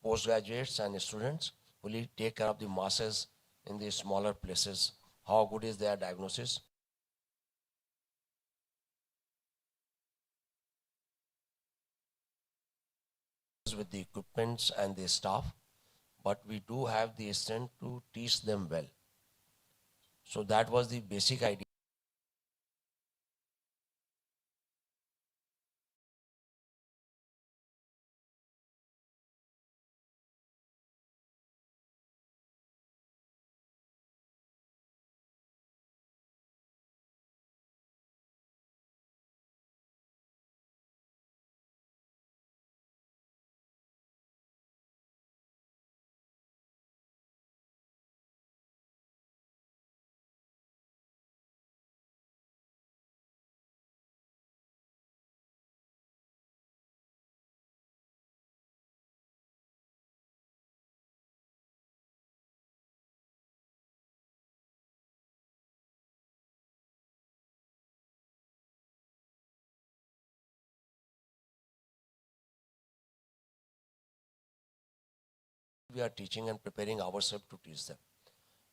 postgraduates and students will take care of the masses in the smaller places. How good is their diagnosis? With the equipments and the staff, but we do have the strength to teach them well. So that was the basic idea. We are teaching and preparing ourselves to teach them.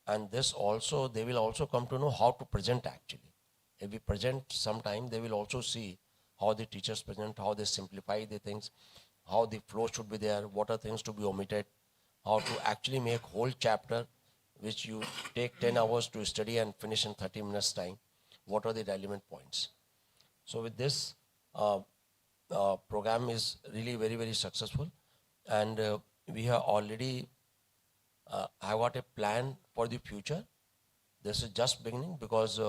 And this also, they will also come to know how to present actually. If we present sometime, they will also see how the teachers present, how they simplify the things, how the flow should be there, what are things to be omitted, how to actually make whole chapter which you take 10 hours to study and finish in 30 minutes time. What are the relevant points? So with this, program is really very, very successful. And we have already I got a plan for the future. This is just beginning because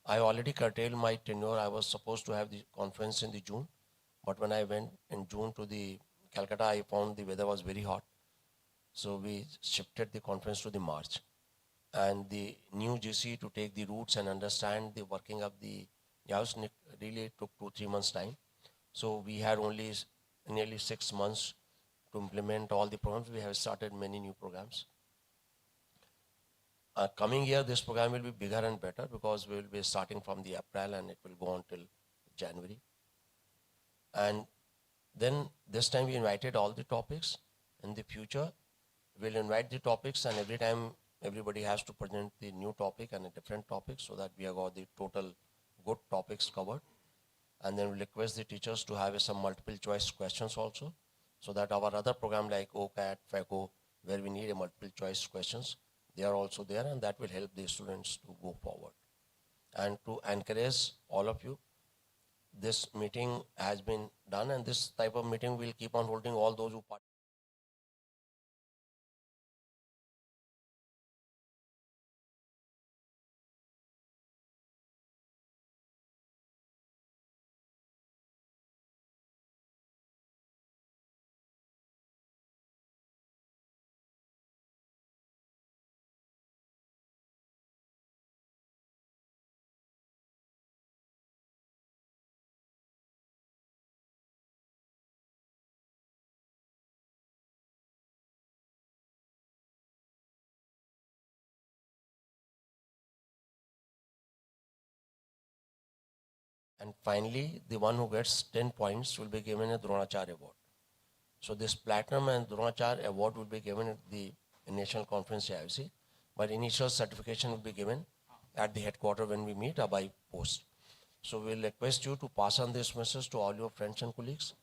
I already curtailed my tenure. I was supposed to have the conference in the June, but when I went in June to the Calcutta, I found the weather was very hot. So we shifted the conference to the March. And the new GC to take the roots and understand the working of the house really took 2-3 months time. So we had only nearly 6 months to implement all the programs. We have started many new programs. Coming year, this program will be bigger and better because we will be starting from the April and it will go on till January. And then this time we invited all the topics. In the future, we'll invite the topics, and every time everybody has to present the new topic and a different topic so that we have got the total good topics covered. And then we'll request the teachers to have some multiple choice questions also, so that our other program like OCAT, FACO, where we need a multiple choice questions, they are also there, and that will help the students to go forward. And to encourage all of you, this meeting has been done, and this type of meeting will keep on holding all those who participate. And finally, the one who gets 10 points will be given a Dronacharya award. So this platinum and Dronacharya award will be given at the national conference IFC, but initial certification will be given at the headquarters when we meet or by post. So we'll request you to pass on this message to all your friends and colleagues,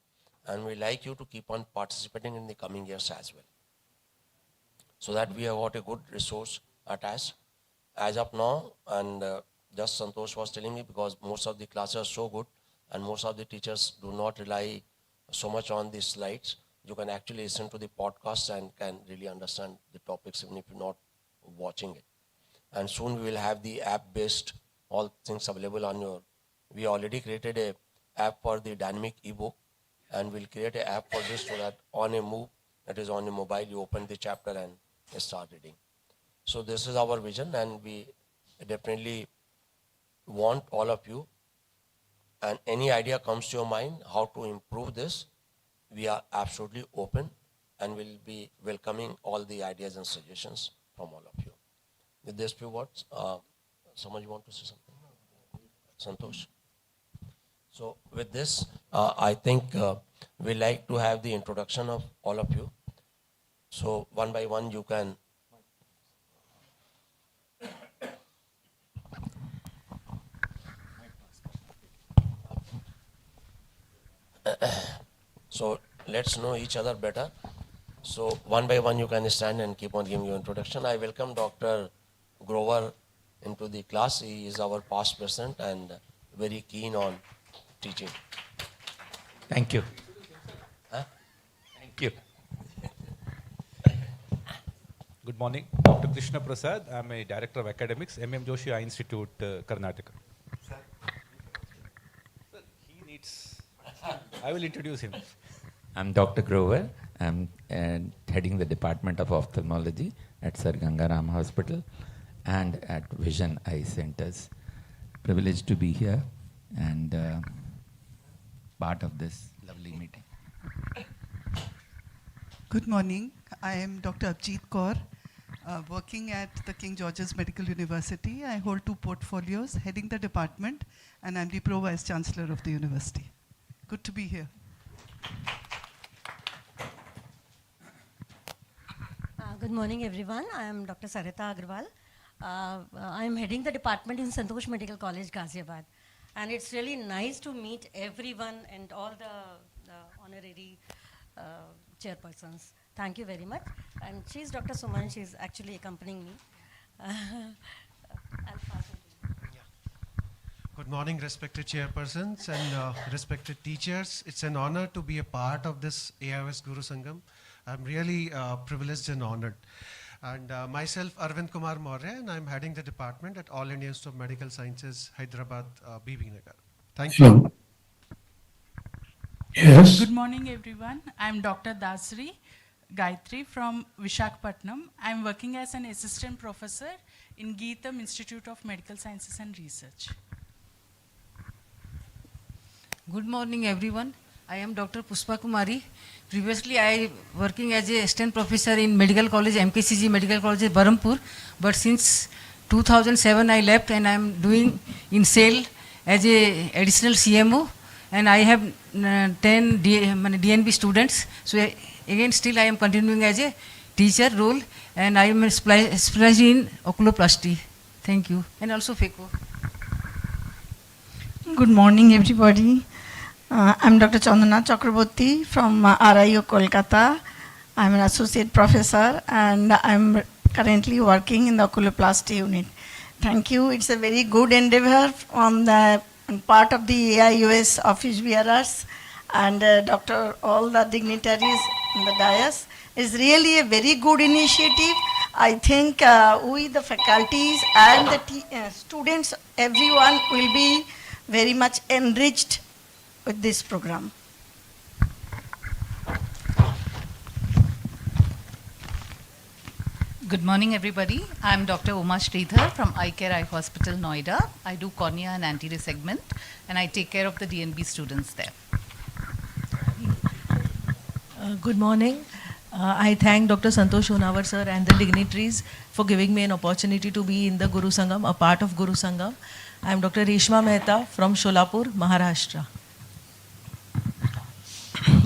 and we like you to keep on participating in the coming years as well, so that we have got a good resource attached. As of now, and just Santosh was telling me, because most of the classes are so good and most of the teachers do not rely so much on the slides, you can actually listen to the podcast and can really understand the topics even if you're not watching it. And soon we will have the app-based all things available on your. We already created a app for the dynamic ebook, and we'll create an app for this so that on a move, that is on a mobile, you open the chapter and start reading. So this is our vision, and we definitely want all of you, and any idea comes to your mind how to improve this, we are absolutely open and will be welcoming all the ideas and suggestions from all of you. With these few words, someone you want to say something? Santosh. So with this, I think we like to have the introduction of all of you. So one by one you can. So let's know each other better. So one by one you can stand and keep on giving your introduction. I welcome Dr. Grover into the class. He is our past president and very keen on teaching. Thank you. Huh? Thank you. Good morning, Dr. Krishna Prasad. I'm a director of academics, M.M. Joshi Eye Institute, Karnataka. Sir, he needs. I will introduce him. I'm Dr. Grover. I'm heading the Department of Ophthalmology at Sir Gangaram Hospital and at Vision Eye Centers. Privileged to be here and part of this lovely meeting. Good morning. I am Dr. Abjeet Kaur, working at the King George's Medical University. I hold 2 portfolios, heading the department, and I'm the Pro Vice Chancellor of the university. Good to be here. Good morning, everyone. I am Dr. Sarita Agrawal. I am heading the department in Santosh Medical College, Ghaziabad. And it's really nice to meet everyone and all the honorary chairpersons. Thank you very much. And she's Dr. Suman. She's actually accompanying me. I'll pass it to you. Good morning, respected chairpersons and respected teachers. It's an honor to be a part of this AIOS Guru Sangam. I'm really privileged and honored. And myself, Arvind Kumar Maurya, and I'm heading the department at All India Institute of Medical Sciences, Hyderabad, BB Nagar. Thank you. Yes. Good morning, everyone. I'm Dr. Dasri Gayatri from Visakhapatnam. I'm working as an assistant professor in Geetham Institute of Medical Sciences and Research. Good morning, everyone. I am Dr. Pushpa Kumari. Previously, I working as a assistant professor in Medical College, MKCG Medical College, Barampur. But since 2007, I left and I am doing in SAIL as a additional CMO. And I have 10 DNB students. So again, still I am continuing as a teacher role, and I am specialized in oculoplasty. Thank you. And also phaco. Good morning, everybody. I'm Dr. Chandana Chakraborty from RIO Kolkata. I'm an associate professor and I'm currently working in the oculoplasty unit. Thank you. It's a very good endeavor on the part of the AIOS office bearers and all the dignitaries in the dais. It's really a very good initiative. I think we, the faculties and the students, everyone will be very much enriched with this program. Good morning, everybody. I'm Dr. Uma Sridhar from Eye Care Eye Hospital, Noida. I do cornea and anterior segment, and I take care of the DNB students there. Good morning. I thank Dr. Santosh Unawar sir and the dignitaries for giving me an opportunity to be in the Guru Sangam, a part of Guru Sangam. I am Dr. Reshma Mehta from Sholapur, Maharashtra.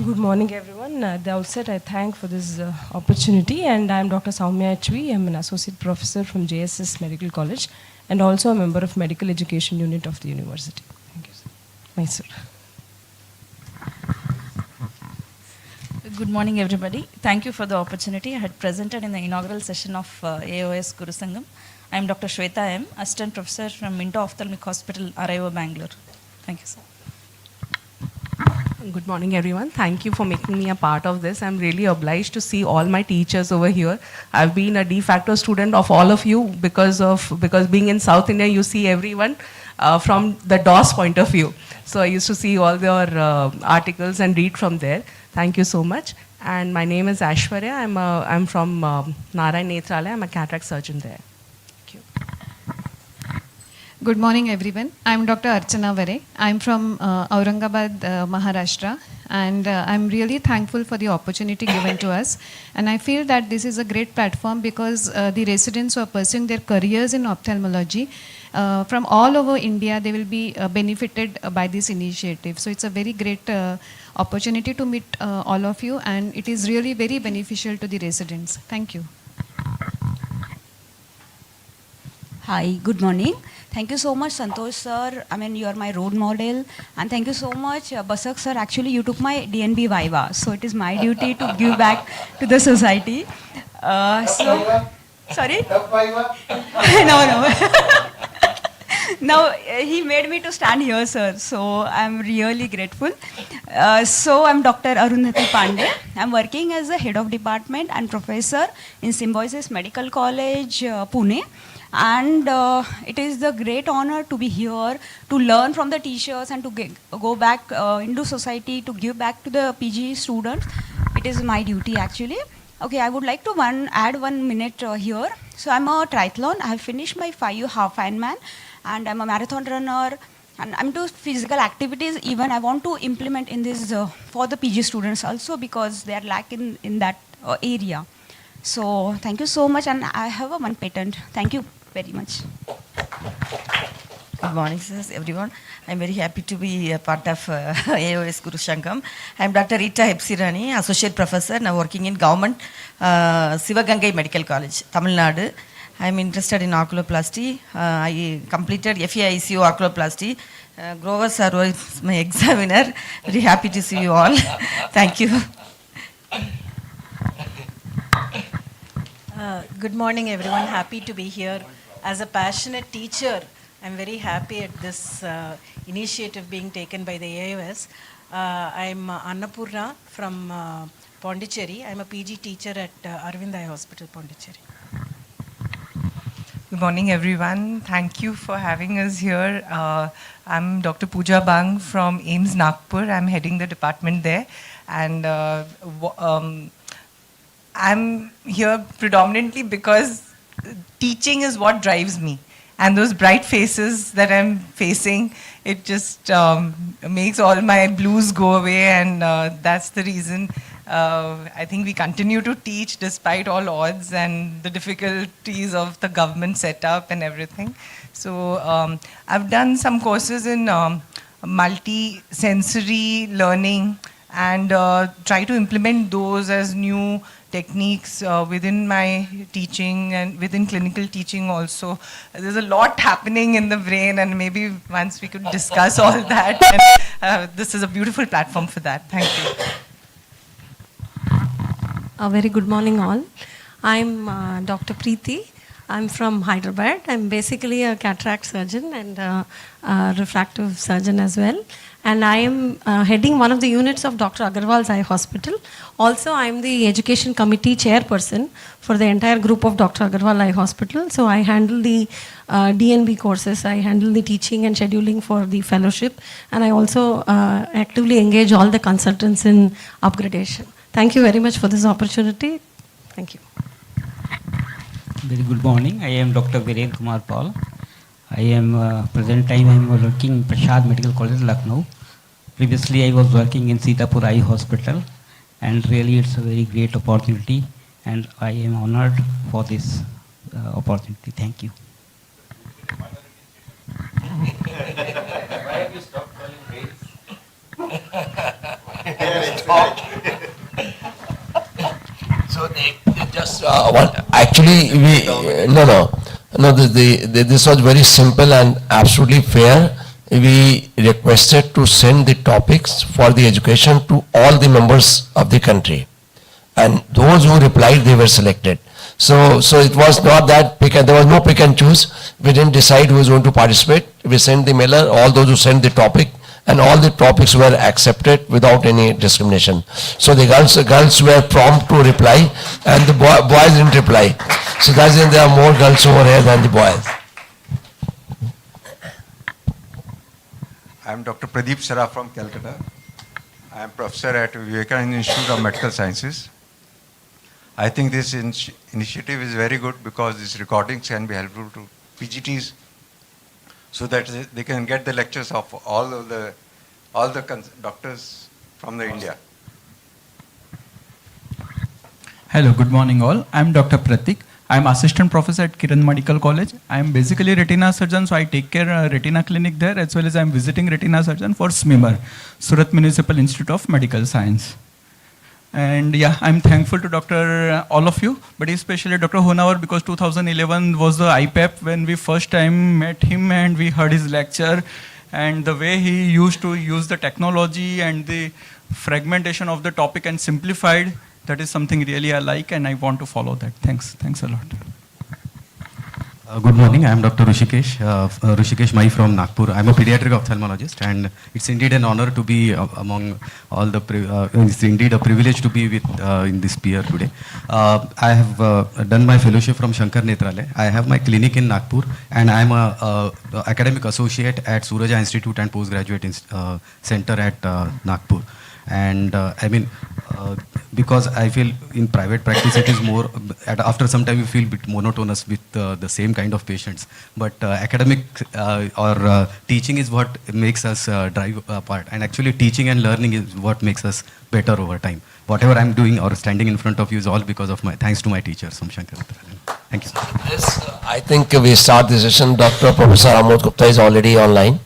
Good morning, everyone. At the outset, I thank for this opportunity, and I am Dr. Soumya H.V. I'm an associate professor from JSS Medical College and also a member of Medical Education Unit of the university. Thank you, sir. Mysore. Good morning, everybody. Thank you for the opportunity. I had presented in the inaugural session of AOS Guru Sangam. I am Dr. Shweta M., assistant professor from Minto Ophthalmic Hospital, RIO, Bangalore. Thank you, sir. Good morning, everyone. Thank you for making me a part of this. I'm really obliged to see all my teachers over here. I've been a de facto student of all of you because being in South India, you see everyone from the DOS point of view. So I used to see all your articles and read from there. Thank you so much. And my name is Ashwarya. I'm from Narayan Nethralaya. I'm a cataract surgeon there. Thank you. Good morning, everyone. I'm Dr. Archana Vare. I'm from Aurangabad, Maharashtra, and I'm really thankful for the opportunity given to us. And I feel that this is a great platform because the residents who are pursuing their careers in ophthalmology from all over India, they will be benefited by this initiative. So it's a very great opportunity to meet all of you, and it is really very beneficial to the residents. Thank you. Hi, good morning. Thank you so much, Santosh sir. I mean, you are my role model. And thank you so much, Basak sir. Actually, you took my DNB Viva. So it is my duty to give back to the society. Sorry? No. Now, he made me to stand here, sir. So I'm really grateful. So I'm Dr. Arundhati Pandey. I'm working as a head of department and professor in Symbiosis Medical College, Pune. And it is the great honor to be here, to learn from the teachers and to go back into society, to give back to the PG students. It is my duty actually. Okay, I would like to add 1 minute here. So I'm a triathlon. I have finished my 5 half Ironman, and I'm a marathon runner. And I'm into physical activities. Even I want to implement in this for the PG students also, because they are lacking in that area. So thank you so much, and I have one patent. Thank you very much. Good morning, sirs, everyone. I'm very happy to be a part of AOS GuruSangam. I'm Dr. Rita Hepsirani, Associate Professor, now working in Government Sivagangai Medical College, Tamil Nadu. I'm interested in oculoplasty. I completed FEICU oculoplasty. Grover sir was my examiner. Very happy to see you all. Thank you. Good morning, everyone. Happy to be here. As a passionate teacher, I'm very happy at this initiative being taken by the AOS. I'm Annapurna from Pondicherry. I'm a PG teacher at Arvind Eye Hospital, Pondicherry. Good morning, everyone. Thank you for having us here. I'm Dr. Pooja Bang from AIIMS Nagpur. I'm heading the department there. And I'm here predominantly because teaching is what drives me. And those bright faces that I'm facing, it just makes all my blues go away. And that's the reason I think we continue to teach despite all odds and the difficulties of the government setup and everything. So I've done some courses in multi-sensory learning and try to implement those as new techniques within my teaching and within clinical teaching also. There's a lot happening in the brain, and maybe once we could discuss all that. And, this is a beautiful platform for that. Thank you. A very good morning all. I'm Dr. Preeti. I'm from Hyderabad. I'm basically a cataract surgeon and a refractive surgeon as well. And I am heading one of the units of Dr. Agarwal's Eye Hospital. Also, I'm the education committee chairperson for the entire group of Dr. Agarwal Eye Hospital. So I handle the DNB courses. I handle the teaching and scheduling for the fellowship. And I also actively engage all the consultants in upgradation. Thank you very much for this opportunity. Thank you. Very good morning. I am Dr. Viren Kumar Paul. I am present time I am working in Prasad Medical College, Lucknow. Previously, I was working in Sitapur Eye Hospital, and really it's a very great opportunity, and I am honored for this opportunity. Thank you. Why have you stopped calling rails? So they just actually this was very simple and absolutely fair. We requested to send the topics for the education to all the members of the country, and those who replied, they were selected. So it was not that there was no pick and choose. We didn't decide who was going to participate. We sent the mailer, all those who sent the topic, and all the topics were accepted without any discrimination. So the girls were prompt to reply, and the boys didn't reply. So that's why there are more girls over here than the boys. I am Dr. Pradeep Saraf from Calcutta. I am professor at Vivekananda Institute of Medical Sciences. I think this initiative is very good because these recordings can be helpful to PGTs so that they can get the lectures of all the doctors from India. Hello, good morning all. I am Dr. Pratik. I'm assistant professor at Kiran Medical College. I'm basically retina surgeon, so I take care retina clinic there, as well as I'm visiting retina surgeon for SMIMR, Surat Municipal Institute of Medical Science. And yeah, I'm thankful to all of you, but especially Dr. Honawar, because 2011 was the IPAP when we first time met him and we heard his lecture, and the way he used to use the technology and the fragmentation of the topic and simplified, that is something really I like and I want to follow that. Thanks a lot. Good morning, I am Dr. Rishikesh Mai from Nagpur. I am a pediatric ophthalmologist, and it's indeed an honor to be among all the, it's indeed a privilege to be with in this peer today. I have done my fellowship from Shankar Netralaya. I have my clinic in Nagpur, and I am a academic associate at Suraja Institute and Postgraduate Center at Nagpur. And I mean, because I feel in private practice it is more, after some time you feel a bit monotonous with the same kind of patients. But academic or teaching is what makes us drive apart. And actually teaching and learning is what makes us better over time. Whatever I'm doing or standing in front of you is all because of thanks to my teachers from Shankar. Thank you. Yes, I think we start the session. Dr. Professor Amod Gupta is already online.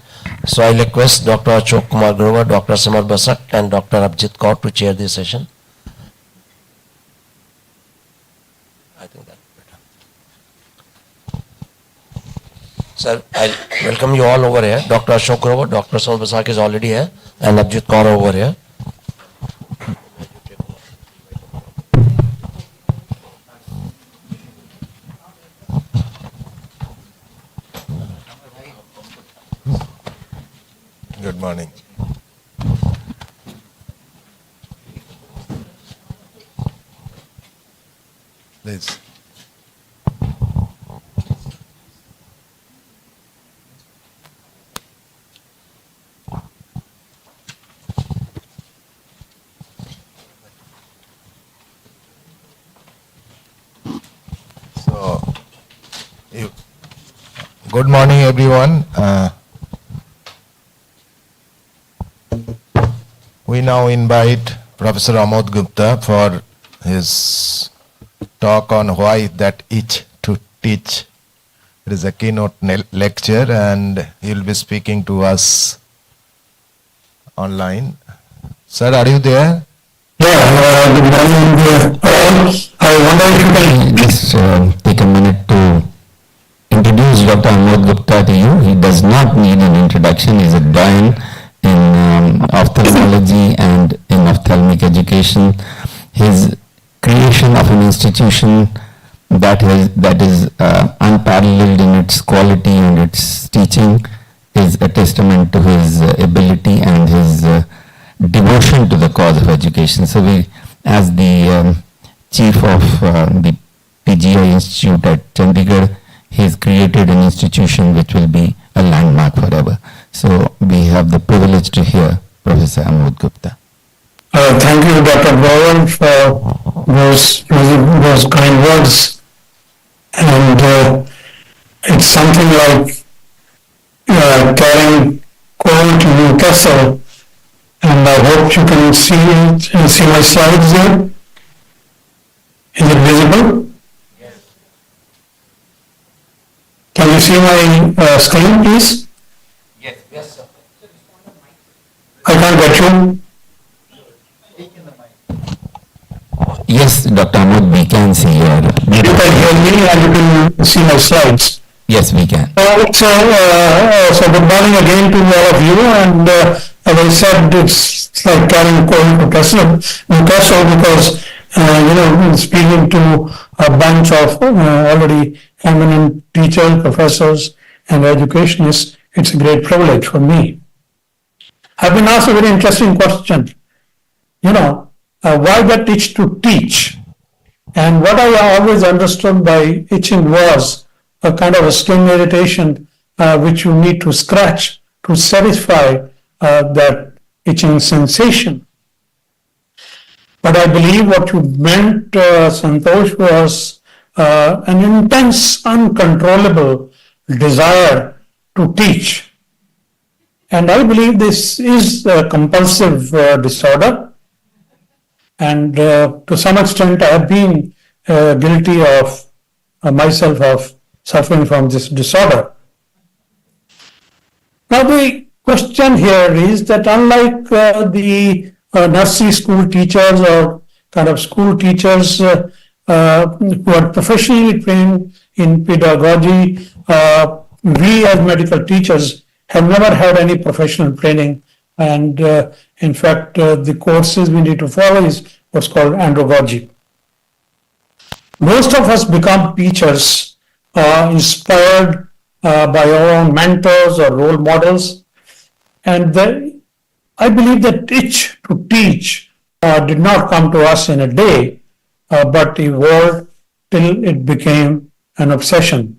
So I request Dr. Ashok Kumar Grover, Dr. Samar Basak and Dr. Abhijit Kaur to chair this session. I think that's better. Sir, I welcome you all over here. Dr. Ashok Grover, Dr. Samar Basak is already here, and Abhijit Kaur over here. Good morning. Please. So, good morning, everyone. We now invite Professor Amod Gupta for his talk on why that itch to teach. It is a keynote lecture and he will be speaking to us online. Sir, are you there? Yeah, good morning. I wonder if you can just take a minute to introduce Dr. Amod Gupta to you. He does not need an introduction. He is a doyen in ophthalmology and in ophthalmic education. His creation of an institution that is unparalleled in its quality and its teaching is a testament to his ability and his devotion to the cause of education. So we, as the chief of the PGI Institute at Chandigarh, he has created an institution which will be a landmark forever. So we have the privilege to hear Professor Amod Gupta. Thank you, Dr. Brower, for those kind words. And it's something like carrying coal to Newcastle. And I hope you can see my slides there. Is it visible? Yes. Can you see my screen, please? Yes, sir. I can't get you. Yes, Dr. Amod, we can see your... You can hear me and you can see my slides. Yes, we can. So good morning again to all of you, and as I said, it's like carrying coal to Newcastle because, speaking to a bunch of already eminent teachers, professors, and educationists, it's a great privilege for me. I've been asked a very interesting question. Why that itch to teach? And what I always understood by itching was a kind of a skin irritation which you need to scratch to satisfy that itching sensation. But I believe what you meant, Santosh, was an intense, uncontrollable desire to teach. And I believe this is a compulsive disorder. And to some extent, I have been guilty of myself of suffering from this disorder. Now the question here is that unlike the nursery school teachers or kind of school teachers who are professionally trained in pedagogy, we as medical teachers have never had any professional training, and in fact the courses we need to follow is what's called andragogy. Most of us become teachers inspired by our own mentors or role models, and I believe that itch to teach did not come to us in a day, but evolved till it became an obsession.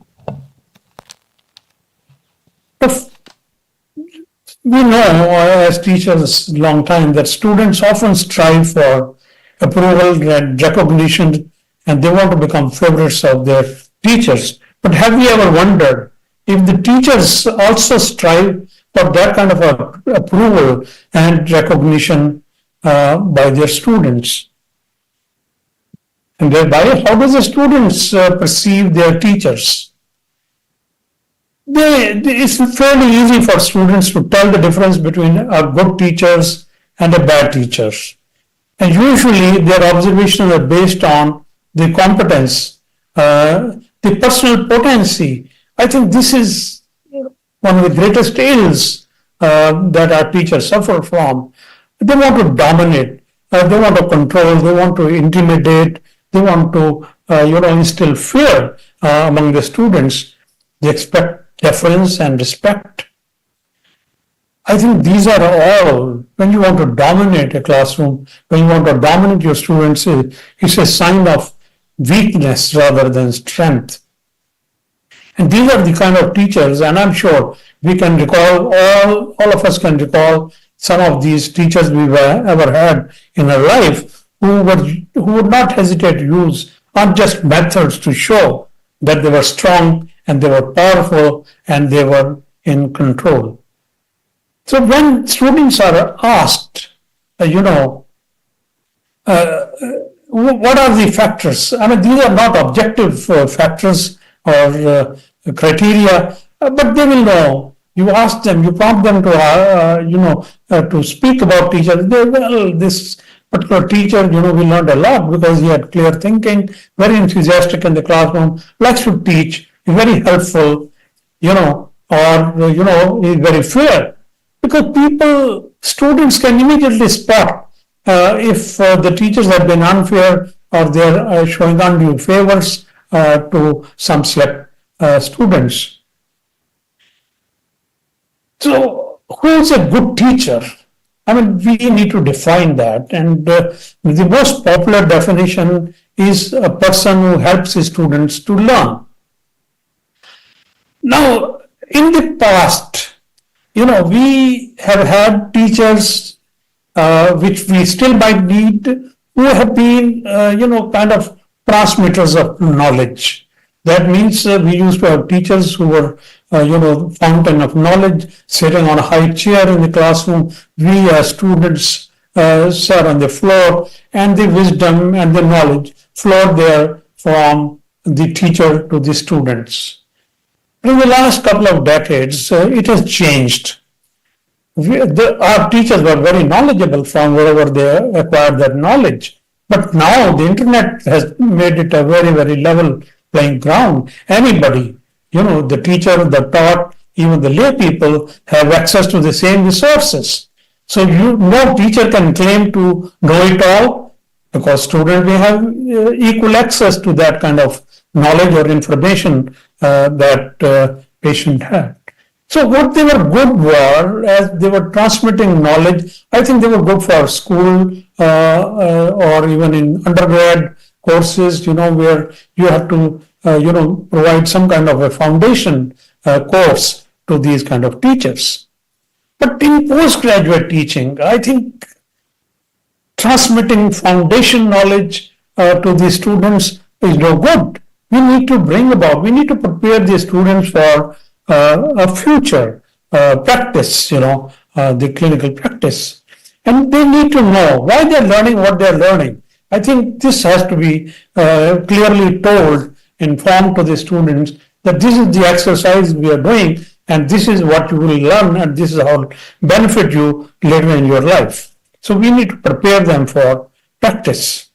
We know as teachers a long time that students often strive for approval and recognition, and they want to become favorites of their teachers. But have you ever wondered if the teachers also strive for that kind of approval and recognition by their students? And thereby, how do the students perceive their teachers? It's fairly easy for students to tell the difference between a good teachers and a bad teachers. And usually their observations are based on the competence, the personal potency. I think this is one of the greatest ills that our teachers suffer from. They want to dominate, they want to control, they want to intimidate, they want to instill fear among the students. They expect deference and respect. I think these are all, when you want to dominate a classroom, when you want to dominate your students, it's a sign of weakness rather than strength. And these are the kind of teachers, and I'm sure we can recall, all of us can recall some of these teachers we've ever had in our life who would not hesitate to use not just methods to show that they were strong and they were powerful and they were in control. So when students are asked, what are the factors? I mean, these are not objective factors or criteria, but they will know. You ask them, you prompt them to, to speak about teachers. This particular teacher, we learned a lot because he had clear thinking, very enthusiastic in the classroom, likes to teach, is very helpful, or is very fair. Because students can immediately spot if the teachers have been unfair or they're showing undue favors to some select students. So, who is a good teacher? I mean, we need to define that. And the most popular definition is a person who helps his students to learn. Now, in the past, we have had teachers, which we still might need, who have been, kind of transmitters of knowledge. That means we used to have teachers who were, fountain of knowledge, sitting on a high chair in the classroom. We as students sat on the floor, and the wisdom and the knowledge flowed there from the teacher to the students. In the last couple of decades, it has changed. Our teachers were very knowledgeable from wherever they acquired that knowledge. But now the internet has made it a very, very level playing ground. Anybody, the teacher, the taught, even the lay people have access to the same resources. So no teacher can claim to know it all because students may have equal access to that kind of knowledge or information that patient had. So what they were good were, as they were transmitting knowledge, I think they were good for school or even in undergrad courses, where you have to, provide some kind of a foundation course to these kind of teachers. But in postgraduate teaching, I think transmitting foundation knowledge to the students is no good. We need to prepare the students for a future practice, the clinical practice. And they need to know why they're learning what they're learning. I think this has to be clearly told inform to the students that this is the exercise we are doing and this is what you will learn and this is how it benefit you later in your life. So we need to prepare them for practice.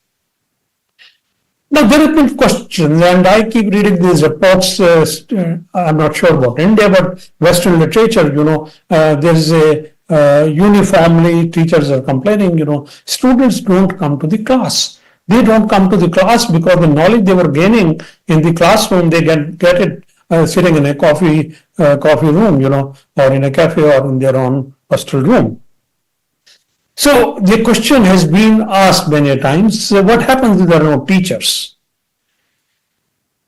Now there have been questions, and I keep reading these reports. I'm not sure about India, but Western literature, there is a uniformly teachers are complaining, students don't come to the class. They don't come to the class because the knowledge they were gaining in the classroom, they get it sitting in a coffee room, or in a cafe or in their own hostel room. So the question has been asked many times, what happens if there are no teachers?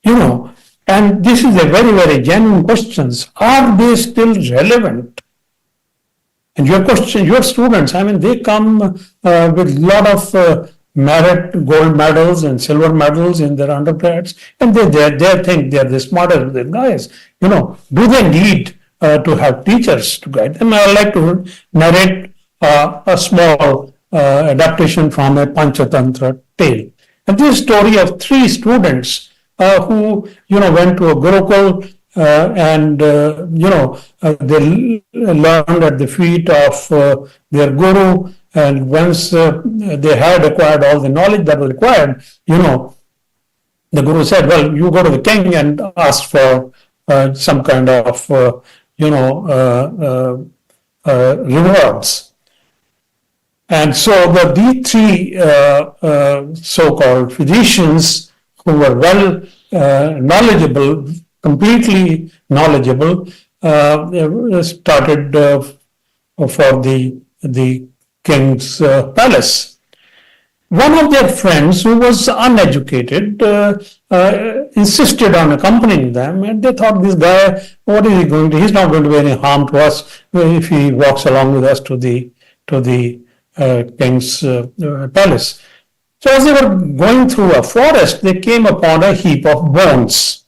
And this is a very, very genuine question. Are they still relevant? And your students, they come with a lot of merit, gold medals and silver medals in their undergrads, and they think they're the smartest guys. Do they need to have teachers to guide them? I would like to narrate a small adaptation from a Panchatantra tale. And this story of three students who went to a Gurukul and they learned at the feet of their guru. And once they had acquired all the knowledge that was required, the guru said, well, you go to the king and ask for some kind of rewards. And so these three so-called physicians who were well knowledgeable, completely knowledgeable, started for the king's palace. One of their friends, who was uneducated, insisted on accompanying them, and they thought, this guy, what is he going to? He's not going to do any harm to us if he walks along with us to the king's palace. So as they were going through a forest, they came upon a heap of bones.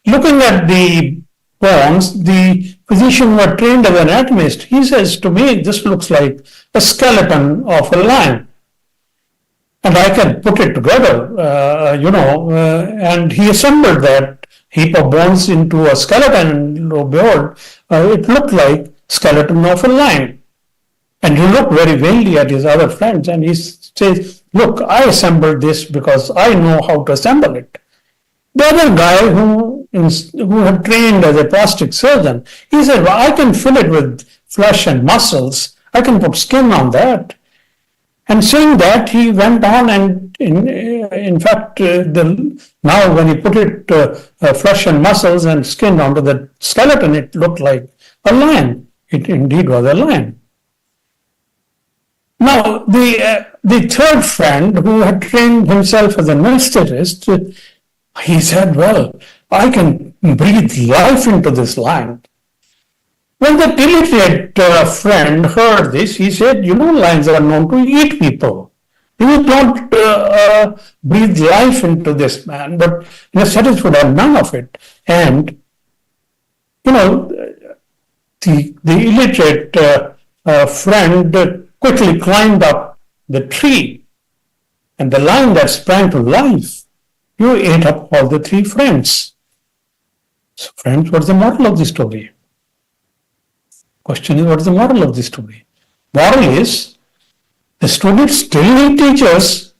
Looking at the bones, the physician who had trained as an anatomist, he says to me, this looks like a skeleton of a lion. And I can put it together, and he assembled that heap of bones into a skeleton, and lo and behold, it looked like skeleton of a lion. And he looked very vainly at his other friends, and he says, look, I assembled this because I know how to assemble it. The other guy who had trained as a plastic surgeon, he said, well, I can fill it with flesh and muscles. I can put skin on that. And saying that, he went on and in fact, now when he put it flesh and muscles and skin onto the skeleton, it looked like a lion. It indeed was a lion. Now, the third friend who had trained himself as an anesthetist, he said, well, I can breathe life into this lion. When the illiterate friend heard this, he said, lions are known to eat people. You don't breathe life into this man, but anesthetists would have none of it. And, the illiterate friend quickly climbed up the tree, and the lion that sprang to life, ate up all the three friends. So, friends, what's the moral of the story? Question is, what is the moral of the story? Moral is, the students still need teachers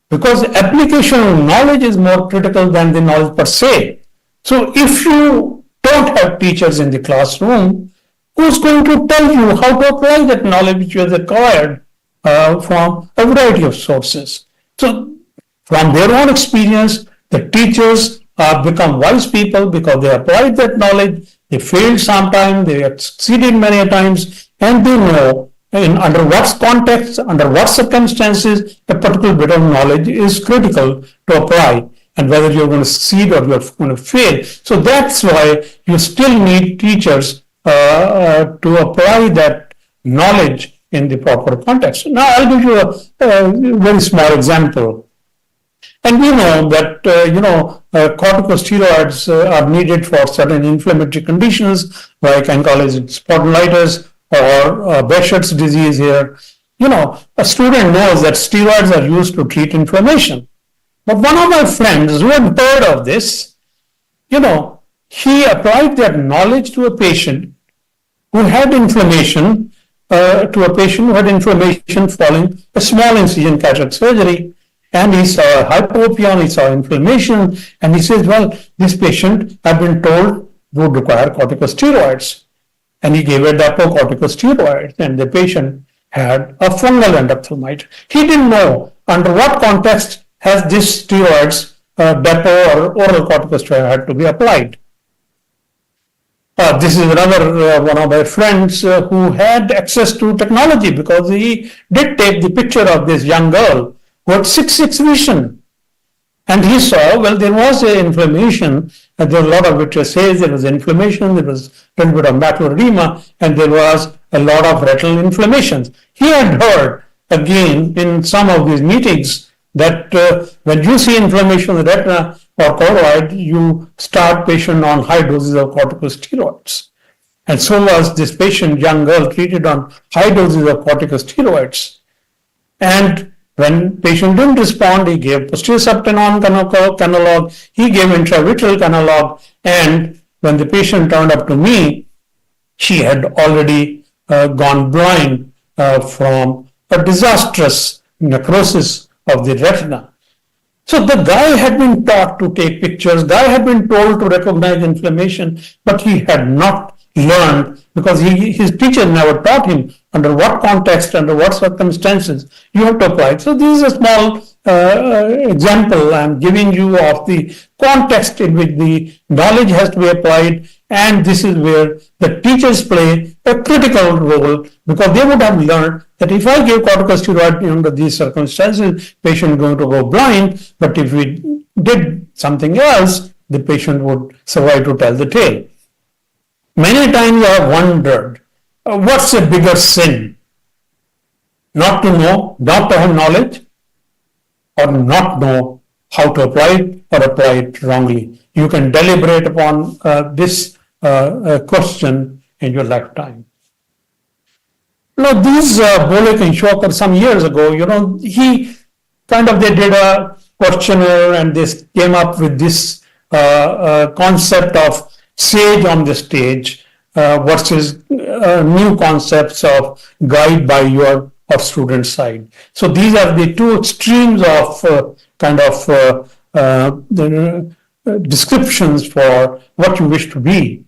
because application of knowledge is more critical than the knowledge per se. So if you don't have teachers in the classroom, who's going to tell you how to apply that knowledge which you have acquired from a variety of sources? So from their own experience, the teachers become wise people because they applied that knowledge. They failed sometimes, they have succeeded many times, and they know under what context, under what circumstances, a particular bit of knowledge is critical to apply, and whether you're going to succeed or you're going to fail. So that's why you still need teachers to apply that knowledge in the proper context. Now, I'll give you a very small example. And we know that, corticosteroids are needed for certain inflammatory conditions like ankylosing spondylitis or Behçet's disease here. A student knows that steroids are used to treat inflammation. But one of my friends who had heard of this, he applied that knowledge to a patient who had inflammation, following a small incision cataract surgery. And he saw hypopia, he saw inflammation, and he says, well, this patient, I've been told, would require corticosteroids. And he gave a corticosteroid, and the patient had a fungal endophthalmitis. He didn't know under what context has this steroids, depot or oral corticosteroid had to be applied. This is another one of my friends who had access to technology because he did take the picture of this young girl who had 6/6 vision. And he saw, well, there was an inflammation, and there was a lot of vitreous, there was inflammation, there was a little bit of macular edema, and there was a lot of retinal inflammations. He had heard, again, in some of these meetings, that when you see inflammation of the retina or choroid, you start patient on high doses of corticosteroids. And so was this patient, young girl, treated on high doses of corticosteroids. And when patient didn't respond, he gave posterior subtenon canalog, he gave intravitreal canalog, and when the patient turned up to me, she had already gone blind from a disastrous necrosis of the retina. So the guy had been taught to take pictures, guy had been told to recognize inflammation, but he had not learned because his teacher never taught him under what context, under what circumstances you have to apply. So this is a small example I'm giving you of the context in which the knowledge has to be applied, and this is where the teachers play a critical role because they would have learned that if I give corticosteroid under these circumstances, patient is going to go blind, but if we did something else, the patient would survive to tell the tale. Many times I have wondered, what's a bigger sin? Not to know, not to have knowledge, or not know how to apply it or apply it wrongly. You can deliberate upon this question in your lifetime. Now, these Bolek and Shoker some years ago, they did a questionnaire and they came up with this concept of sage on the stage versus new concepts of guide by your or student side. So these are the two extremes of descriptions for what you wish to be.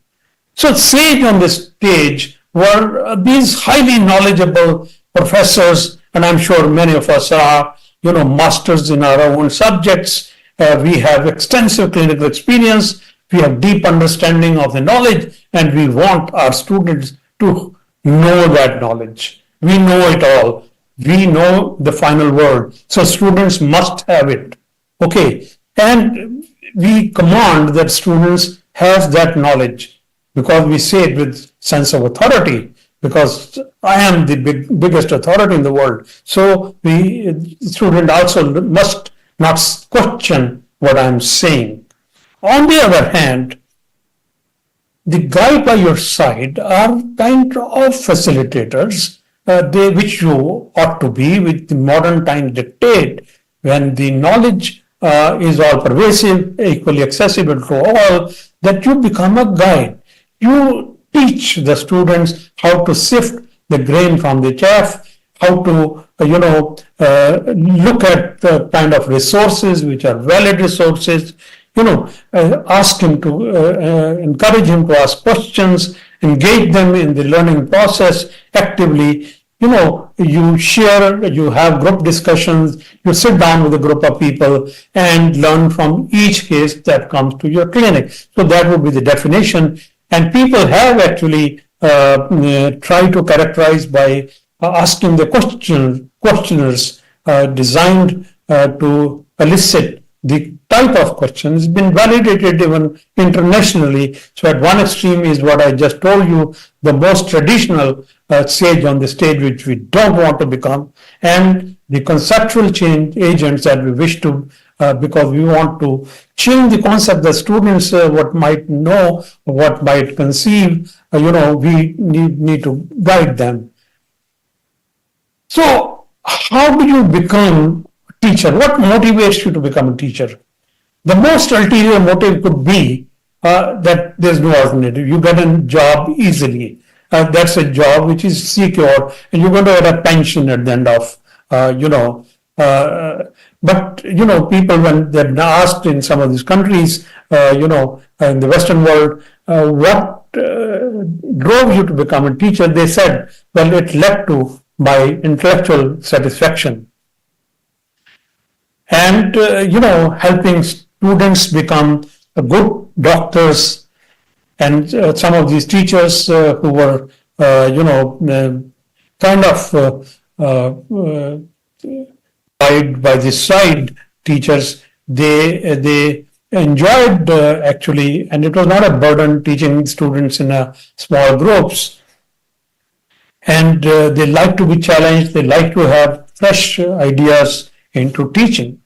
So sage on the stage were these highly knowledgeable professors, and I'm sure many of us are, masters in our own subjects. We have extensive clinical experience. We have deep understanding of the knowledge, and we want our students to know that knowledge. We know it all. We know the final word. So students must have it. Okay. And we command that students have that knowledge because we say it with sense of authority because I am the biggest authority in the world. So the student also must not question what I'm saying. On the other hand, the guy by your side are kind of facilitators, which you ought to be with the modern time dictate when the knowledge is all pervasive, equally accessible to all, that you become a guide. You teach the students how to sift the grain from the chaff, how to, look at the kind of resources which are valid resources, ask him to, encourage him to ask questions, engage them in the learning process actively. You share, you have group discussions, you sit down with a group of people and learn from each case that comes to your clinic. So that would be the definition. And people have actually tried to characterize by asking the questionnaires designed to elicit the type of question has been validated even internationally. So at one extreme is what I just told you, the most traditional sage on the stage, which we don't want to become, and the conceptual change agents that we wish to, because we want to change the concept that students what might know, what might conceive, we need to guide them. So how do you become a teacher. What motivates you to become a teacher? The most ulterior motive could be that there's no alternative. You get a job easily. That's a job which is secure, and you're going to get a pension at the end of, but people, when they're asked in some of these countries, in the Western world, what drove you to become a teacher, they said, well, it led to my intellectual satisfaction. And, helping students become good doctors. And some of these teachers who were, kind of by the side teachers, they enjoyed actually, and it was not a burden teaching students in small groups. And they like to be challenged. They like to have fresh ideas into teaching.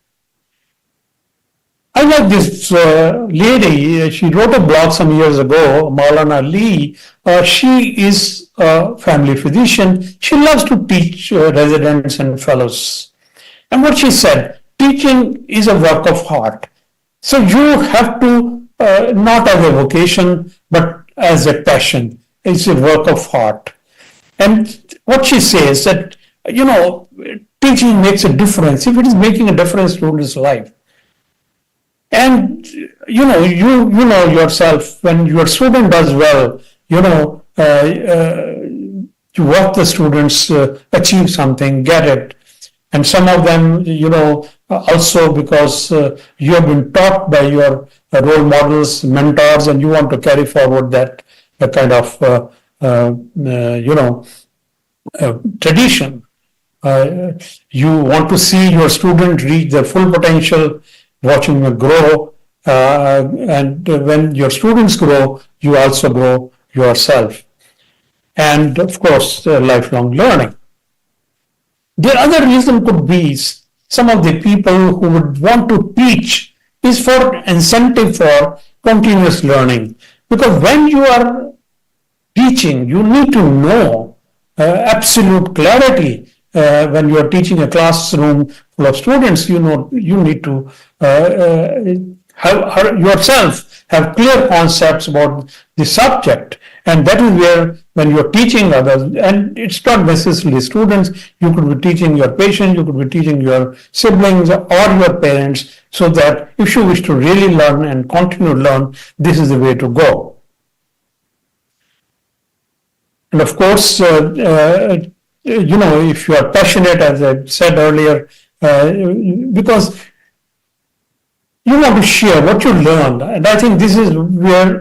I like this lady. She wrote a blog some years ago, Maulana Lee. She is a family physician. She loves to teach residents and fellows. And what she said, teaching is a work of heart. So you have to, not as a vocation, but as a passion. It's a work of heart. And what she says that, teaching makes a difference. If it is making a difference to student's life. And, you know yourself, when your student does well, you work the students achieve something, get it. And some of them, also because you have been taught by your role models, mentors, and you want to carry forward that kind of, tradition. You want to see your student reach their full potential, watching them grow. And when your students grow, you also grow yourself. And of course, lifelong learning. The other reason could be some of the people who would want to teach is for incentive for continuous learning. Because when you are teaching, you need to know absolute clarity. When you are teaching a classroom full of students, you need to yourself have clear concepts about the subject. And that is where, when you're teaching others, and it's not necessarily students, you could be teaching your patients, you could be teaching your siblings or your parents, so that if you wish to really learn and continue to learn, this is the way to go. And of course, if you are passionate, as I said earlier, because you want to share what you learned. And I think this is where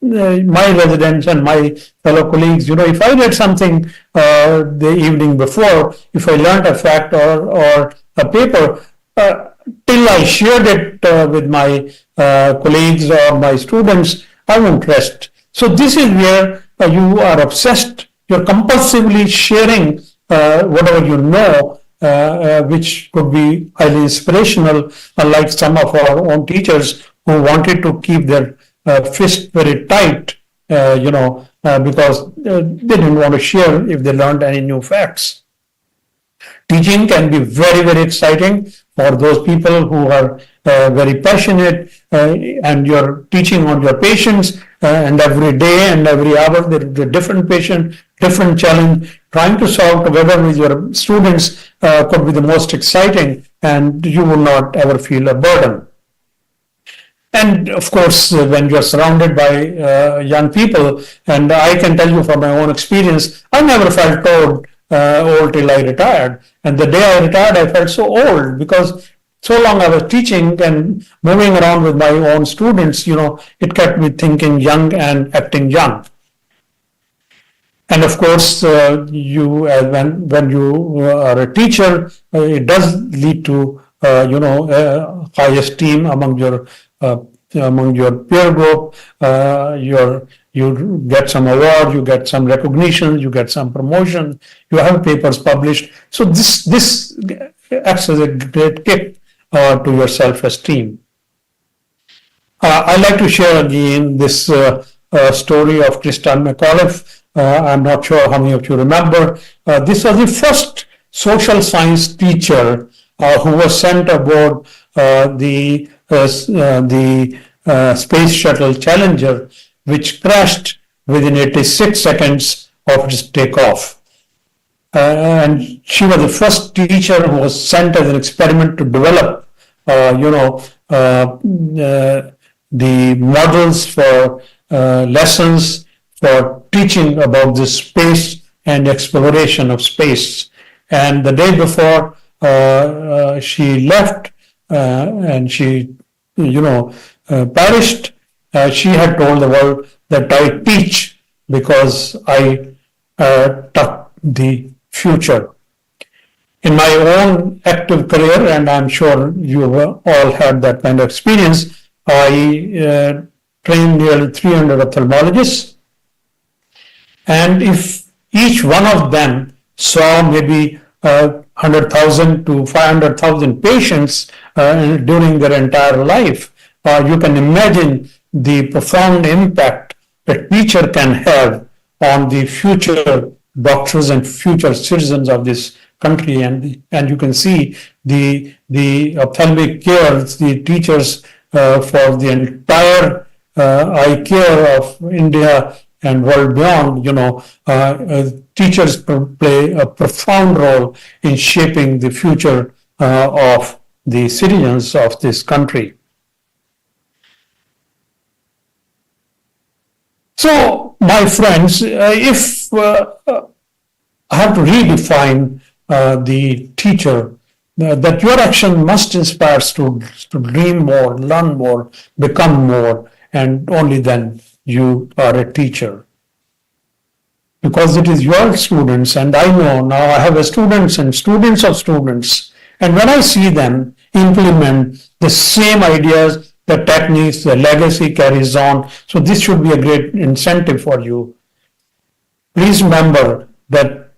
my residents and my fellow colleagues, if I read something the evening before, if I learned a fact or a paper, till I shared it with my colleagues or my students, I won't rest. So this is where you are obsessed. You're compulsively sharing whatever you know, which could be highly inspirational, unlike some of our own teachers who wanted to keep their fist very tight, because they didn't want to share if they learned any new facts. Teaching can be very, very exciting for those people who are very passionate, and you're teaching on your patients, and every day and every hour there is a different patient, different challenge. Trying to solve together with your students could be the most exciting, and you will not ever feel a burden. And of course, when you're surrounded by young people, and I can tell you from my own experience, I never felt old till I retired. And the day I retired, I felt so old, because so long I was teaching and moving around with my own students, it kept me thinking young and acting young. And of course, when you are a teacher, it does lead to high esteem among your peer group. You get some award, you get some recognition, you get some promotion, you have papers published. So this acts as a great kick to your self-esteem. I'd like to share again this story of Christine McAuliffe. I'm not sure how many of you remember. This was the first social science teacher who was sent aboard the Space Shuttle Challenger, which crashed within 86 seconds of its takeoff. And she was the first teacher who was sent as an experiment to develop, the models for lessons for teaching about the space and exploration of space. And the day before she left and she, perished, she had told the world that I teach because I touch the future. In my own active career, and I'm sure you have all had that kind of experience, I trained nearly 300 ophthalmologists. And if each one of them saw maybe 100,000 to 500,000 patients during their entire life, you can imagine the profound impact a teacher can have on the future doctors and future citizens of this country. And you can see the ophthalmic care, the teachers for the entire eye care of India and world beyond, teachers play a profound role in shaping the future of the citizens of this country. So, my friends, if I have to redefine the teacher, that your action must inspire students to dream more, learn more, become more, and only then you are a teacher. Because it is your students, and I know now I have students and students of students, and when I see them implement the same ideas, the techniques, the legacy carries on. So this should be a great incentive for you. Please remember that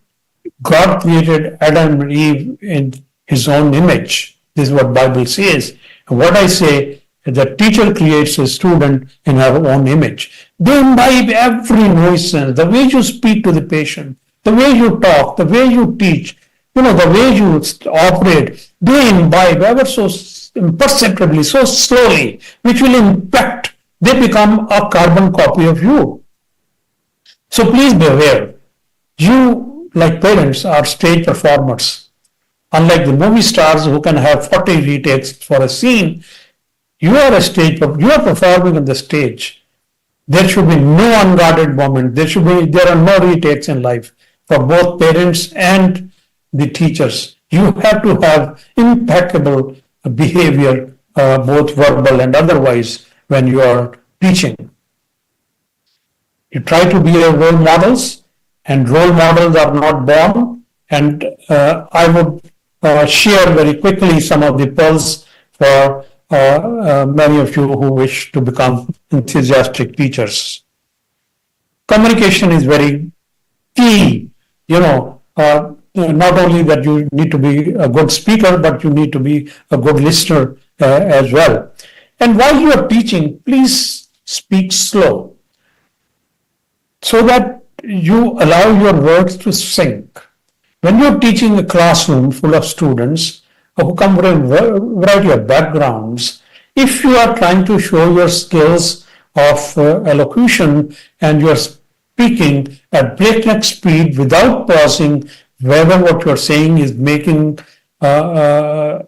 God created Adam and Eve in his own image. This is what Bible says. And what I say, the teacher creates a student in her own image. They imbibe every nuisance, the way you speak to the patient, the way you talk, the way you teach, the way you operate. They imbibe ever so imperceptibly, so slowly, which will impact. They become a carbon copy of you. So please be aware. You, like parents, are stage performers. Unlike the movie stars who can have 40 retakes for a scene, you are performing on the stage. There should be no unguarded moment. There are no retakes in life for both parents and the teachers. You have to have impeccable behavior, both verbal and otherwise, when you are teaching. You try to be role models, and role models are not born. And I would share very quickly some of the pearls for many of you who wish to become enthusiastic teachers. Communication is very key. Not only that you need to be a good speaker, but you need to be a good listener as well. And while you are teaching, please speak slow so that you allow your words to sink. When you're teaching a classroom full of students who come from a variety of backgrounds, if you are trying to show your skills of elocution and you're speaking at breakneck speed without pausing, whether what you're saying is making, with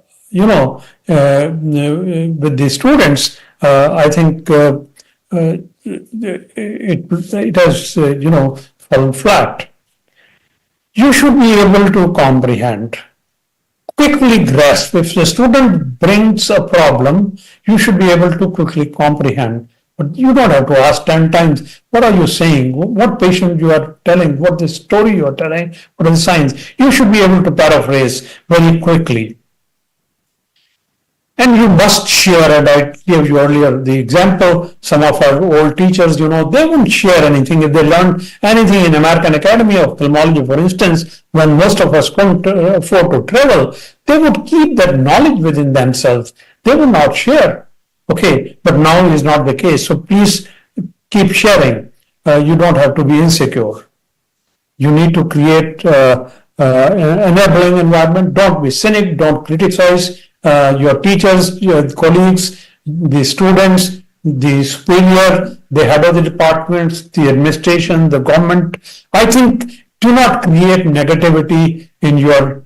the students, I think it has, fallen flat. You should be able to comprehend, quickly grasp. If the student brings a problem, you should be able to quickly comprehend. But you don't have to ask 10 times, what are you saying? What patient you are telling? What the story you are telling? What are the signs? You should be able to paraphrase very quickly. And you must share, and I gave you earlier the example, some of our old teachers, they wouldn't share anything. If they learned anything in American Academy of Ophthalmology, for instance, when most of us couldn't afford to travel, they would keep that knowledge within themselves. They would not share. Okay, but now is not the case. So please keep sharing. You don't have to be insecure. You need to create enabling environment. Don't be cynic, don't criticize your teachers, your colleagues, the students, the superior, the head of the departments, the administration, the government. I think do not create negativity in your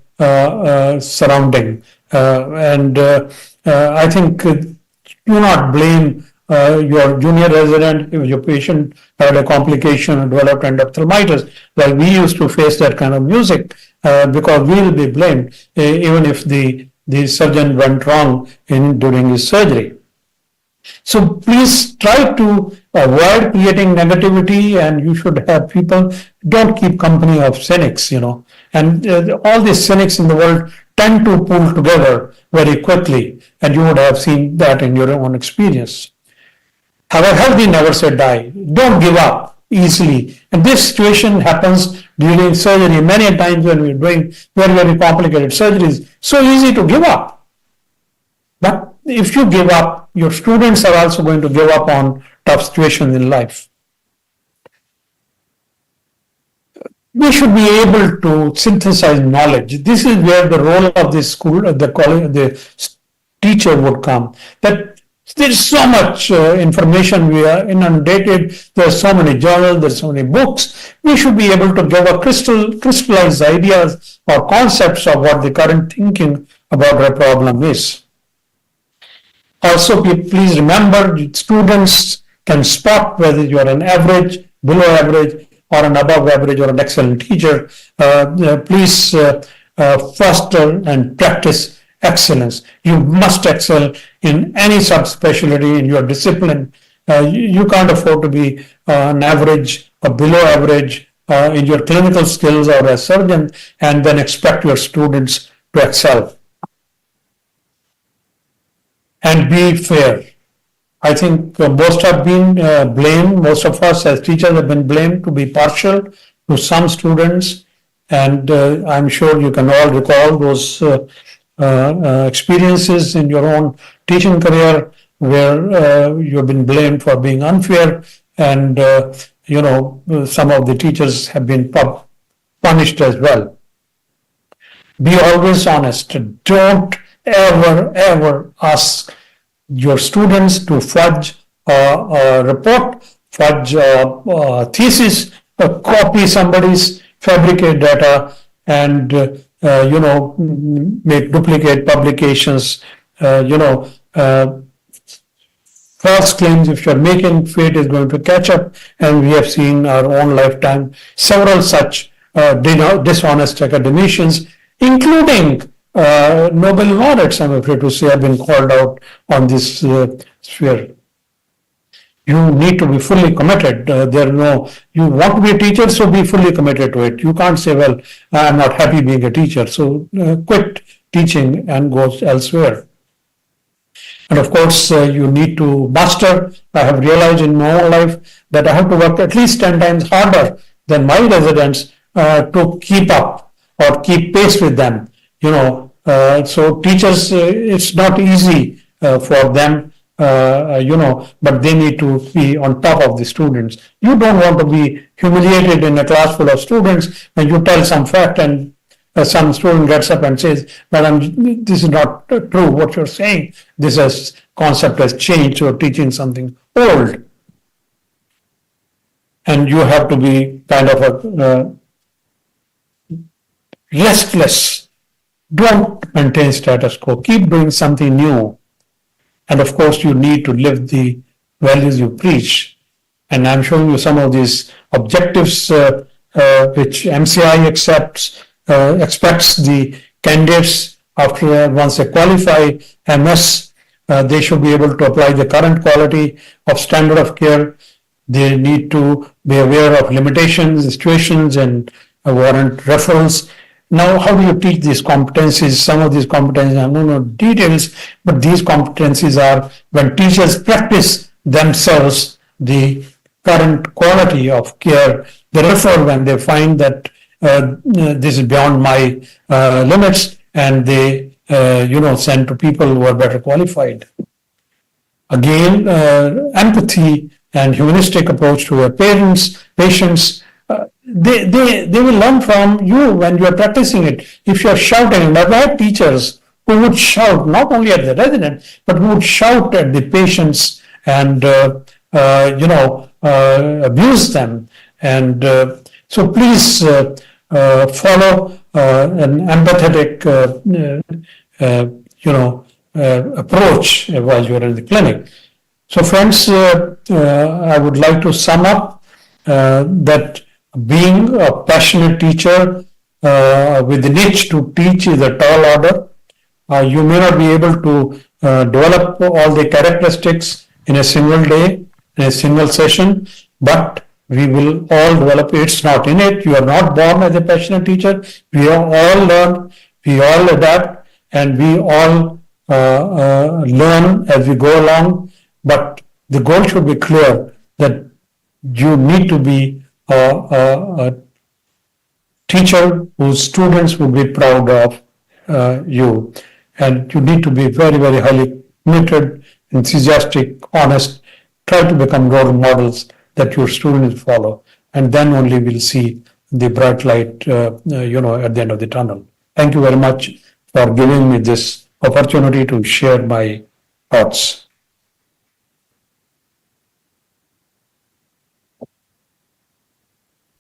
surrounding. I think do not blame your junior resident if your patient had a complication and developed endophthalmitis. Like we used to face that kind of music because we will be blamed even if the surgeon went wrong during his surgery. So please try to avoid creating negativity, and you should have people, don't keep company of cynics, and all these cynics in the world tend to pull together very quickly, and you would have seen that in your own experience. Have a healthy never say die. Don't give up easily. And this situation happens during surgery many times when we're doing very, very complicated surgeries. So easy to give up. But if you give up, your students are also going to give up on tough situations in life. We should be able to synthesize knowledge. This is where the role of the school, the college, the teacher would come. That there's so much information, we are inundated, there's so many journals, there's so many books. We should be able to give a crystallized ideas or concepts of what the current thinking about a problem is. Also, please remember, students can spot whether you are an average, below average, or an above average or an excellent teacher. Please foster and practice excellence. You must excel in any subspecialty in your discipline. You can't afford to be an average or below average in your clinical skills or a surgeon and then expect your students to excel. And be fair. I think most have been blamed, most of us as teachers have been blamed to be partial to some students, and I'm sure you can all recall those experiences in your own teaching career where you've been blamed for being unfair, and some of the teachers have been punished as well. Be always honest. Don't ever ask your students to fudge a report, fudge a thesis, copy somebody's fabricate data, and make duplicate publications. False claims. If you're making, fate is going to catch up, and we have seen our own lifetime several such dishonest academicians, including Nobel laureates, I'm afraid to say, have been called out on this sphere. You need to be fully committed. You want to be a teacher, so be fully committed to it. You can't say, well, I'm not happy being a teacher, so quit teaching and go elsewhere. And of course, you need to master. I have realized in my own life that I have to work at least 10 times harder than my residents to keep up or keep pace with them. So teachers, it's not easy for them, but they need to be on top of the students. You don't want to be humiliated in a class full of students when you tell some fact and some student gets up and says, "Madam, this is not true what you're saying. This concept has changed. You're teaching something old." And you have to be kind of a restless. Don't maintain status quo. Keep doing something new. And of course, you need to live the values you preach. And I'm showing you some of these objectives which MCI expects the candidates once they qualify MS, they should be able to apply the current quality of standard of care. They need to be aware of limitations, situations, and warrant referrals. Now, how do you teach these competencies? Some of these competencies, I don't know details, but these competencies are when teachers practice themselves the current quality of care. They refer when they find that this is beyond my limits, and they, send to people who are better qualified. Again, empathy and humanistic approach to our parents, patients. they will learn from you when you are practicing it. If you are shouting, and I've had teachers who would shout not only at the resident, but who would shout at the patients and, abuse them. And so please follow an empathetic, approach while you are in the clinic. So friends, I would like to sum up that being a passionate teacher with the niche to teach is a tall order. You may not be able to develop all the characteristics in a single day, in a single session, but we will all develop. It's not innate. You are not born as a passionate teacher. We all learn, we all adapt, and we all learn as we go along. But the goal should be clear that you need to be a teacher whose students would be proud of you. And you need to be very, very highly committed, enthusiastic, honest. Try to become role models that your students follow. And then only we'll see the bright light, at the end of the tunnel. Thank you very much for giving me this opportunity to share my thoughts.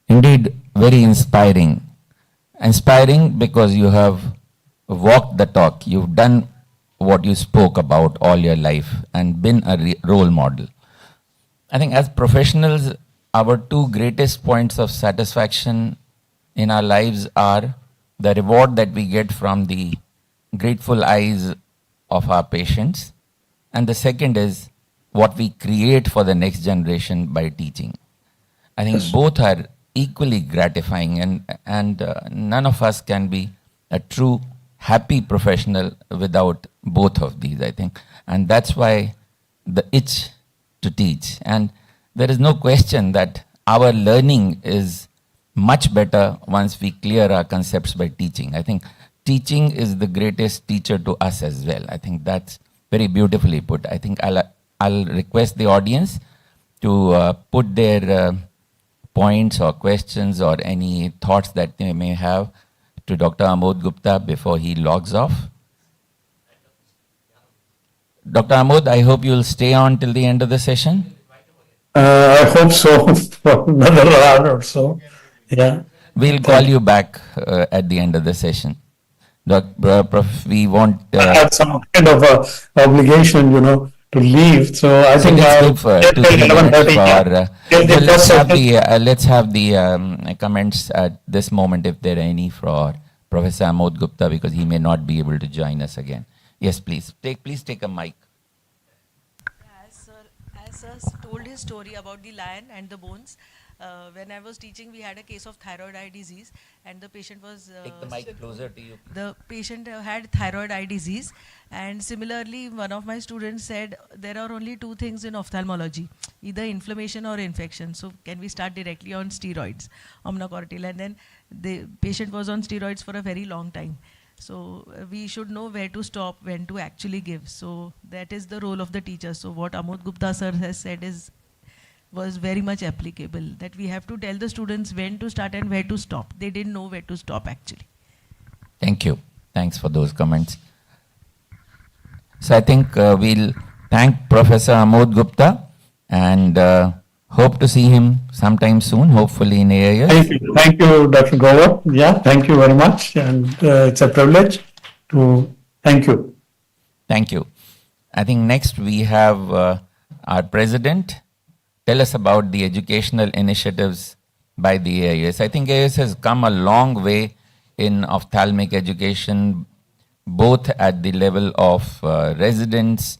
Indeed, very inspiring. Inspiring because you have walked the talk. You've done what you spoke about all your life and been a role model. I think as professionals, our two greatest points of satisfaction in our lives are the reward that we get from the grateful eyes of our patients, and the second is what we create for the next generation by teaching. I think both are equally gratifying, and none of us can be a true happy professional without both of these, I think. And that's why the itch to teach. And there is no question that our learning is much better once we clear our concepts by teaching. I think teaching is the greatest teacher to us as well. I think that's very beautifully put. I think I'll request the audience to put their points or questions or any thoughts that they may have to Dr. Amod Gupta before he logs off. Dr. Amod, I hope you'll stay on till the end of the session. I hope so, for another hour or so. Yeah. We'll call you back at the end of the session. Prof, we want... I have some kind of obligation, to leave. So I think I'll for 2-3 minutes for... let's have the comments at this moment, if there are any, for Professor Amod Gupta, because he may not be able to join us again. Yes, please. Please take a mic. As sir told his story about the lion and the bones, when I was teaching, we had a case of thyroid eye disease, and the patient was... take the mic closer to you. The patient had thyroid eye disease, and similarly, one of my students said, there are only two things in ophthalmology, either inflammation or infection. So can we start directly on steroids, omnocortil? And then the patient was on steroids for a very long time. So we should know where to stop, when to actually give. So that is the role of the teacher. So what Amod Gupta sir has said was very much applicable, that we have to tell the students when to start and where to stop. They didn't know where to stop actually. Thank you. Thanks for those comments. So I think we'll thank Professor Amod Gupta and hope to see him sometime soon, hopefully in AIS. Thank you, Dr. Gover. Yeah, thank you very much. And it's a privilege to thank you. Thank you. I think next we have our president tell us about the educational initiatives by the AIS. I think AIS has come a long way in ophthalmic education, both at the level of residents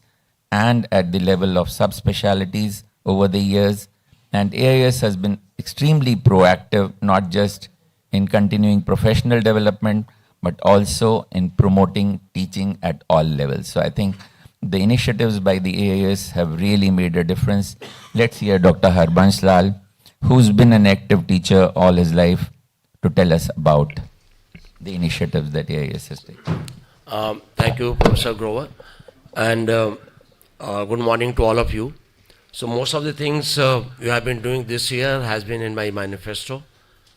and at the level of subspecialties over the years. And AIS has been extremely proactive, not just in continuing professional development, but also in promoting teaching at all levels. So I think the initiatives by the AIS have really made a difference. Let's hear Dr. Harbansh Lal, who's been an active teacher all his life, to tell us about the initiatives that AIS has taken. Thank you, Professor Grover, and good morning to all of you. So most of the things we have been doing this year has been in my manifesto.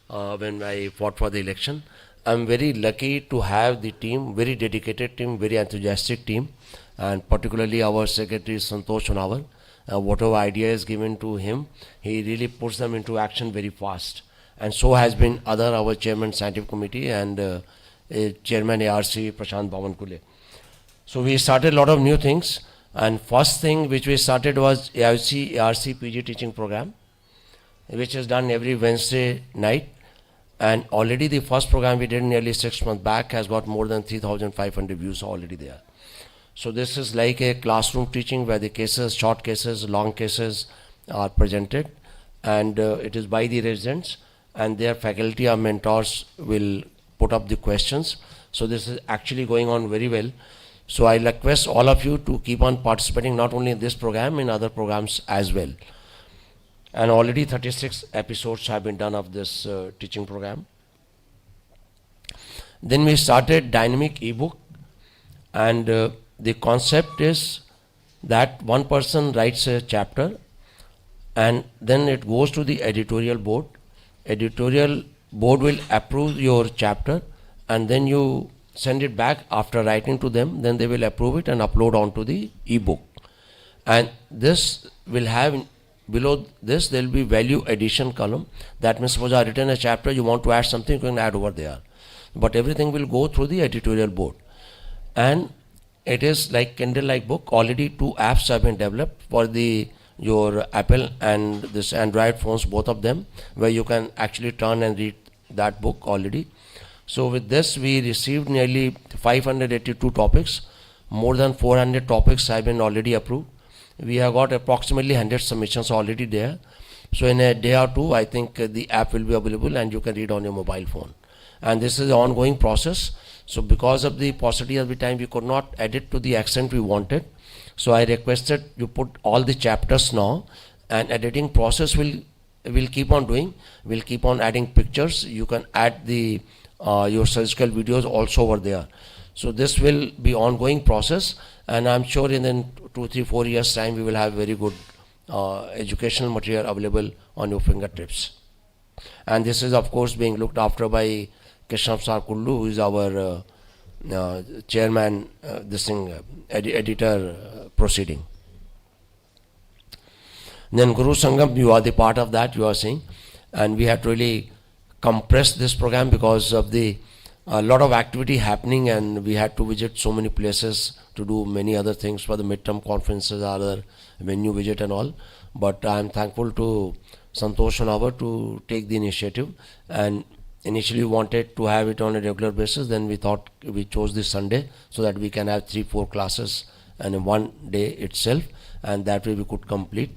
when I fought for the election. I'm very lucky to have the team, very dedicated team, very enthusiastic team, and particularly our secretary Santosh Sonawar. Whatever idea is given to him, he really puts them into action very fast. And so has been our chairman scientific committee and chairman ARC Prashant Bhavan. So we started a lot of new things, and first thing which we started was AIC ARC PG teaching program, which is done every Wednesday night. And already the first program we did nearly 6 months back has got more than 3,500 views already there. So this is like a classroom teaching where the cases, short cases, long cases are presented, and it is by the residents, and their faculty or mentors will put up the questions. So this is actually going on very well. So I request all of you to keep on participating, not only in this program, in other programs as well. And already 36 episodes have been done of this teaching program. Then we started dynamic ebook, and the concept is that one person writes a chapter and then it goes to the editorial board. Editorial board will approve your chapter, and then you send it back after writing to them. Then they will approve it and upload onto the ebook. And this will have, below this there will be value addition column. That means suppose I have written a chapter, you want to add something, you can add over there. But everything will go through the editorial board. And it is like Kindle-like book. Already 2 apps have been developed for your Apple and this Android phones, both of them, where you can actually turn and read that book already. So with this we received nearly 582 topics. More than 400 topics have been already approved. We have got approximately 100 submissions already there. So in a day or two, I think the app will be available and you can read on your mobile phone. And this is an ongoing process. So because of the paucity of the time, we could not edit to the extent we wanted. So I requested you put all the chapters now, and editing process will keep on doing. We'll keep on adding pictures. You can add the your surgical videos also over there. So this will be ongoing process, and I'm sure in 2, 3, 4 years time we will have very good educational material available on your fingertips. And this is of course being looked after by Krishnap Sar Kullu, who is our chairman, editor proceeding. Then Guru Sangam, you are the part of that, you are saying, and we had really compressed this program because of a lot of activity happening, and we had to visit so many places to do many other things for the midterm conferences, other venue visit and all. But I am thankful to Santosh Sonawar to take the initiative, and initially wanted to have it on a regular basis. Then we thought we chose this Sunday so that we can have 3-4 classes and in one day itself, and that way we could complete.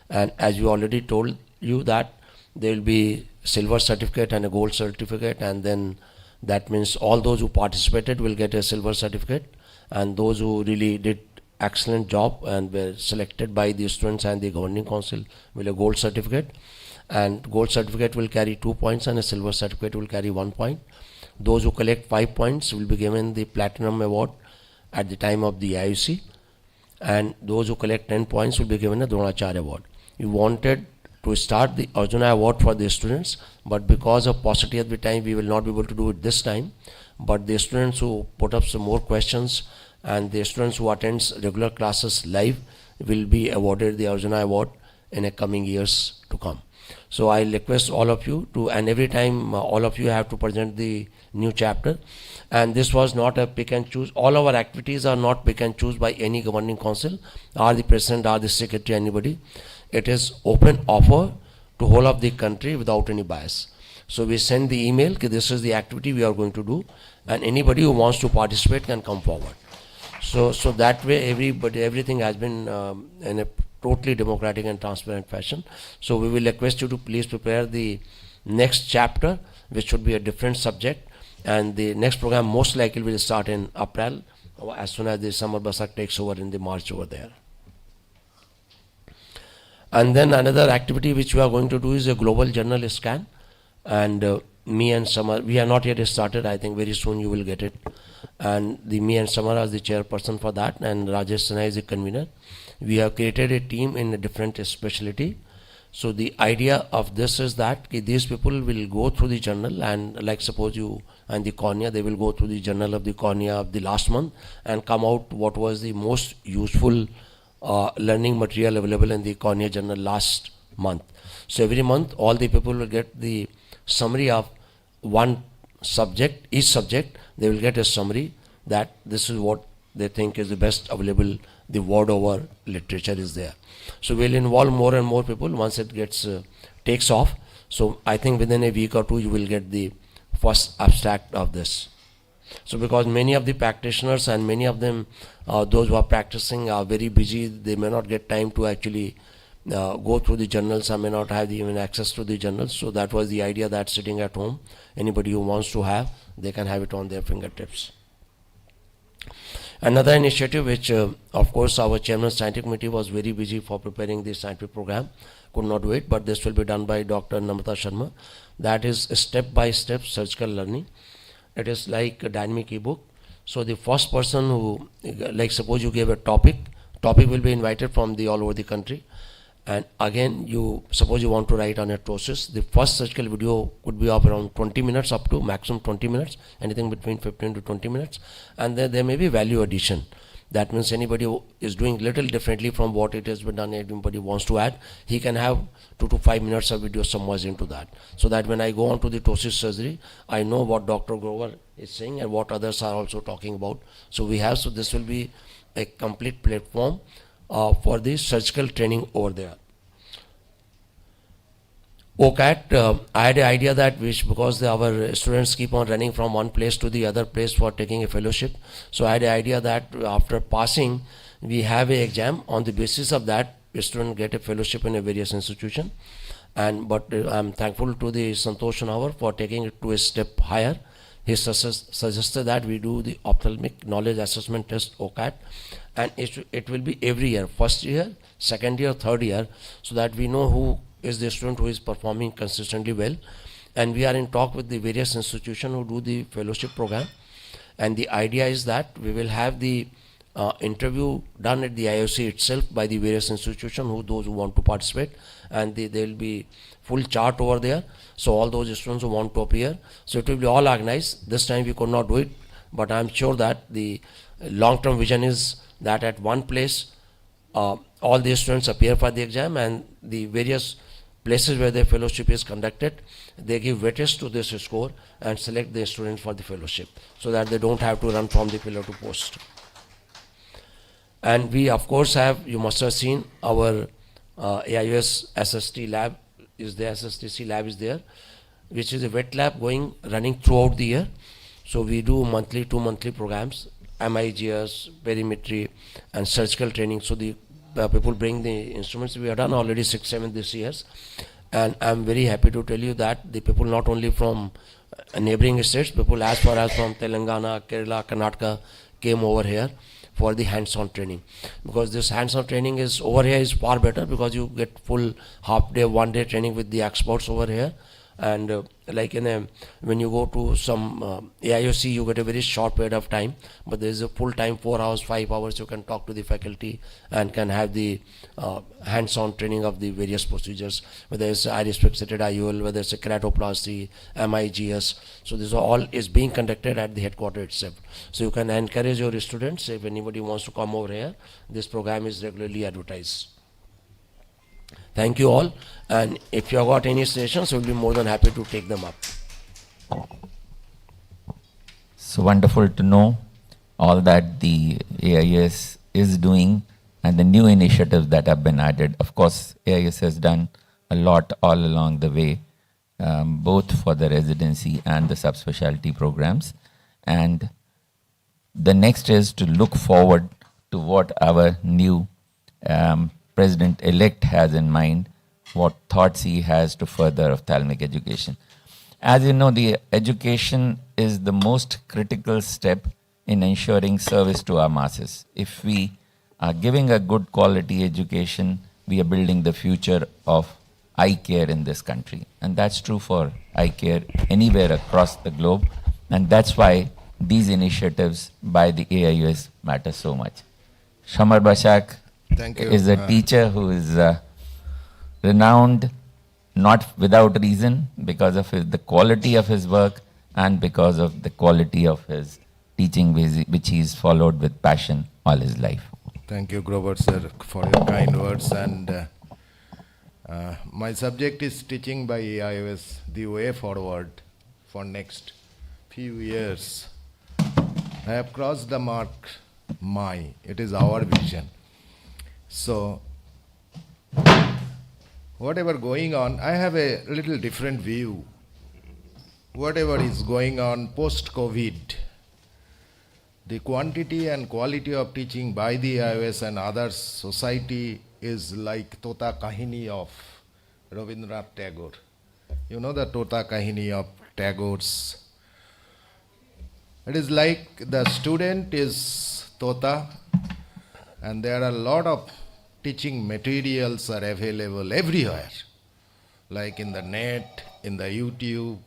And as we already told you that there will be silver certificate and a gold certificate, and then that means all those who participated will get a silver certificate, and those who really did excellent job and were selected by the students and the governing council will a gold certificate. And gold certificate will carry 2 points and a silver certificate will carry 1 point. Those who collect 5 points will be given the platinum award at the time of the IUC, and those who collect 10 points will be given a Dronacharya award. We wanted to start the Arjuna award for the students, but because of paucity of the time we will not be able to do it this time. But the students who put up some more questions and the students who attend regular classes live will be awarded the Arjuna award in the coming years to come. So I request all of you to, and every time all of you have to present the new chapter. And this was not a pick and choose. All our activities are not pick and choose by any governing council, or the president, or the secretary, anybody. It is open offer to whole of the country without any bias. So we send the email, this is the activity we are going to do, and anybody who wants to participate can come forward. So that way everything has been in a totally democratic and transparent fashion. So we will request you to please prepare the next chapter, which should be a different subject, and the next program most likely will start in April, as soon as the summer basak takes over in the March over there. And then another activity which we are going to do is a global journal scan, and me and Samar, we have not yet started. I think very soon you will get it. And me and Samar as the chairperson for that, and Rajesh Sinha is the convener. We have created a team in a different specialty. So the idea of this is that these people will go through the journal, and like suppose you and the cornea, they will go through the journal of the cornea of the last month and come out what was the most useful learning material available in the cornea journal last month. So every month all the people will get the summary of one subject, each subject they will get a summary that this is what they think is the best available, the word over literature is there. So we'll involve more and more people once it gets takes off. So I think within a week or two you will get the first abstract of this. So because many of the practitioners and many of them, those who are practicing are very busy, they may not get time to actually go through the journals, and may not have even access to the journals. So that was the idea, that sitting at home, anybody who wants to have, they can have it on their fingertips. Another initiative which of course our chairman scientific committee was very busy for preparing the scientific program, could not wait, but this will be done by Dr. Namrata Sharma. That is step-by-step surgical learning. It is like a dynamic ebook. So the first person who, like suppose you gave a topic will be invited from the all over the country, and again you suppose you want to write on a ptosis, the first surgical video could be of around 20 minutes up to maximum 20 minutes, anything between 15 to 20 minutes, and then there may be value addition. That means anybody who is doing little differently from what it has been done, anybody wants to add, he can have 2 to 5 minutes of video summarized into that. So that when I go on to the ptosis surgery, I know what Dr. Grover is saying and what others are also talking about. So this will be a complete platform for the surgical training over there. OCAT, I had an idea that because our students keep on running from one place to the other place for taking a fellowship, so I had an idea that after passing, we have an exam. On the basis of that, a student get a fellowship in a various institution. But I'm thankful to the Santosh Sonawar for taking it to a step higher. He suggested that we do the ophthalmic knowledge assessment test, OCAT, and it will be every year, first year, second year, third year, so that we know who is the student who is performing consistently well. And we are in talk with the various institutions who do the fellowship program, and the idea is that we will have the interview done at the IOC itself by the various institutions, those who want to participate, and there will be full chart over there, so all those students who want to appear, so it will be all organized. This time we could not do it, but I'm sure that the long-term vision is that at one place all the students appear for the exam, and the various places where the fellowship is conducted, they give weightage to this score and select the students for the fellowship, so that they don't have to run from the pillar to post. And we of course have, you must have seen our AIUS SST lab is there, SSTC lab is there, which is a wet lab running throughout the year. So we do two monthly programs, MIGS, perimetry and surgical training. So the people bring the instruments. We have done already 6-7 this years, and I'm very happy to tell you that the people not only from neighboring states, people as far as from Telangana, Kerala, Karnataka came over here for the hands-on training, because this hands-on training is over here is far better, because you get full half-day, one-day training with the experts over here. And like when you go to some AIOC, you get a very short period of time, but there is a full time, 4 hours, 5 hours, you can talk to the faculty and can have the hands-on training of the various procedures, whether it's iris fixated IOL, whether it's a keratoplasty, MIGS. So this all is being conducted at the headquarters itself. So you can encourage your students, if anybody wants to come over here, this program is regularly advertised. Thank you all, and if you have got any suggestions, we'll be more than happy to take them up. So wonderful to know all that the AIS is doing and the new initiatives that have been added. Of course, AIS has done a lot all along the way, both for the residency and the subspecialty programs. And the next is to look forward to what our new President-elect has in mind, what thoughts he has to further ophthalmic education. As you know, the education is the most critical step in ensuring service to our masses. If we are giving a good quality education, we are building the future of eye care in this country. And that's true for eye care anywhere across the globe. And that's why these initiatives by the AIUS matter so much. Shamar Bashak is a teacher who is renowned not without reason because of the quality of his work and because of the quality of his teaching which he's followed with passion all his life. Thank you, Grover sir, for your kind words. And my subject is teaching by AIOS, the way forward for next few years. I have crossed the mark, it is our vision. So, whatever going on, I have a little different view. Whatever is going on post-COVID, the quantity and quality of teaching by the IOS and others society is like Tota Kahini of Rabindranath Tagore. You know the Tota Kahini of Tagore's. It is like the student is Tota and there are a lot of teaching materials are available everywhere, like in the net, in the YouTube,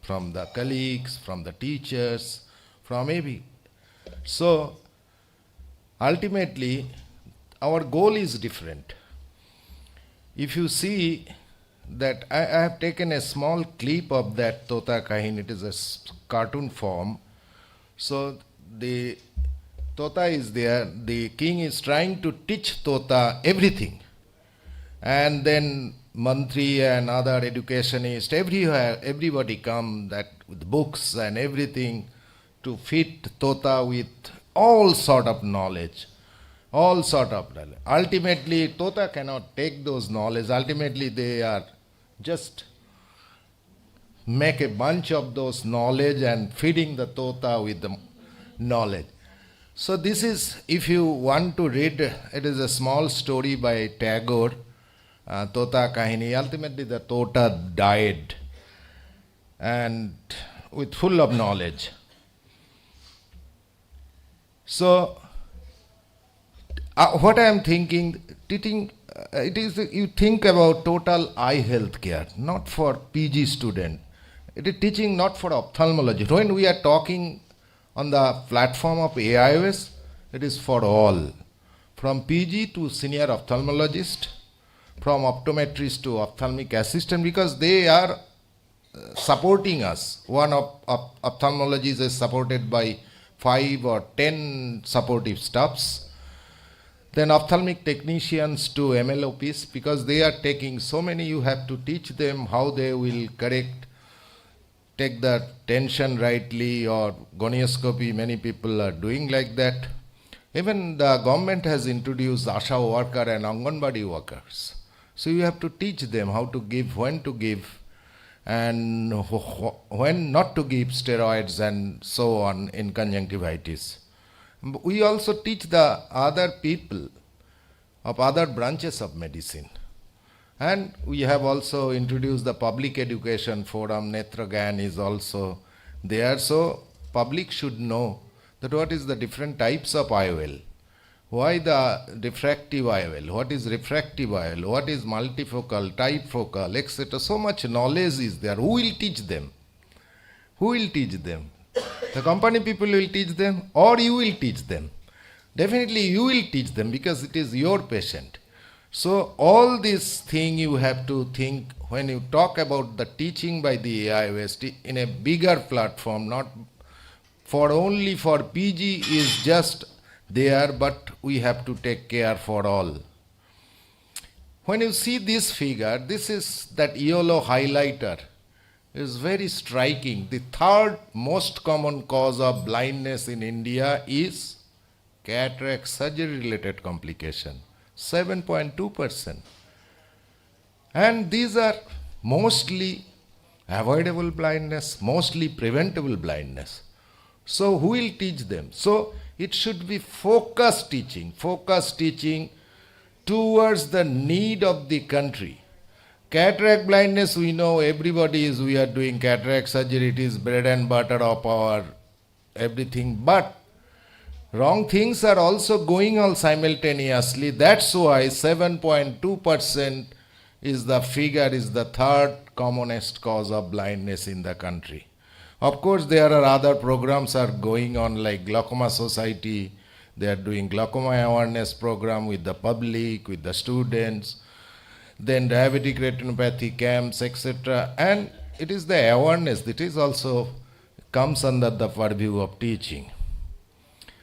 from the colleagues, from the teachers, from every. So, ultimately, our goal is different. If you see that I have taken a small clip of that Tota Kahin, it is a cartoon form. So, the Tota is there, the king is trying to teach Tota everything. And then Mantri and other educationists, everywhere, everybody come that with books and everything to fit Tota with all sort of knowledge. All sort of knowledge. Ultimately, Tota cannot take those knowledge. Ultimately, they are just make a bunch of those knowledge and feeding the Tota with the knowledge. So this is, if you want to read, it is a small story by Tagore, Tota Kahini. Ultimately, the Tota died and with full of knowledge. So, what I am thinking, it is you think about total eye health care, not for PG student. It is teaching not for ophthalmology. When we are talking on the platform of AIOS, it is for all, from PG to senior ophthalmologist, from optometrist to ophthalmic assistant, because they are supporting us. One of ophthalmologist is supported by 5 or 10 supportive staffs. Then ophthalmic technicians to MLOPs, because they are taking so many, you have to teach them how they will take the tension rightly, or gonioscopy, many people are doing like that. Even the government has introduced Asha worker and Anganwadi workers. So you have to teach them how to give, when to give, and when not to give steroids and so on in conjunctivitis. We also teach the other people of other branches of medicine. And we have also introduced the public education forum. Netragan is also there. So public should know that what is the different types of IOL. Why the diffractive IOL? What is refractive IOL? What is multifocal, trifocal, etc. So much knowledge is there. Who will teach them? Who will teach them? The company people will teach them, or you will teach them? Definitely you will teach them, because it is your patient. So all this thing you have to think when you talk about the teaching by the AIOS in a bigger platform, not for only for PG is just there, but we have to take care for all. When you see this figure, this is that yellow highlighter. Is very striking. The third most common cause of blindness in India is cataract surgery related complication, 7.2%. And these are mostly avoidable blindness, mostly preventable blindness. So who will teach them? So it should be focused teaching towards the need of the country. Cataract blindness, we know we are doing cataract surgery, it is bread and butter of our everything, but wrong things are also going on simultaneously. That's why 7.2% is the figure, is the third commonest cause of blindness in the country. Of course, there are other programs are going on, like Glaucoma Society. They are doing glaucoma awareness program with the public, with the students. then diabetic retinopathy camps, etc. And it is the awareness that is also comes under the purview of teaching.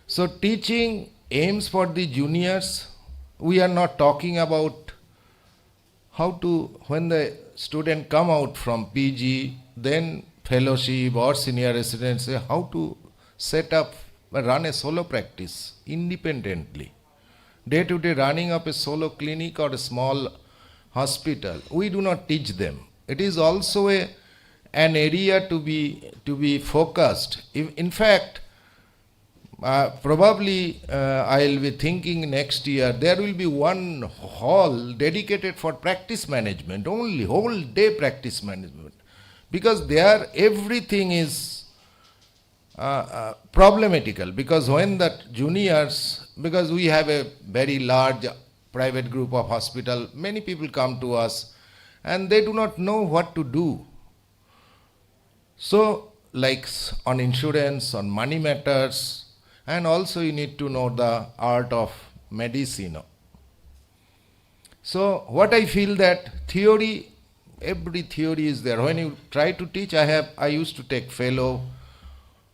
So teaching aims for the juniors. We are not talking about how to, when the student come out from PG, then fellowship or senior residency, how to set up, run a solo practice independently. Day-to-day running of a solo clinic or a small hospital, we do not teach them. It is also an area to be focused. In fact, probably I'll be thinking next year there will be one hall dedicated for practice management, only whole day practice management, because there everything is problematical. Because when the juniors, because we have a very large private group of hospital, many people come to us and they do not know what to do. So like on insurance, on money matters, and also you need to know the art of medicine. So what I feel that theory, every theory is there. When you try to teach, I used to take fellow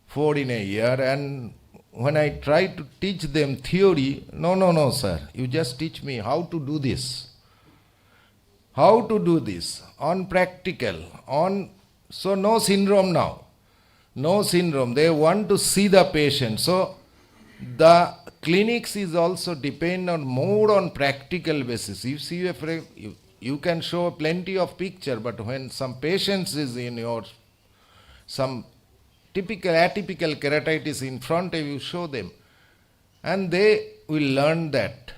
4 in a year, and when I try to teach them theory, no sir, you just teach me how to do this. How to do this on practical, on, so no syndrome now. No syndrome. They want to see the patient. So the clinics is also depend on more on practical basis. You see, you can show plenty of picture, but when some patients is in your, some typical atypical keratitis in front of you, show them, and they will learn that,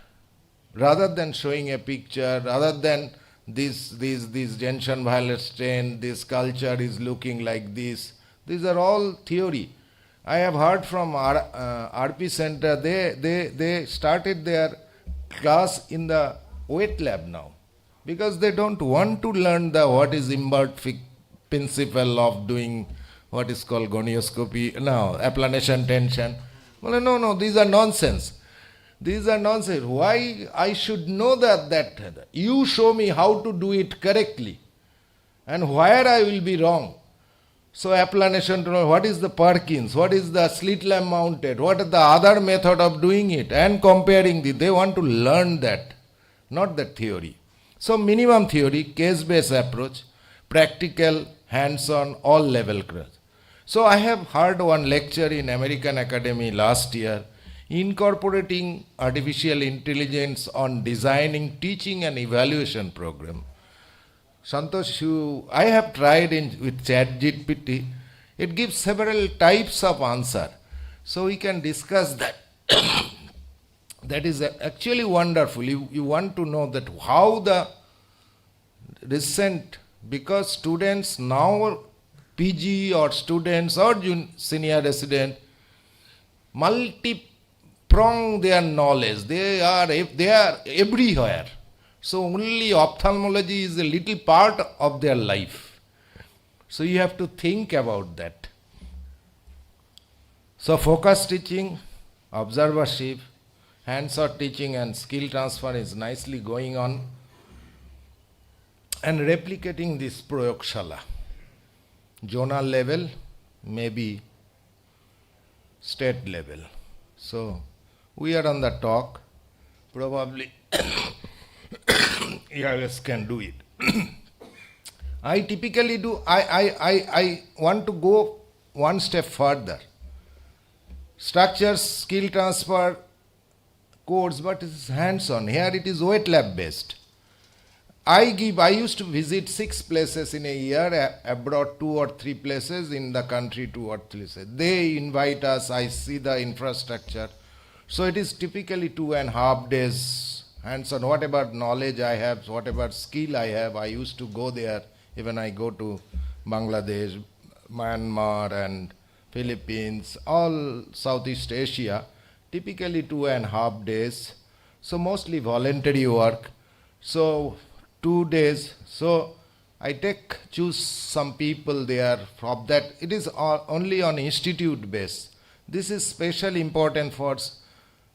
rather than showing a picture, rather than this junction violet stain, this culture is looking like this. These are all theory. I have heard from RP center, they started their class in the wet lab now, because they don't want to learn the what is imperfect principle of doing what is called gonioscopy, now applanation tension. Well, no, these are nonsense. These are nonsense. Why I should know that you show me how to do it correctly and where I will be wrong. So applanation, what is the Perkins, what is the slit lamp mounted, what is the other method of doing it, and comparing they want to learn that, not that theory. So minimum theory, case-based approach, practical, hands-on, all level course. So I have heard one lecture in American Academy last year, incorporating artificial intelligence on designing teaching and evaluation program. Santosh, I have tried with ChatGPT. It gives several types of answer. So we can discuss that. That is actually wonderful. You want to know that how the recent, because students now, PG or students or senior resident, multi-prong their knowledge. They are everywhere. So only ophthalmology is a little part of their life. So you have to think about that. So focus teaching, observership, hands-on teaching and skill transfer is nicely going on. And replicating this Prayogshala. Zonal level, maybe state level. So we are on the talk. Probably EIS can do it. I typically do, I want to go one step further. Structures, skill transfer, course, but it is hands-on. Here it is wet lab based. I used to visit 6 places in a year, abroad 2 or 3 places, in the country 2 or 3 places. They invite us, I see the infrastructure. So it is typically 2.5 days hands-on. Whatever knowledge I have, whatever skill I have, I used to go there. Even I go to Bangladesh, Myanmar and Philippines, all Southeast Asia, typically 2.5 days. So mostly voluntary work. So 2 days. So I choose some people there from that. It is only on institute base. This is specially important for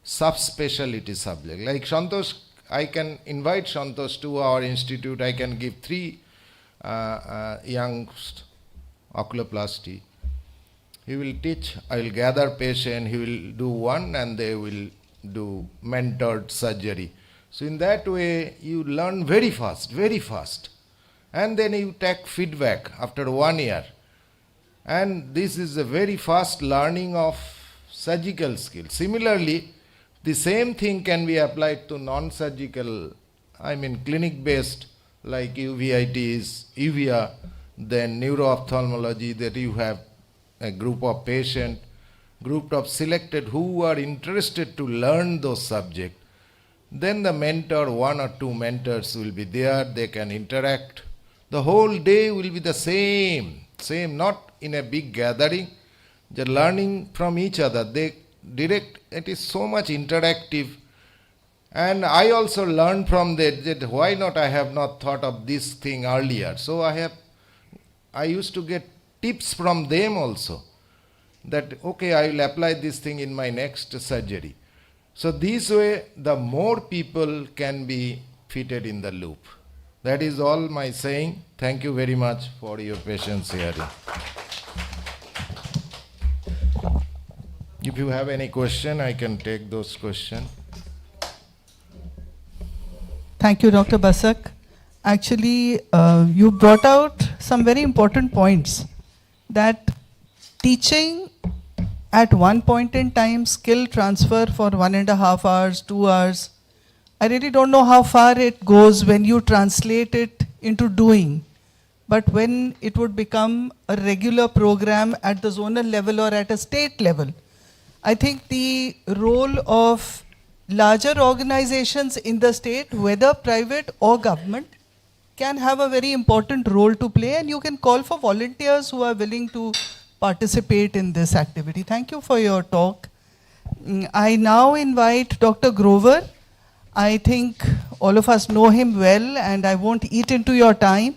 subspecialty subject. Like Santosh I can invite Santosh to our institute. I can give 3 young oculoplasty. He will teach, I will gather patient, he will do one and they will do mentored surgery. So in that way, you learn very fast, very fast. And then you take feedback after 1 year. And this is a very fast learning of surgical skill. Similarly, the same thing can be applied to non-surgical, clinic-based, like UVITs, UVIA, then neuro-ophthalmology, that you have a group of patient, group of selected who are interested to learn those subjects. Then the mentor, 1 or 2 mentors will be there, they can interact. The whole day will be the same, not in a big gathering, just learning from each other. It is so much interactive. And I also learned from that why not I have not thought of this thing earlier. So I used to get tips from them also, that okay, I will apply this thing in my next surgery. So this way, the more people can be fitted in the loop. That is all my saying. Thank you very much for your patience hearing. If you have any question, I can take those questions. Thank you, Dr. Basak. Actually, you brought out some very important points, that teaching at one point in time, skill transfer for 1.5 hours, 2 hours, I really don't know how far it goes when you translate it into doing. But when it would become a regular program at the zonal level or at a state level, I think the role of larger organizations in the state, whether private or government, can have a very important role to play, and you can call for volunteers who are willing to participate in this activity. Thank you for your talk. I now invite Dr. Grover. I think all of us know him well, and I won't eat into your time,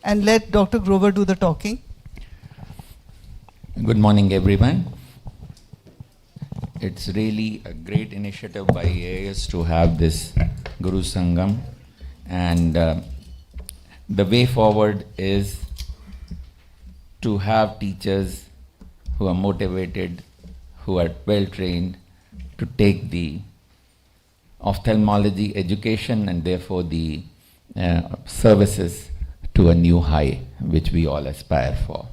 and let Dr. Grover do the talking. Good morning, everyone. It's really a great initiative by AIS to have this GuruSangam, and the way forward is to have teachers who are motivated, who are well trained to take the ophthalmology education and therefore the services to a new high, which we all aspire for.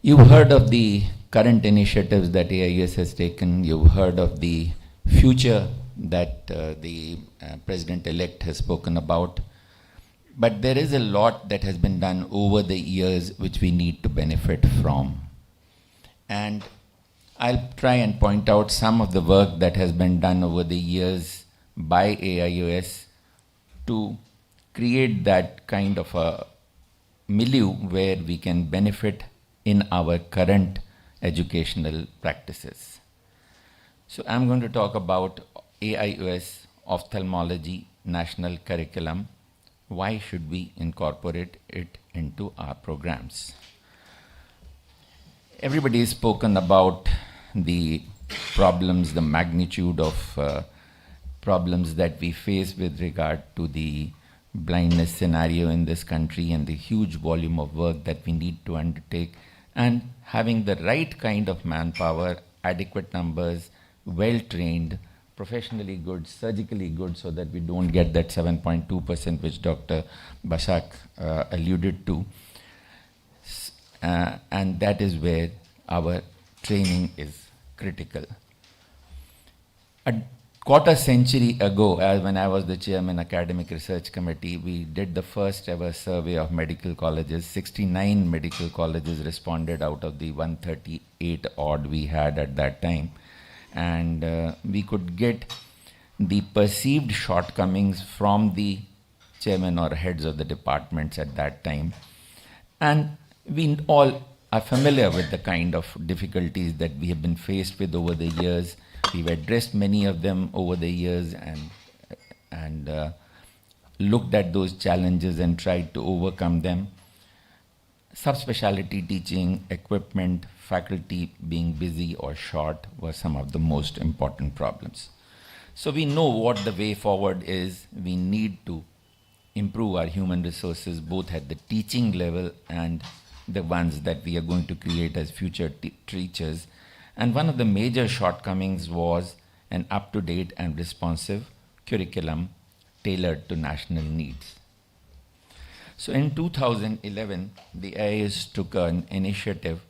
You've heard of the current initiatives that AIS has taken. You've heard of the future that the President-elect has spoken about. But there is a lot that has been done over the years which we need to benefit from. And I'll try and point out some of the work that has been done over the years by AIOS to create that kind of a milieu where we can benefit in our current educational practices. So I'm going to talk about AIOS Ophthalmology National Curriculum. Why should we incorporate it into our programs? Everybody has spoken about the problems, the magnitude of problems that we face with regard to the blindness scenario in this country and the huge volume of work that we need to undertake, and having the right kind of manpower, adequate numbers, well-trained, professionally good, surgically good, so that we don't get that 7.2% which Dr. Basak alluded to. And that is where our training is critical. A quarter century ago, when I was the chairman Academic Research Committee, we did the first ever survey of medical colleges. 69 medical colleges responded out of the 138 odd we had at that time. And we could get the perceived shortcomings from the chairman or heads of the departments at that time. And we all are familiar with the kind of difficulties that we have been faced with over the years. We've addressed many of them over the years and looked at those challenges and tried to overcome them. Subspecialty teaching, equipment, faculty being busy or short were some of the most important problems. So we know what the way forward is. We need to improve our human resources both at the teaching level and the ones that we are going to create as future teachers. And one of the major shortcomings was an up-to-date and responsive curriculum tailored to national needs. So in 2011, the IAS took an initiative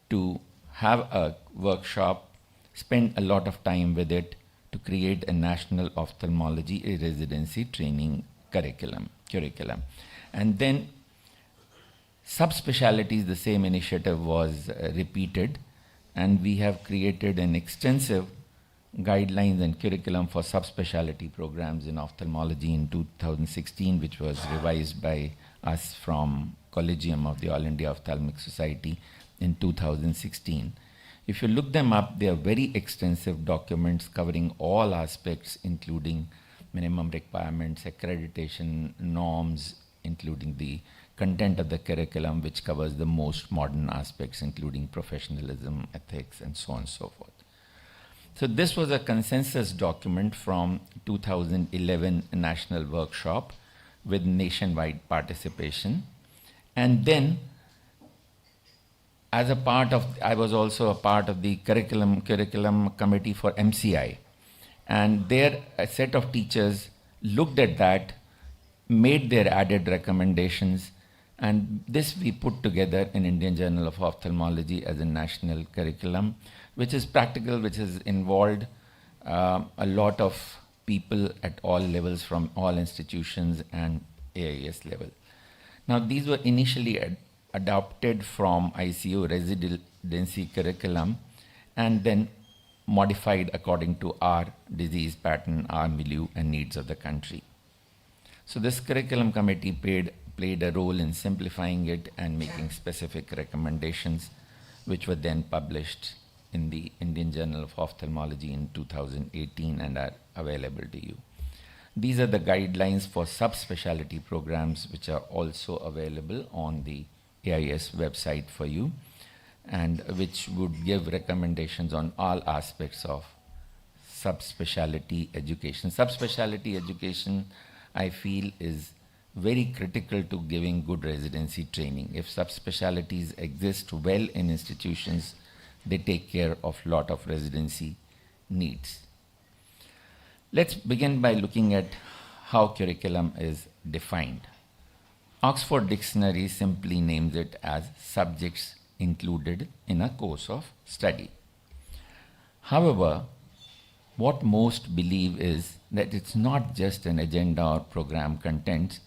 to have a workshop, spend a lot of time with it to create a national ophthalmology residency training curriculum. And then subspecialties, the same initiative was repeated, and we have created an extensive guidelines and curriculum for subspecialty programs in ophthalmology in 2016, which was revised by us from Collegium of the All India Ophthalmic Society in 2016. If you look them up, they are very extensive documents covering all aspects, including minimum requirements, accreditation norms, including the content of the curriculum, which covers the most modern aspects, including professionalism, ethics, and so on and so forth. So this was a consensus document from 2011 national workshop with nationwide participation. And then as a part of, I was also a part of the curriculum committee for MCI. And there a set of teachers looked at that, made their added recommendations, and this we put together in Indian Journal of Ophthalmology as a national curriculum, which is practical, which has involved a lot of people at all levels from all institutions and AIS level. Now these were initially adopted from ICU residency curriculum and then modified according to our disease pattern, our milieu and needs of the country. So this curriculum committee played a role in simplifying it and making specific recommendations, which were then published in the Indian Journal of Ophthalmology in 2018 and are available to you. These are the guidelines for subspecialty programs, which are also available on the AIS website for you, and which would give recommendations on all aspects of subspecialty education. Subspecialty education, I feel, is very critical to giving good residency training. If subspecialties exist well in institutions, they take care of a lot of residency needs. Let's begin by looking at how curriculum is defined. Oxford Dictionary simply names it as subjects included in a course of study. However, what most believe is that it's not just an agenda or program contents,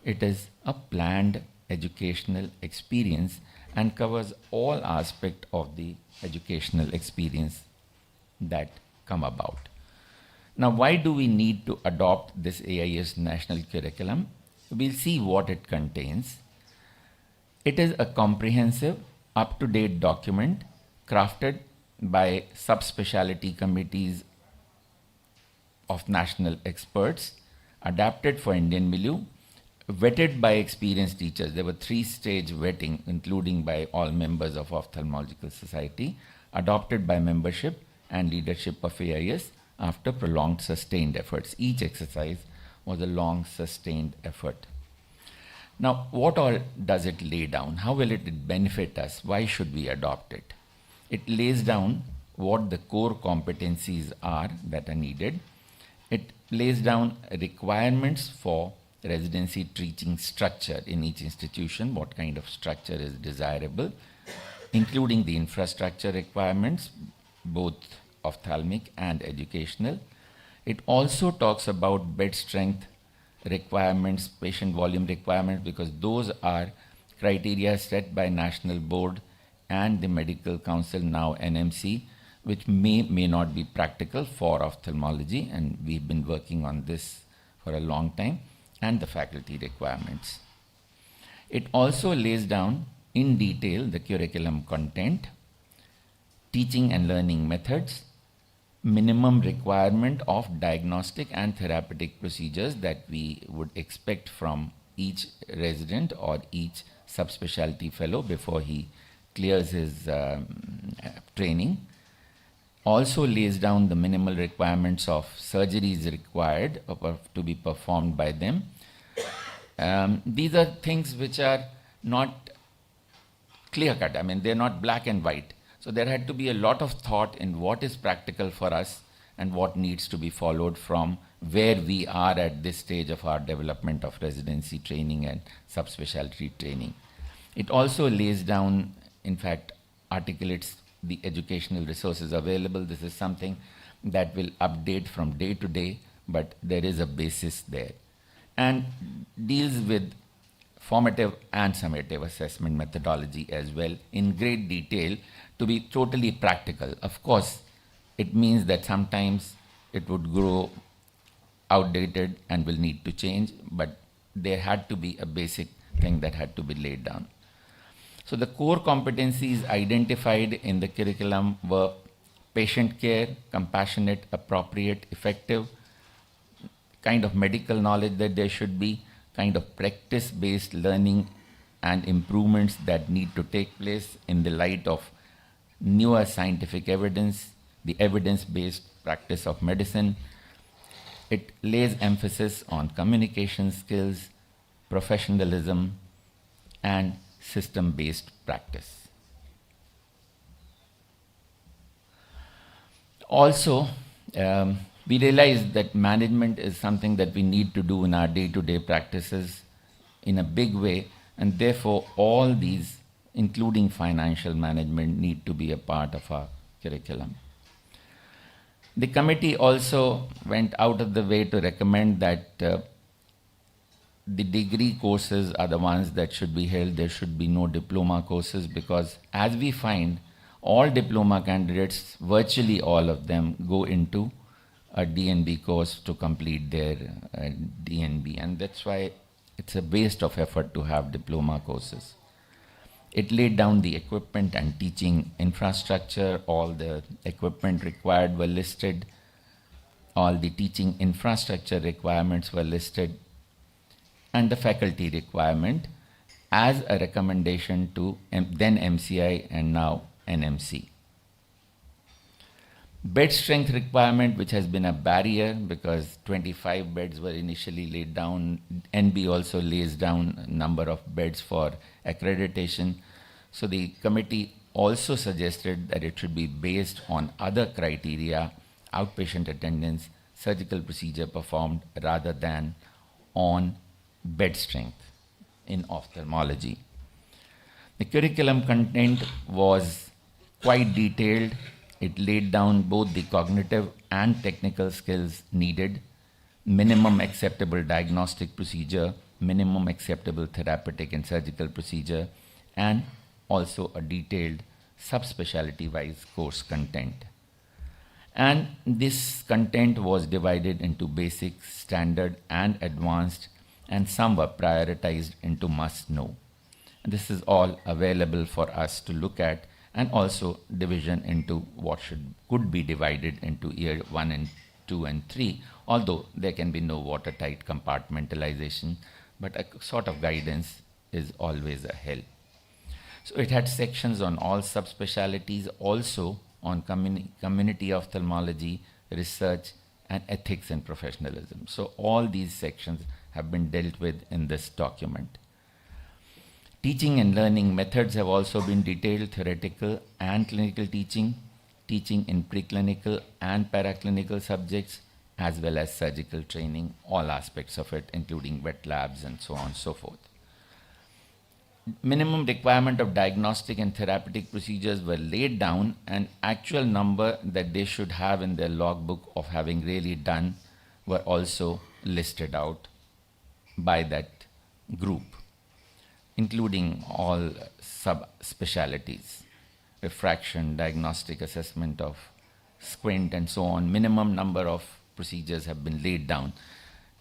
it is a planned educational experience and covers all aspects of the educational experience that come about. Now, why do we need to adopt this AIS national curriculum? We'll see what it contains. It is a comprehensive, up-to-date document crafted by subspecialty committees of national experts, adapted for Indian milieu, vetted by experienced teachers. There were 3-stage vetting, including by all members of Ophthalmological Society, adopted by membership and leadership of AIS after prolonged sustained efforts. Each exercise was a long sustained effort. Now, what all does it lay down? How will it benefit us? Why should we adopt it? It lays down what the core competencies are that are needed. It lays down requirements for residency teaching structure in each institution, what kind of structure is desirable, including the infrastructure requirements, both ophthalmic and educational. It also talks about bed strength requirements, patient volume requirements, because those are criteria set by National Board and the Medical Council, now NMC, which may not be practical for ophthalmology, and we've been working on this for a long time, and the faculty requirements. It also lays down in detail the curriculum content, teaching and learning methods, minimum requirement of diagnostic and therapeutic procedures that we would expect from each resident or each subspecialty fellow before he clears his training. also lays down the minimal requirements of surgeries required to be performed by them. These are things which are not clear cut. I mean, they're not black and white. So there had to be a lot of thought in what is practical for us and what needs to be followed from where we are at this stage of our development of residency training and subspecialty training. It also lays down, in fact, articulates the educational resources available. This is something that will update from day to day, but there is a basis there. And deals with formative and summative assessment methodology as well in great detail to be totally practical. Of course, it means that sometimes it would grow outdated and will need to change, but there had to be a basic thing that had to be laid down. So the core competencies identified in the curriculum were patient care, compassionate, appropriate, effective, kind of medical knowledge that there should be, kind of practice-based learning and improvements that need to take place in the light of newer scientific evidence, the evidence-based practice of medicine. It lays emphasis on communication skills, professionalism, and system-based practice. Also, we realize that management is something that we need to do in our day-to-day practices in a big way, and therefore all these, including financial management, need to be a part of our curriculum. The committee also went out of the way to recommend that the degree courses are the ones that should be held. There should be no diploma courses, because as we find, all diploma candidates, virtually all of them, go into a DNB course to complete their DNB, and that's why it's a waste of effort to have diploma courses. It laid down the equipment and teaching infrastructure. All the equipment required were listed. All the teaching infrastructure requirements were listed, and the faculty requirement as a recommendation to then MCI and now NMC. Bed strength requirement, which has been a barrier because 25 beds were initially laid down. NB also lays down a number of beds for accreditation. So the committee also suggested that it should be based on other criteria, outpatient attendance, surgical procedure performed, rather than on bed strength in ophthalmology. The curriculum content was quite detailed. It laid down both the cognitive and technical skills needed, minimum acceptable diagnostic procedure, minimum acceptable therapeutic and surgical procedure, and also a detailed subspecialty-wise course content. And this content was divided into basic, standard, and advanced, and some were prioritized into must-know. This is all available for us to look at, and also division into what could be divided into year 1 and 2 and 3, although there can be no watertight compartmentalization, but a sort of guidance is always a help. So it had sections on all subspecialties, also on community ophthalmology, research, and ethics and professionalism. So all these sections have been dealt with in this document. Teaching and learning methods have also been detailed: theoretical and clinical teaching, teaching in preclinical and paraclinical subjects, as well as surgical training, all aspects of it, including wet labs and so on and so forth. Minimum requirement of diagnostic and therapeutic procedures were laid down, and actual number that they should have in their logbook of having really done were also listed out by that group, including all subspecialties, refraction, diagnostic assessment of squint, and so on. Minimum number of procedures have been laid down.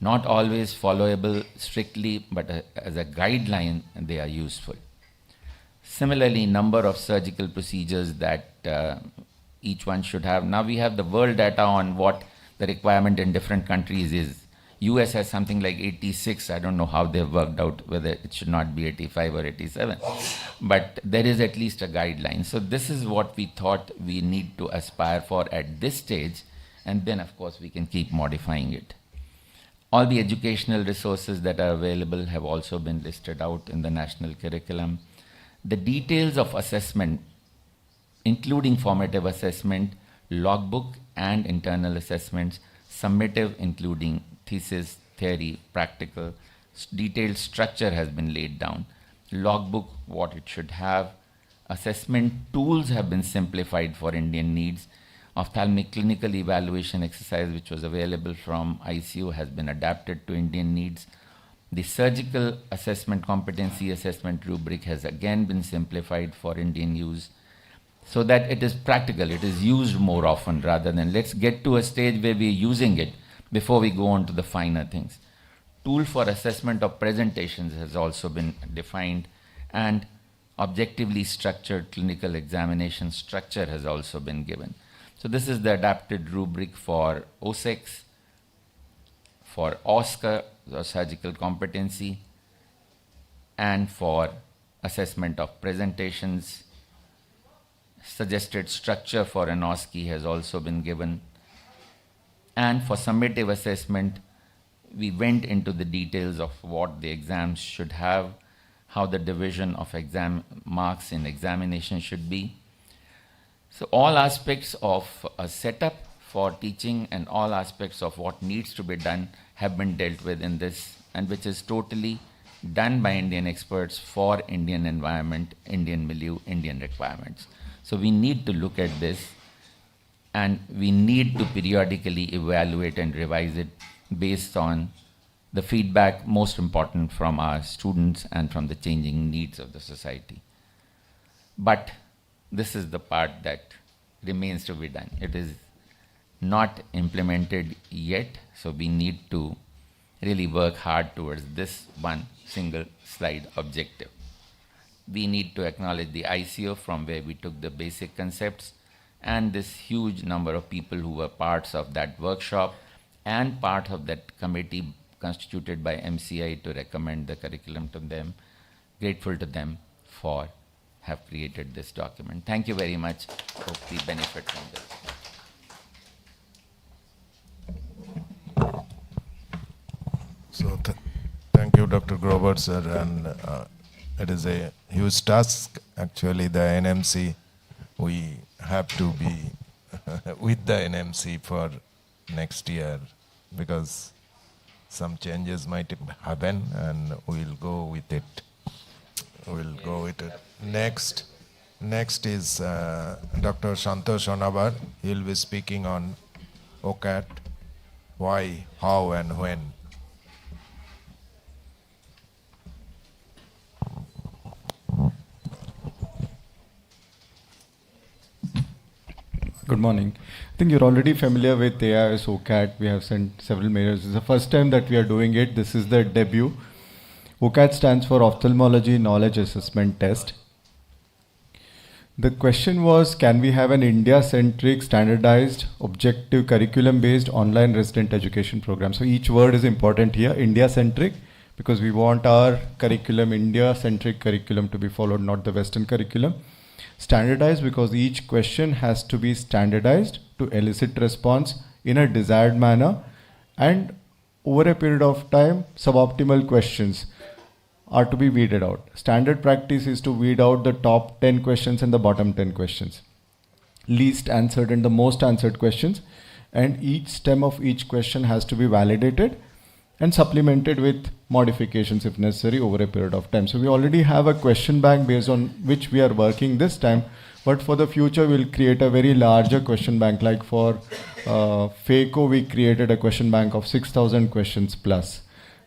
Not always followable strictly, but as a guideline, they are useful. Similarly, number of surgical procedures that each one should have. Now we have the world data on what the requirement in different countries is. US has something like 86. I don't know how they've worked out whether it should not be 85 or 87. But there is at least a guideline. So this is what we thought we need to aspire for at this stage. And then, of course, we can keep modifying it. All the educational resources that are available have also been listed out in the national curriculum. The details of assessment, including formative assessment, logbook and internal assessments, summative including thesis, theory, practical, detailed structure has been laid down. Logbook, what it should have. Assessment tools have been simplified for Indian needs. Ophthalmic clinical evaluation exercise, which was available from ICU, has been adapted to Indian needs. The surgical assessment competency assessment rubric has again been simplified for Indian use, so that it is practical, it is used more often rather than let's get to a stage where we're using it before we go on to the finer things. Tool for assessment of presentations has also been defined, and objectively structured clinical examination structure has also been given. So this is the adapted rubric for OSEX, for OSCA, or surgical competency, and for assessment of presentations. Suggested structure for an OSCE has also been given. And for summative assessment, we went into the details of what the exams should have, how the division of exam marks in examination should be. So all aspects of a setup for teaching and all aspects of what needs to be done have been dealt with in this, and which is totally done by Indian experts for Indian environment, Indian milieu, Indian requirements. So we need to look at this, and we need to periodically evaluate and revise it based on the feedback, most important from our students and from the changing needs of the society. But this is the part that remains to be done. It is not implemented yet, so we need to really work hard towards this one single slide objective. We need to acknowledge the ICO from where we took the basic concepts, and this huge number of people who were parts of that workshop and part of that committee constituted by MCI to recommend the curriculum to them. Grateful to them for have created this document. Thank you very much. Hope we benefit from this. So thank you, Dr. Grover, sir. And it is a huge task. Actually, the NMC, we have to be with the NMC for next year because some changes might happen, and we'll go with it. We'll go with it. Next is Dr. Santosh Onabar. He'll be speaking on OCAT, why, how, and when. Good morning. I think you're already familiar with AIS OCAT. We have sent several mailers. This is the first time that we are doing it. This is the debut. OCAT stands for Ophthalmology Knowledge Assessment Test. The question was, can we have an India-centric, standardized, objective, curriculum-based online resident education program? So each word is important here, India-centric, because we want our curriculum, India-centric curriculum to be followed, not the Western curriculum. Standardized, because each question has to be standardized to elicit response in a desired manner, and over a period of time, suboptimal questions are to be weeded out. Standard practice is to weed out the top 10 questions and the bottom 10 questions, least answered and the most answered questions, and each stem of each question has to be validated and supplemented with modifications if necessary over a period of time. So we already have a question bank based on which we are working this time, but for the future we'll create a very larger question bank. Like for FACO, we created a question bank of 6,000 questions plus.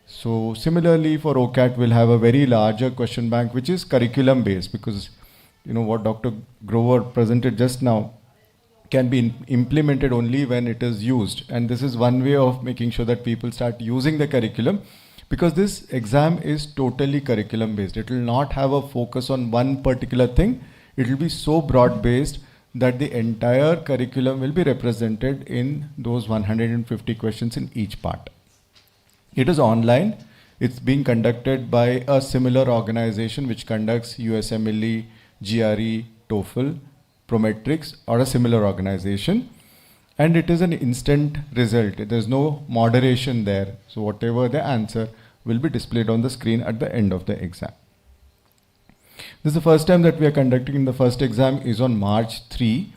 So similarly for OCAT, we'll have a very larger question bank which is curriculum based, because you know what Dr. Grover presented just now can be implemented only when it is used, and this is one way of making sure that people start using the curriculum, because this exam is totally curriculum based. It will not have a focus on one particular thing. It will be so broad based that the entire curriculum will be represented in those 150 questions in each part. It is online. It's being conducted by a similar organization which conducts USMLE, GRE, TOEFL, Prometrics, or a similar organization. And it is an instant result. There's no moderation there. So whatever the answer will be displayed on the screen at the end of the exam. This is the first time that we are conducting the first exam is on March 3.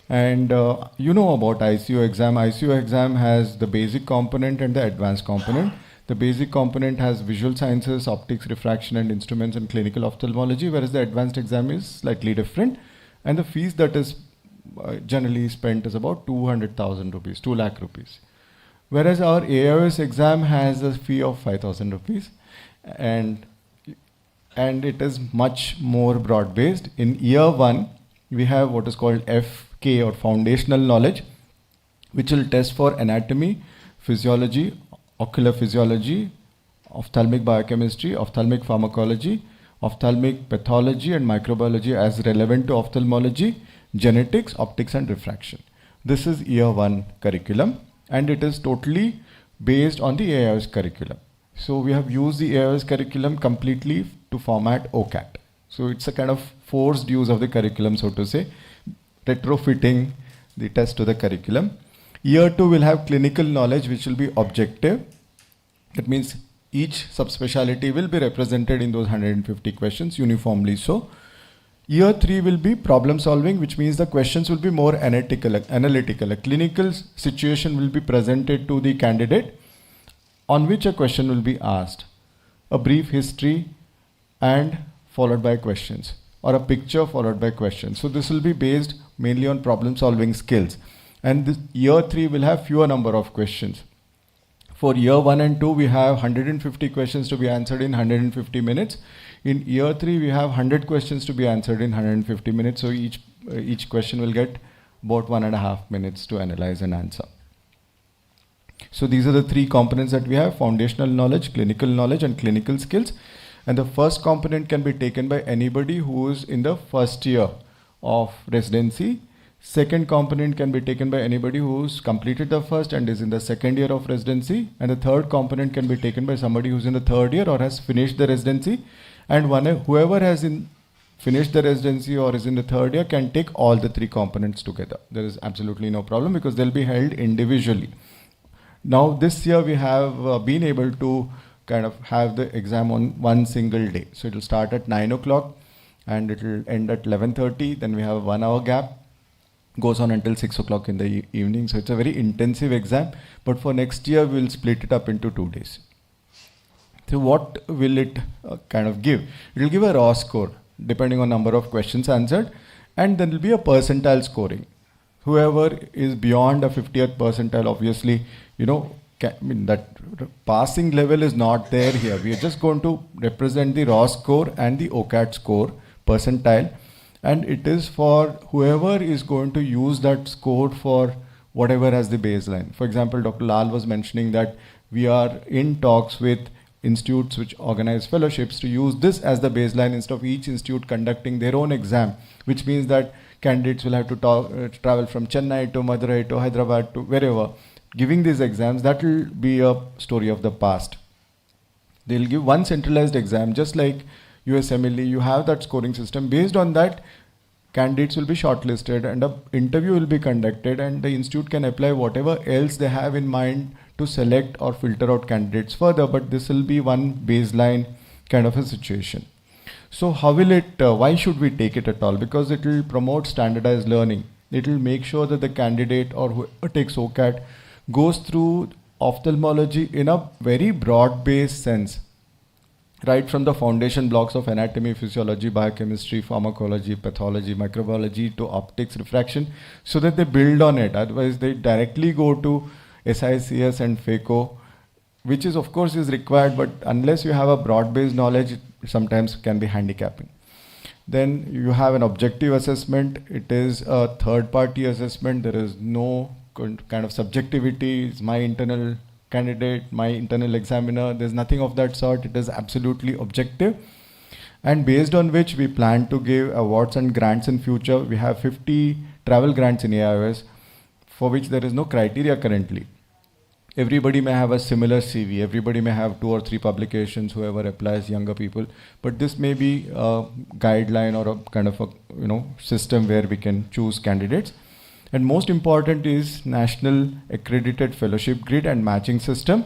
And you know about ICU exam. ICU exam has the basic component and the advanced component. The basic component has visual sciences, optics, refraction and instruments and clinical ophthalmology, whereas the advanced exam is slightly different. And the fees that is generally spent is about 200,000 rupees, 2 lakh rupees. Whereas our AIOS exam has a fee of 5,000 rupees. And it is much more broad-based. In year 1, we have what is called FK or foundational knowledge, which will test for anatomy, physiology, ocular physiology, ophthalmic biochemistry, ophthalmic pharmacology, ophthalmic pathology and microbiology as relevant to ophthalmology, genetics, optics and refraction. This is year 1 curriculum and it is totally based on the AIOS curriculum. So we have used the AIOS curriculum completely to format OCAT. So it's a kind of forced use of the curriculum, so to say, retrofitting the test to the curriculum. Year 2 will have clinical knowledge which will be objective. That means each subspecialty will be represented in those 150 questions uniformly so. Year 3 will be problem solving, which means the questions will be more analytical. A clinical situation will be presented to the candidate on which a question will be asked. A brief history and followed by questions, or a picture followed by questions. So this will be based mainly on problem solving skills. And this year 3 will have fewer number of questions. For year 1 and 2, we have 150 questions to be answered in 150 minutes. In year 3, we have 100 questions to be answered in 150 minutes. So each question will get about 1.5 minutes to analyze and answer. So these are the 3 components that we have: foundational knowledge, clinical knowledge and clinical skills. And the first component can be taken by anybody who is in the first year of residency. Second component can be taken by anybody who's completed the first and is in the second year of residency. And the third component can be taken by somebody who's in the third year or has finished the residency. And whoever has finished the residency or is in the third year can take all the 3 components together. There is absolutely no problem because they'll be held individually. Now this year we have been able to kind of have the exam on one single day. So it will start at 9 o'clock and it will end at 11:30. Then we have a 1 hour gap. Goes on until 6 o'clock in the evening. So it's a very intensive exam. But for next year, we'll split it up into 2 days. So what will it kind of give? It will give a raw score depending on number of questions answered. And then will be a percentile scoring. Whoever is beyond a 50th percentile, obviously, that passing level is not there here. We are just going to represent the raw score and the OCAT score percentile. And it is for whoever is going to use that score for whatever as the baseline. For example, Dr. Lal was mentioning that we are in talks with institutes which organize fellowships to use this as the baseline instead of each institute conducting their own exam, which means that candidates will have to travel from Chennai to Madurai to Hyderabad to wherever, giving these exams. That will be a story of the past. They'll give one centralized exam, just like USMLE, you have that scoring system. Based on that, candidates will be shortlisted and an interview will be conducted and the institute can apply whatever else they have in mind to select or filter out candidates further, but this will be one baseline kind of a situation. So how will it, why should we take it at all? Because it will promote standardized learning. It will make sure that the candidate or whoever takes OCAT goes through ophthalmology in a very broad-based sense. Right from the foundation blocks of anatomy, physiology, biochemistry, pharmacology, pathology, microbiology to optics, refraction, so that they build on it. Otherwise, they directly go to SICS and FACO, which is of course is required, but unless you have a broad-based knowledge, it sometimes can be handicapping. Then you have an objective assessment. It is a third-party assessment. There is no kind of subjectivity. It's my internal candidate, my internal examiner. There's nothing of that sort. It is absolutely objective, and based on which we plan to give awards and grants in future. We have 50 travel grants in AIOS for which there is no criteria currently. everybody may have a similar CV, everybody may have 2 or 3 publications, whoever applies, younger people, but this may be a guideline or a kind of a system where we can choose candidates. And most important is national accredited fellowship grid and matching system,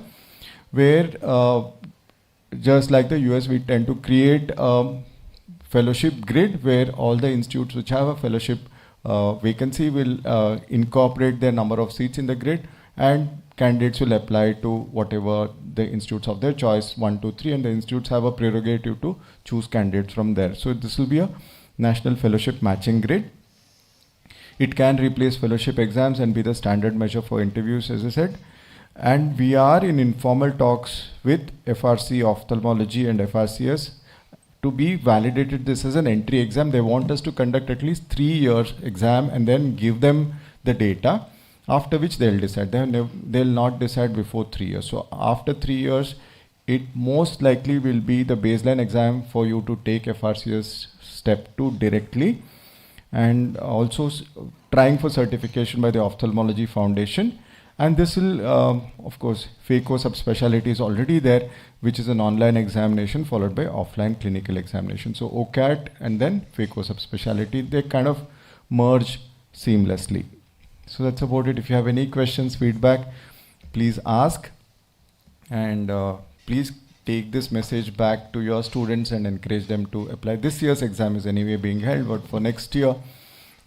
where just like the US, we tend to create a fellowship grid where all the institutes which have a fellowship vacancy will incorporate their number of seats in the grid, and candidates will apply to whatever the institutes of their choice, 1, 2, 3, and the institutes have a prerogative to choose candidates from there. So this will be a national fellowship matching grid. It can replace fellowship exams and be the standard measure for interviews, as I said. And we are in informal talks with FRC Ophthalmology and FRCS to be validated this as an entry exam. They want us to conduct at least 3 years exam and then give them the data, after which they'll decide. They'll not decide before 3 years. So after 3 years, it most likely will be the baseline exam for you to take FRCS step 2 directly, and also trying for certification by the Ophthalmology Foundation. And this will, of course, FACO subspecialty is already there, which is an online examination followed by offline clinical examination. So OCAT and then FACO subspecialty, they kind of merge seamlessly. So that's about it. If you have any questions, feedback, please ask. And please take this message back to your students and encourage them to apply. This year's exam is anyway being held, but for next year,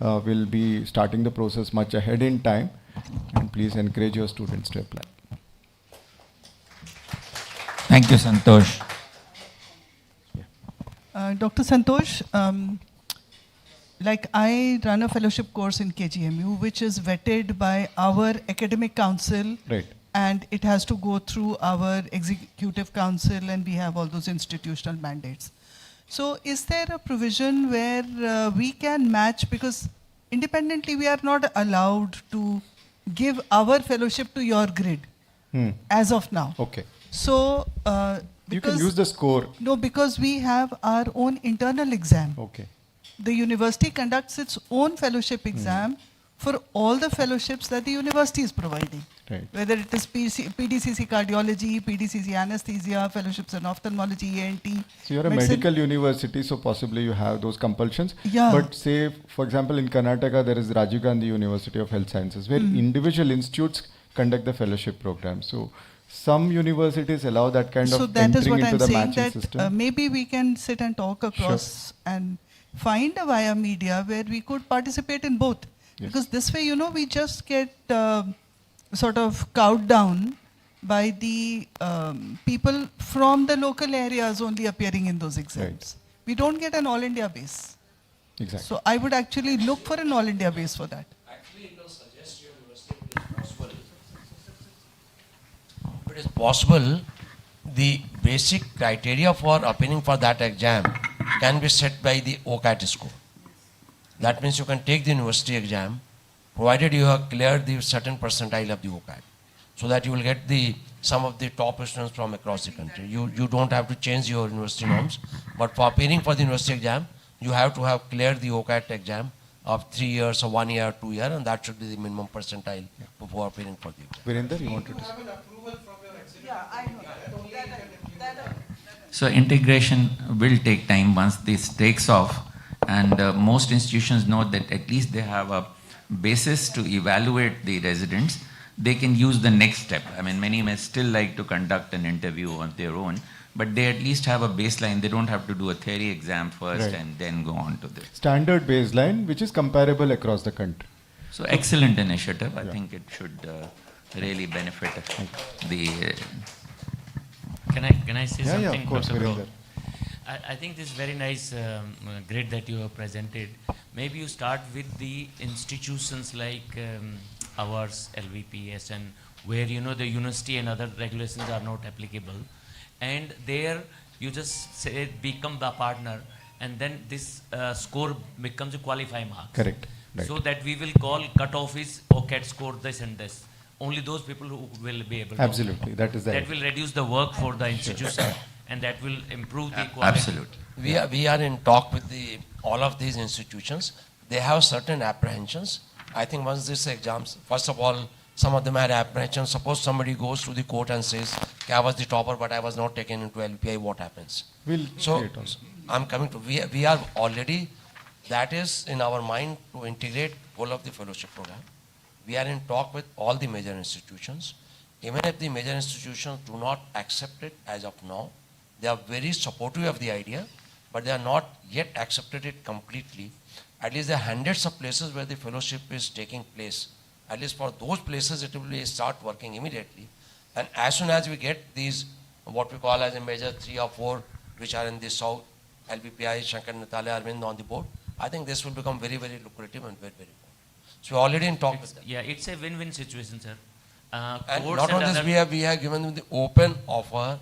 we'll be starting the process much ahead in time. And please encourage your students to apply. Thank you, Santosh. Dr. Santosh, like I run a fellowship course in KGMU, which is vetted by our academic council. Right. And it has to go through our executive council, and we have all those institutional mandates. So is there a provision where we can match, because independently we are not allowed to give our fellowship to your grid as of now. Okay. So you can use the score. No, because we have our own internal exam. Okay. The university conducts its own fellowship exam for all the fellowships that the university is providing. Right. Whether it is PDCC cardiology, PDCC anesthesia, fellowships in ophthalmology, ENT. So you're a medical university, so possibly you have those compulsions. Yeah. But say, for example, in Karnataka, there is Rajiv Gandhi University of Health Sciences, where individual institutes conduct the fellowship program. So some universities allow that kind of that is entering what into I'm the saying, matching that system. maybe we can sit and talk across and find a via media where we could participate in both. Yes. Because this way, we just get sort of cowed down by the people from the local areas only appearing in those exams. Right. We don't get an all India base. Exactly. So I would actually look for an all India base for that. Actually, it will suggest your university it is possible. If it is possible, the basic criteria for appearing for that exam can be set by the OCAT score. That means you can take the university exam, provided you have cleared the certain percentile of the OCAT, so that you will get some of the top students from across the country. You don't have to change your university norms, but for appearing for the university exam, you have to have cleared the OCAT exam of 3 years or 1 year, 2 years, and that should be the minimum percentile before appearing for the exam. Virender, you wanted to say? So integration will take time once this takes off, and most institutions know that at least they have a basis to evaluate the residents. They can use the next step. I mean, many may still like to conduct an interview on their own, but they at least have a baseline. They don't have to do a theory exam first and then go on to this. Standard baseline, which is comparable across the country. So excellent initiative. I think it should really benefit the... Can I say something? Yeah, of course, Dr. Bro? Virender. I think this is very nice grid that you have presented. Maybe you start with the institutions like ours, LVP, SN, where the university and other regulations are not applicable. And there you just say become the partner, and then this score becomes a qualifying mark. Correct. Right. So that we will call cutoff is OCAT score this and this. Only those people who will be able to. Absolutely, that is the That idea. will reduce the work for the institution, and that will improve the quality. Absolutely. We are in talk with all of these institutions. They have certain apprehensions. I think once these exams, first of all, Some of them had apprehension. Suppose somebody goes to the court and says, "Okay, I was the topper, but I was not taken into LPI, what happens?" So I'm coming to, we are already, that is in our mind to integrate whole of the fellowship program. We are in talk with all the major institutions. Even if the major institutions do not accept it as of now, they are very supportive of the idea, but they are not yet accepted it completely. At least there are hundreds of places where the fellowship is taking place. At least for those places, it will start working immediately. And as soon as we get these, what we call as a major 3 or 4, which are in the south, LBPI, Shankar Nitale, Arvind on the board, I think this will become very, very lucrative and very, very important. So we're already in talk with them. Yeah, it's a win-win situation, sir. And not only this, we have given them the open offer.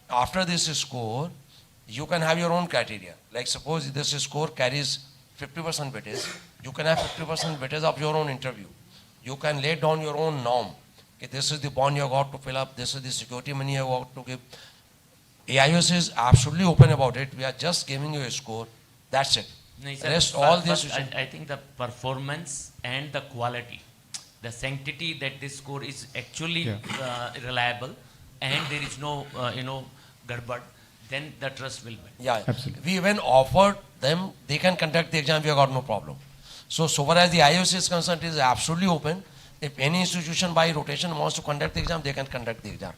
After this score, you can have your own criteria. Like suppose this score carries 50% weightage, you can have 50% weightage of your own interview. You can lay down your own norm. Okay, this is the bond you have got to fill up, this is the security money you have got to give. AIOS is absolutely open about it. We are just giving you a score. That's it. No, sir, Rest all this. I think the performance and the quality, the sanctity that this score is actually reliable, and there is no garbad, then the trust will be. Yeah, absolutely. We even offered them, they can conduct the exam, we have got no problem. So far as the IOC is concerned, it is absolutely open. If any institution by rotation wants to conduct the exam, they can conduct the exam.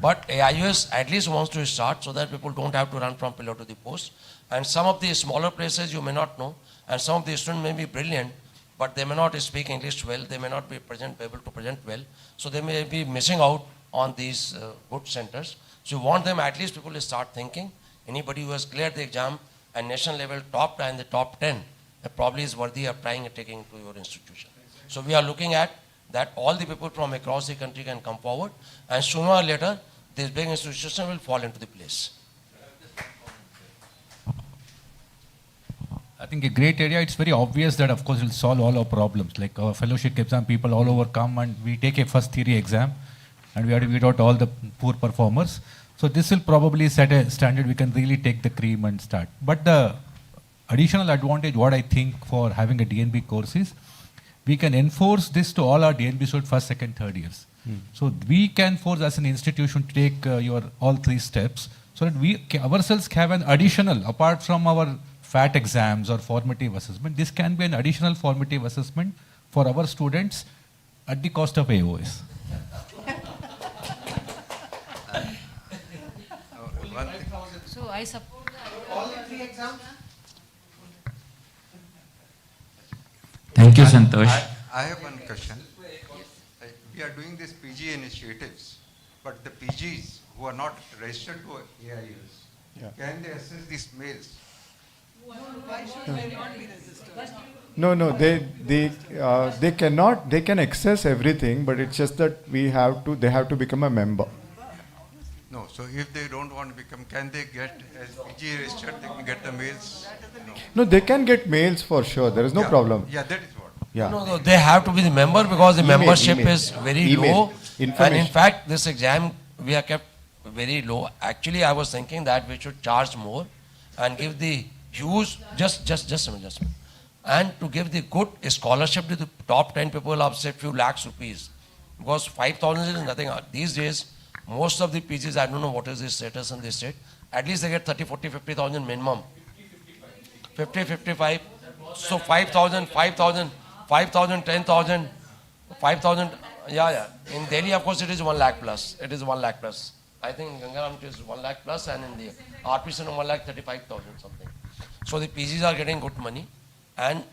But AIOS at least wants to start so that people don't have to run from pillar to the post. And some of the smaller places you may not know, and some of the students may be brilliant, but they may not speak English well, they may not be able to present well, so they may be missing out on these good centers. So you want them, at least people to start thinking, anybody who has cleared the exam at national level top and the top 10, probably is worthy of trying and taking to your institution. So we are looking at that all the people from across the country can come forward, and sooner or later this big institution will fall into the place. I think a great area. It's very obvious that of course it will solve all our problems. Like our fellowship exam, people all over come and we take a first theory exam and we have to weed out all the poor performers. So this will probably set a standard. We can really take the cream and start. But the additional advantage, what I think for having a DNB course is, we can enforce this to all our DNB students first, second, third years. So we can force as an institution to take your all 3 steps so that we ourselves have an additional, apart from our FAT exams or formative assessment, this can be an additional formative assessment for our students at the cost of AOS. So I support all the 3 exams. Thank you, Santosh. I have one question. We are doing these PG initiatives, but the PGs who are not registered to AIOS, can they access these mails? Why should they not be registered? No, they cannot. They can access everything, but it's just that they have to become a member. No, so if they don't want to become, can they get as PG registered? They can get the mails. No, they can get mails for sure. There is no problem. Yeah, that is what. Yeah. No, they have to be the member because the membership is very low. And in fact, this exam we have kept very low. Actually, I was thinking that we should charge more and give the huge, just a minute, and to give the good scholarship to the top 10 people of say few lakhs rupees, because 5,000 is nothing. These days, most of the PGs, I don't know what is the status in this state, at least they get 30, 40, 50,000 minimum. 50, 55. So 5,000, 10,000, 5,000, yeah. In Delhi, of course, it is 1 lakh plus. It is 1 lakh plus. I think in Gangaram it is 1 lakh plus, and in the RPC 1,35,000 something. So the PGs are getting good money, and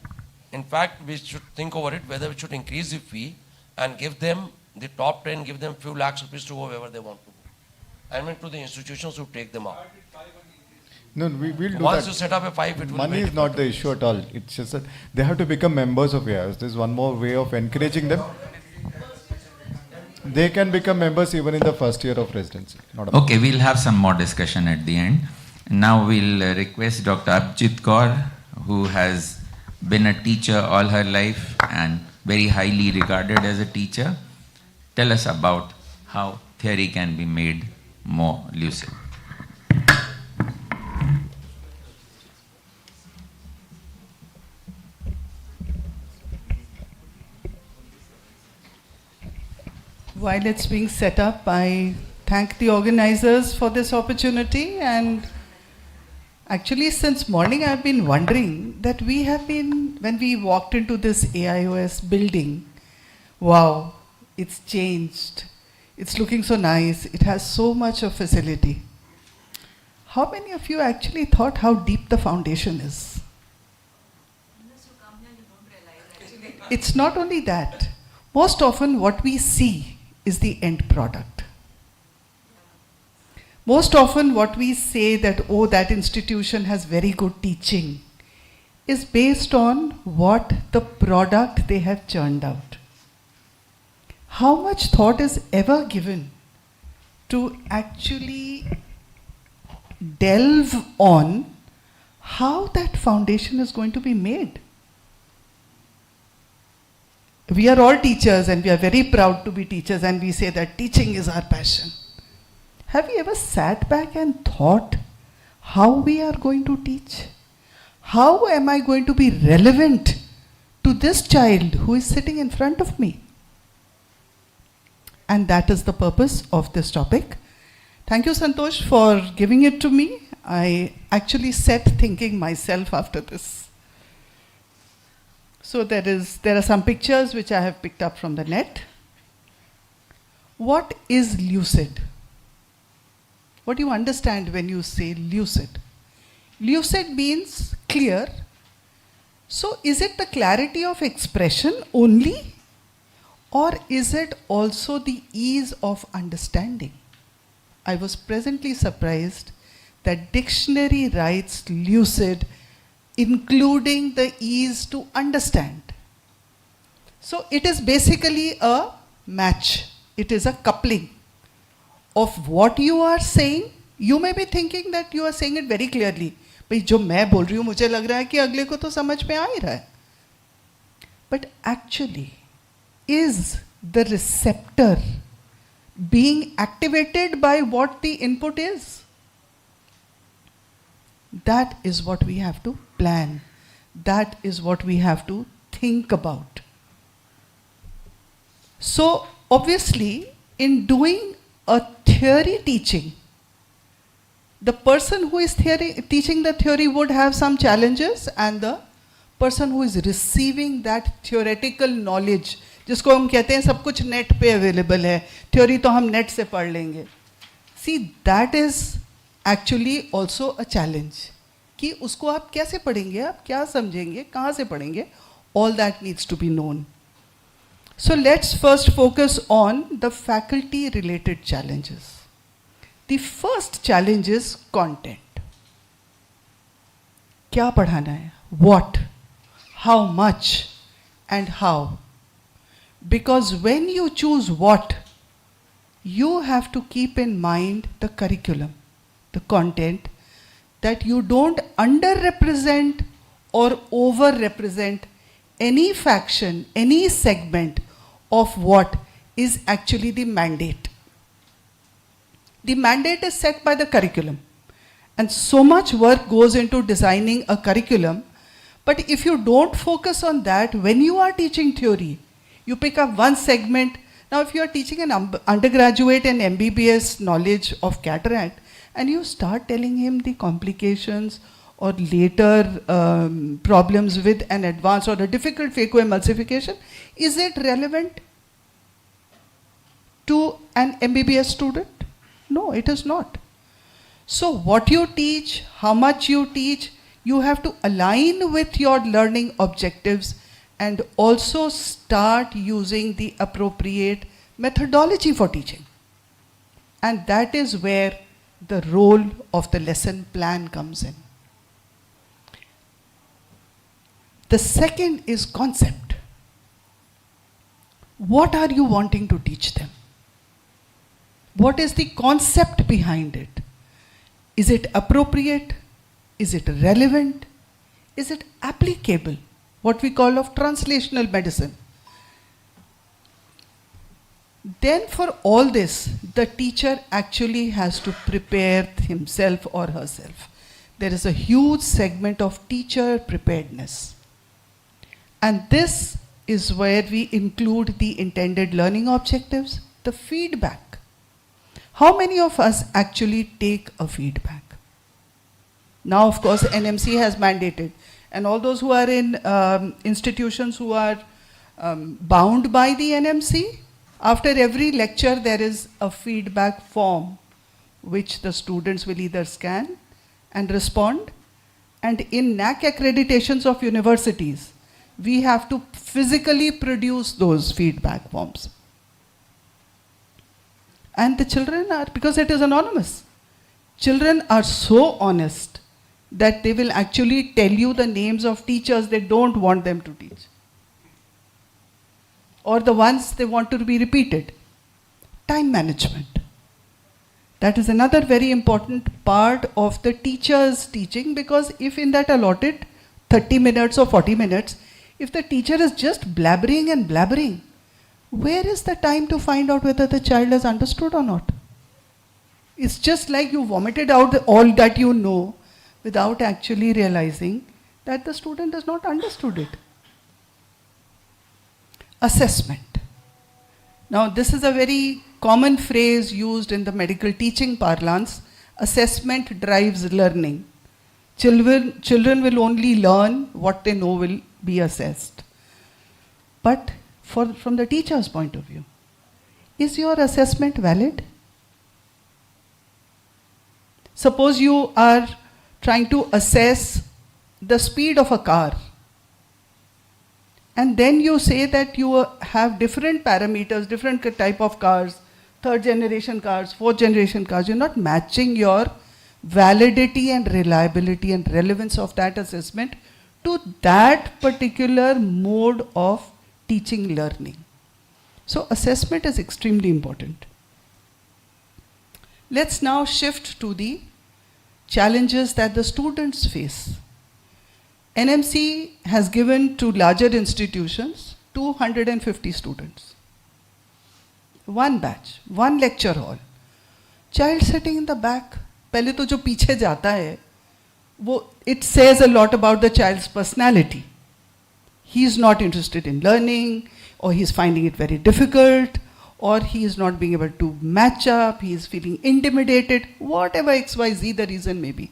in fact, we should think over it whether we should increase the fee and give them the top 10, give them few lakhs rupees to go wherever they want to go. I mean to the institutions who take them up. No, we will do Once that. you set up a 5, it will Money be is not the issue at all. It's just that they have to become members of AIOS. There's one more way of encouraging them. They can become members even in the first year of residency. Okay, we'll have some more discussion at the end. Now we'll request Dr. Abhijit Kaur, who has been a teacher all her life and very highly regarded as a teacher. Tell us about how theory can be made more lucid. While it's being set up, I thank the organizers for this opportunity. And actually, since morning, I've been wondering that when we walked into this AIOS building, wow, it's changed. It's looking so nice. It has so much of facility. How many of you actually thought how deep the foundation is? It's not only that. Most often what we see is the end product. Most often what we say that, oh, that institution has very good teaching, is based on what the product they have churned out. How much thought is ever given to actually delve on how that foundation is going to be made? We are all teachers and we are very proud to be teachers, and we say that teaching is our passion. Have you ever sat back and thought how we are going to teach? How am I going to be relevant to this child who is sitting in front of me? And that is the purpose of this topic. Thank you, Santosh, for giving it to me. I actually sat thinking myself after this. So there are some pictures which I have picked up from the net. What is lucid? What do you understand when you say lucid? Lucid means clear. So is it the clarity of expression only? Or is it also the ease of understanding? I was presently surprised that dictionary writes lucid, including the ease to understand. So it is basically a match. It is a coupling of what you are saying. You may be thinking that you are saying it very clearly. भाई जो मैं बोल रही हूँ मुझे लग रहा है कि अगले को तो समझ में आ ही रहा है. But actually, is the receptor being activated by what the input is? That is what we have to plan. That is what we have to think about. So obviously, in doing a theory teaching, the person who is teaching the theory would have some challenges, and the person who is receiving that theoretical knowledge, जिसको हम कहते हैं सब कुछ net पे available है, theory तो हम नेट से पढ़ लेंगे. See, that is actually also a challenge. कि उसको आप कैसे पढ़ेंगे, आप क्या समझेंगे, कहाँ से पढ़ेंगे, all that needs to be known. So let's first focus on the faculty related challenges. The first challenge is content. क्या पढ़ाना है, what, how much, and how. Because when you choose what, you have to keep in mind the curriculum, the content, that you don't underrepresent or overrepresent any faction, any segment of what is actually the mandate. The mandate is set by the curriculum, and so much work goes into designing a curriculum. But if you don't focus on that, when you are teaching theory, you pick up one segment. Now if you are teaching an undergraduate and MBBS knowledge of cataract, and you start telling him the complications or later problems with an advanced or a difficult phacoemulsification, is it relevant to an MBBS student? No, it is not. So what you teach, how much you teach, you have to align with your learning objectives and also start using the appropriate methodology for teaching. And that is where the role of the lesson plan comes in. The second is concept. What are you wanting to teach them? What is the concept behind it? Is it appropriate? Is it relevant? Is it applicable? What we call of translational medicine. Then for all this, the teacher actually has to prepare himself or herself. There is a huge segment of teacher preparedness. And this is where we include the intended learning objectives, the feedback. How many of us actually take a feedback? Now, of course, NMC has mandated, and all those who are in institutions who are bound by the NMC, after every lecture there is a feedback form which the students will either scan and respond, and in NAC accreditations of universities, we have to physically produce those feedback forms. And the children are, because it is anonymous, children are so honest that they will actually tell you the names of teachers they don't want them to teach, or the ones they want to be repeated. Time management. That is another very important part of the teacher's teaching, because if in that allotted 30 minutes or 40 minutes, if the teacher is just blabbering and blabbering, where is the time to find out whether the child has understood or not? It's just like you vomited out all that you know without actually realizing that the student has not understood it. Assessment. Now, this is a very common phrase used in the medical teaching parlance. Assessment drives learning. Children will only learn what they know will be assessed. But from the teacher's point of view, is your assessment valid? Suppose you are trying to assess the speed of a car, and then you say that you have different parameters, different type of cars, third generation cars, fourth generation cars. You're not matching your validity and reliability and relevance of that assessment to that particular mode of teaching learning. So assessment is extremely important. Let's now shift to the challenges that the students face. NMC has given to larger institutions 250 students. One batch, one lecture hall. Child sitting in the back, पहले तो जो पीछे जाता है, वो it says a lot about the child's personality. He is not interested in learning, or he is finding it very difficult, or he is not being able to match up, he is feeling intimidated, whatever XYZ the reason may be.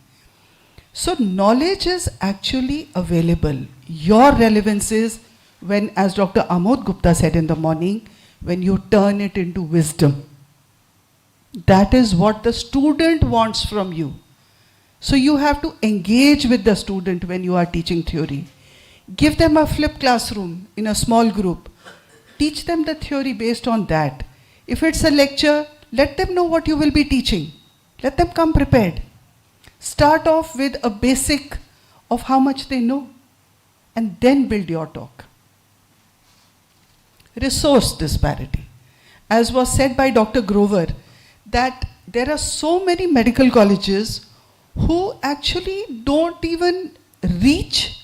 So knowledge is actually available. Your relevance is when, as Dr. Amod Gupta said in the morning, when you turn it into wisdom. That is what the student wants from you. So you have to engage with the student when you are teaching theory. Give them a flipped classroom in a small group. Teach them the theory based on that. If it's a lecture, let them know what you will be teaching. Let them come prepared. Start off with a basic of how much they know, and then build your talk. Resource disparity. As was said by Dr. Grover, that there are so many medical colleges who actually don't even reach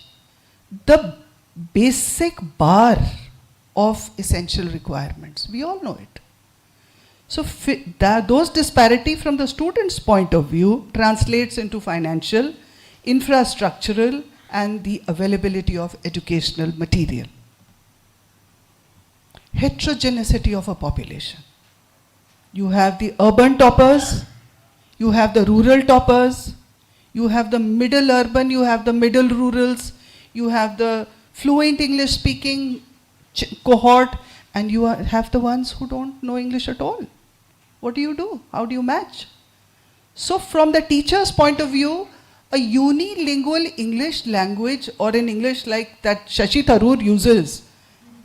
the basic bar of essential requirements. We all know it. So those disparity from the student's point of view translates into financial, infrastructural, and the availability of educational material. Heterogeneity of a population. You have the urban toppers, you have the rural toppers, you have the middle urban, you have the middle rurals, you have the fluent English speaking cohort, and you have the ones who don't know English at all. What do you do? How do you match? So from the teacher's point of view, a unilingual English language, or in English like that Shashi Tharoor uses,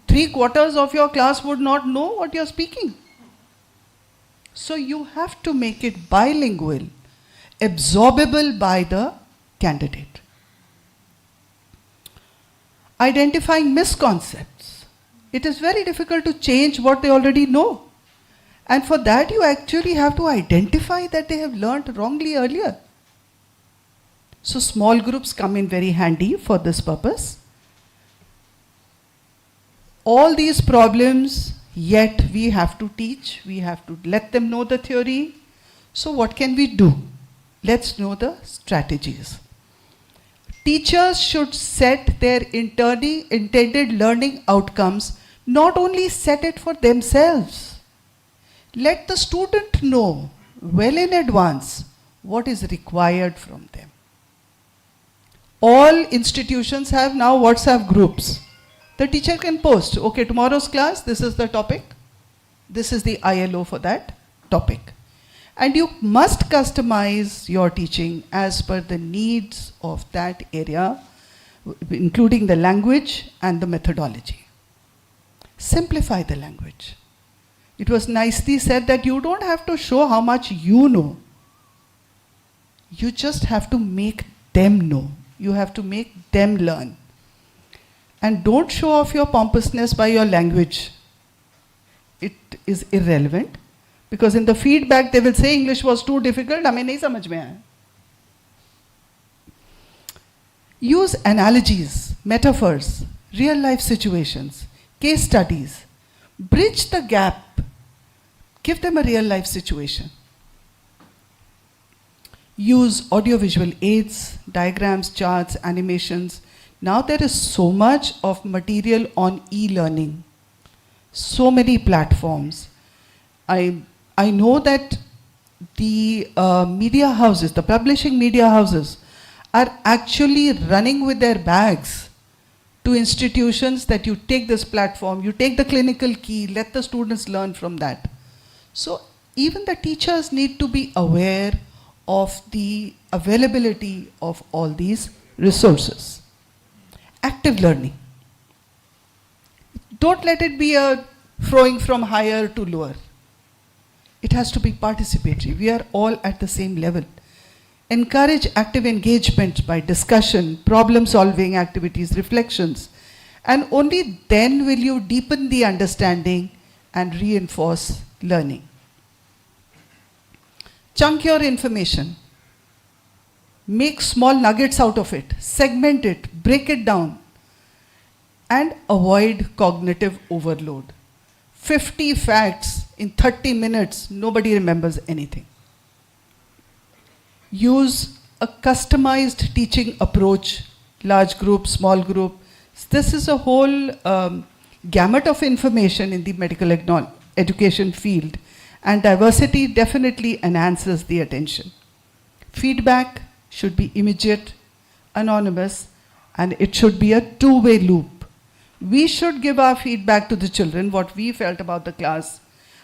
3/4 of your class would not know what you're speaking. So you have to make it bilingual, absorbable by the candidate. Identifying misconcepts. It is very difficult to change what they already know. And for that you actually have to identify that they have learnt wrongly earlier. So small groups come in very handy for this purpose. All these problems, yet we have to teach, we have to let them know the theory. So what can we do? Let's know the strategies. Teachers should set their intended learning outcomes, not only set it for themselves. Let the student know well in advance what is required from them. All institutions have now WhatsApp groups. The teacher can post, okay, tomorrow's class, this is the topic. This is the ILO for that topic. And you must customize your teaching as per the needs of that area, including the language and the methodology. Simplify the language. It was nicely said that you don't have to show how much you know. You just have to make them know. You have to make them learn. And don't show off your pompousness by your language. It is irrelevant. Because in the feedback they will say English was too difficult, हमें नहीं समझ में आया. Use analogies, metaphors, real life situations, case studies. Bridge the gap. Give them a real life situation. Use audiovisual aids, diagrams, charts, animations. Now there is so much of material on e-learning. So many platforms. I know that the media houses, the publishing media houses, are actually running with their bags to institutions that you take this platform, you take the clinical key, let the students learn from that. So even the teachers need to be aware of the availability of all these resources. Active learning. Don't let it be a throwing from higher to lower. It has to be participatory. We are all at the same level. Encourage active engagement by discussion, problem-solving activities, reflections, and only then will you deepen the understanding and reinforce learning. Chunk your information. Make small nuggets out of it. Segment it. Break it down. And avoid cognitive overload. 50 facts in 30 minutes, nobody remembers anything. Use a customized teaching approach, large group, small group. This is a whole gamut of information in the medical education field, and diversity definitely enhances the attention. Feedback should be immediate, anonymous, and it should be a two-way loop. We should give our feedback to the children, what we felt about the class.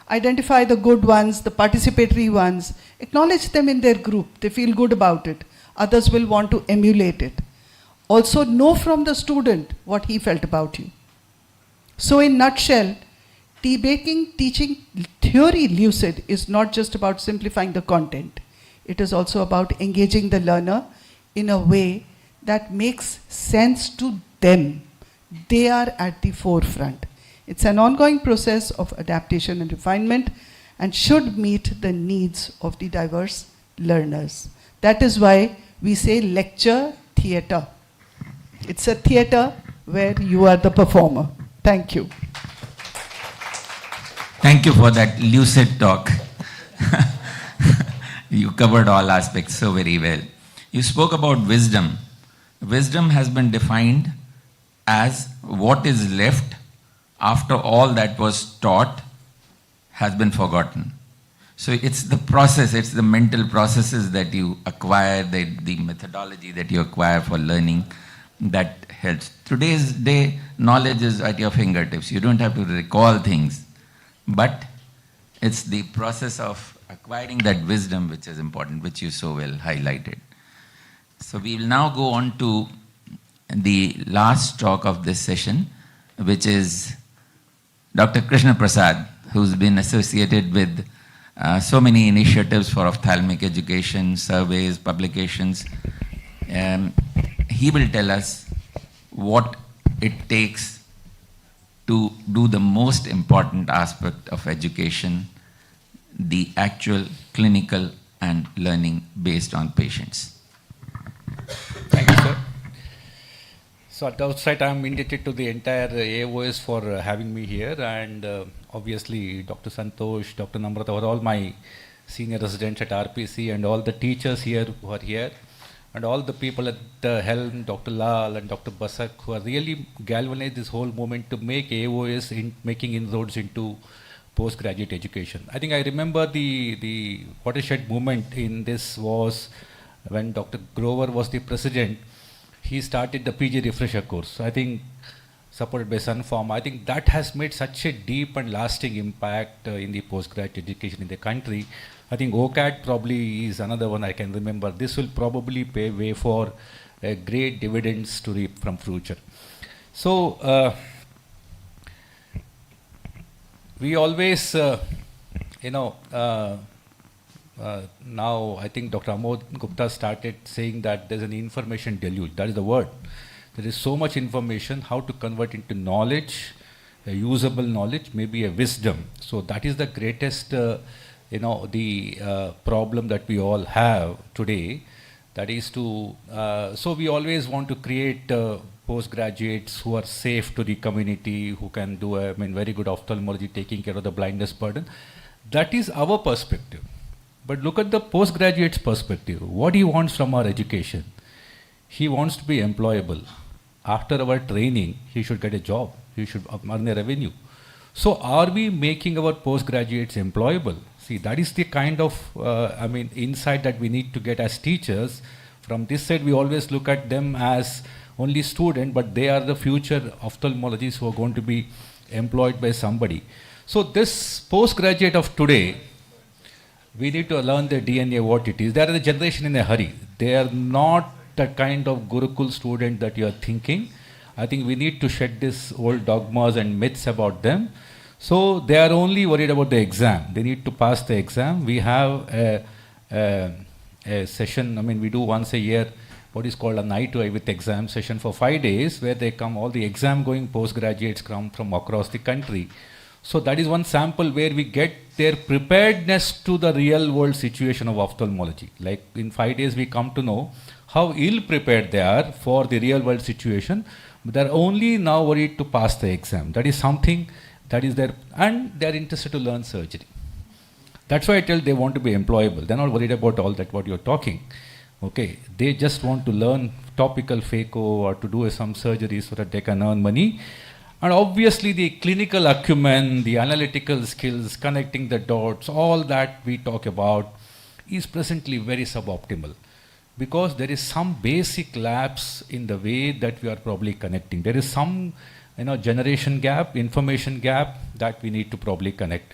Identify the good ones, the participatory ones. Acknowledge them in their group. They feel good about it. Others will want to emulate it. Also know from the student what he felt about you. So in nutshell, making teaching theory lucid is not just about simplifying the content. It is also about engaging the learner in a way that makes sense to them. They are at the forefront. It's an ongoing process of adaptation and refinement and should meet the needs of the diverse learners. That is why we say lecture theatre. It's a theatre where you are the performer. Thank you. Thank you for that lucid talk. You covered all aspects so very well. You spoke about wisdom. Wisdom has been defined as what is left after all that was taught has been forgotten. So it's the process, it's the mental processes that you acquire, the methodology that you acquire for learning that helps. Today's day, knowledge is at your fingertips. You don't have to recall things, but it's the process of acquiring that wisdom which is important, which you so well highlighted. So we will now go on to the last talk of this session, which is Dr. Krishna Prasad, who's been associated with so many initiatives for ophthalmic education, surveys, publications. He will tell us what it takes to do the most important aspect of education, the actual clinical and learning based on patients. Thank you, sir. So at the outset, I am indebted to the entire AOS for having me here, and obviously Dr. Santosh, Dr. Namrata were all my senior residents at RPC, and all the teachers here who are here, and all the people at the helm, Dr. Lal and Dr. Basak, who are really galvanized this whole movement to make AOS making inroads into postgraduate education. I think I remember the watershed movement in this was when Dr. Grover was the president. He started the PG refresher course. I think supported by Sunfarm. I think that has made such a deep and lasting impact in the postgraduate education in the country. I think OCAT probably is another one I can remember. This will probably pave way for great dividends to reap from future. So we always, now I think Dr. Amod Gupta started saying that there's an information deluge. That is the word. There is so much information, how to convert into knowledge, a usable knowledge, maybe a wisdom. So that is the greatest, problem that we all have today. That is to, so we always want to create postgraduates who are safe to the community, who can do, very good ophthalmology, taking care of the blindness burden. That is our perspective. But look at the postgraduate's perspective. What he wants from our education. He wants to be employable. After our training, he should get a job. He should earn a revenue. So are we making our postgraduates employable? See, that is the kind of, insight that we need to get as teachers. From this side, we always look at them as only student, but they are the future ophthalmologists who are going to be employed by somebody. So this postgraduate of today, we need to learn their DNA, what it is. They are the generation in a hurry. They are not the kind of Gurukul student that you are thinking. I think we need to shed these old dogmas and myths about them. So they are only worried about the exam. They need to pass the exam. We have a session, we do once a year what is called a night with exam session for 5 days, where they come, all the exam going postgraduates come from across the country. So that is one sample where we get their preparedness to the real world situation of ophthalmology. Like in 5 days we come to know how ill prepared they are for the real world situation, but they are only now worried to pass the exam. That is something that is there, and they are interested to learn surgery. That's why I tell they want to be employable. They're not worried about all that what you're talking. Okay, they just want to learn topical phaco or to do some surgery so that they can earn money. And obviously the clinical acumen, the analytical skills, connecting the dots, all that we talk about is presently very suboptimal, because there is some basic lapse in the way that we are probably connecting. There is some generation gap, information gap that we need to probably connect.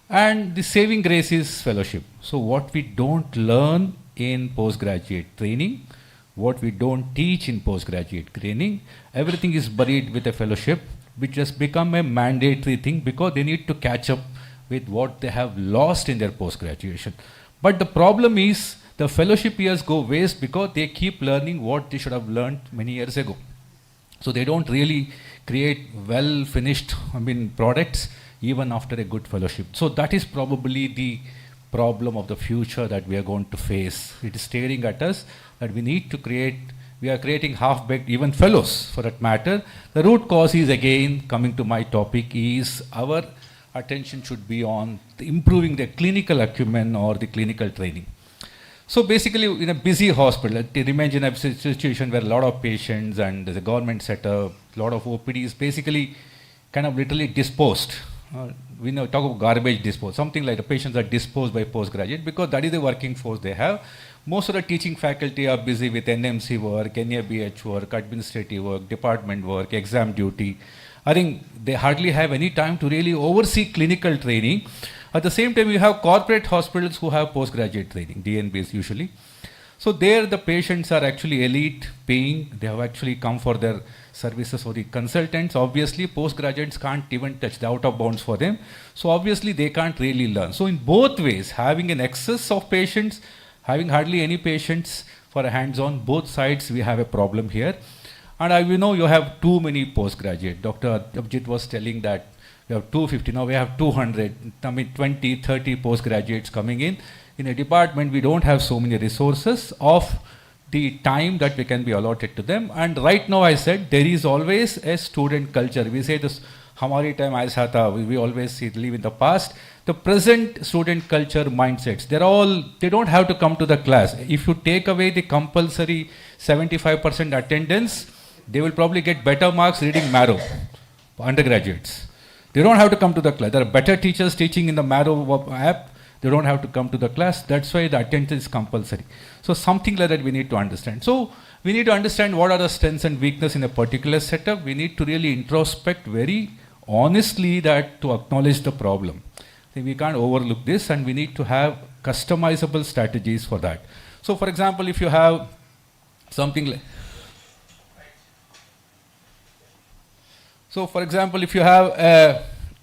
And the saving grace is fellowship. So what we don't learn in postgraduate training, what we don't teach in postgraduate training, everything is buried with a fellowship, which has become a mandatory thing because they need to catch up with what they have lost in their post-graduation. But the problem is the fellowship years go waste because they keep learning what they should have learned many years ago. So they don't really create well-finished products even after a good fellowship. So that is probably the problem of the future that we are going to face. It is staring at us that we need to create. We are creating half-baked even fellows for that matter. The root cause is, again, coming to my topic, is our attention should be on improving the clinical acumen or the clinical training. So basically in a busy hospital, imagine a situation where a lot of patients and there's a government setup, a lot of OPDs basically kind of literally disposed. We talk about garbage disposed, something like the patients are disposed by postgraduate because that is the working force they have. Most of the teaching faculty are busy with NMC work, NABH work, administrative work, department work, exam duty. I think they hardly have any time to really oversee clinical training. At the same time, you have corporate hospitals who have postgraduate training, DNBs usually. So there the patients are actually elite paying. They have actually come for their services for the consultants. Obviously, postgraduates can't even touch the out of bounds for them. So obviously, they can't really learn. So in both ways, having an excess of patients, having hardly any patients for a hands-on, both sides we have a problem here. And you have too many postgraduate. Dr. Abhijit was telling that we have 250, now we have 200, 20, 30 postgraduates coming in. In a department, we don't have so many resources of the time that we can be allotted to them. And right now, I said, there is always a student culture. We say this, Hamari time aisa tha, we always live in the past. The present student culture mindsets, they don't have to come to the class. If you take away the compulsory 75% attendance, they will probably get better marks reading Marrow, undergraduates. They don't have to come to the class. There are better teachers teaching in the Marrow app. They don't have to come to the class. That's why the attendance is compulsory. So something like that we need to understand. So we need to understand what are the strengths and weaknesses in a particular setup. We need to really introspect very honestly that to acknowledge the problem. We can't overlook this, and we need to have customizable strategies for that. So for example, if you have something like, so for example, if you have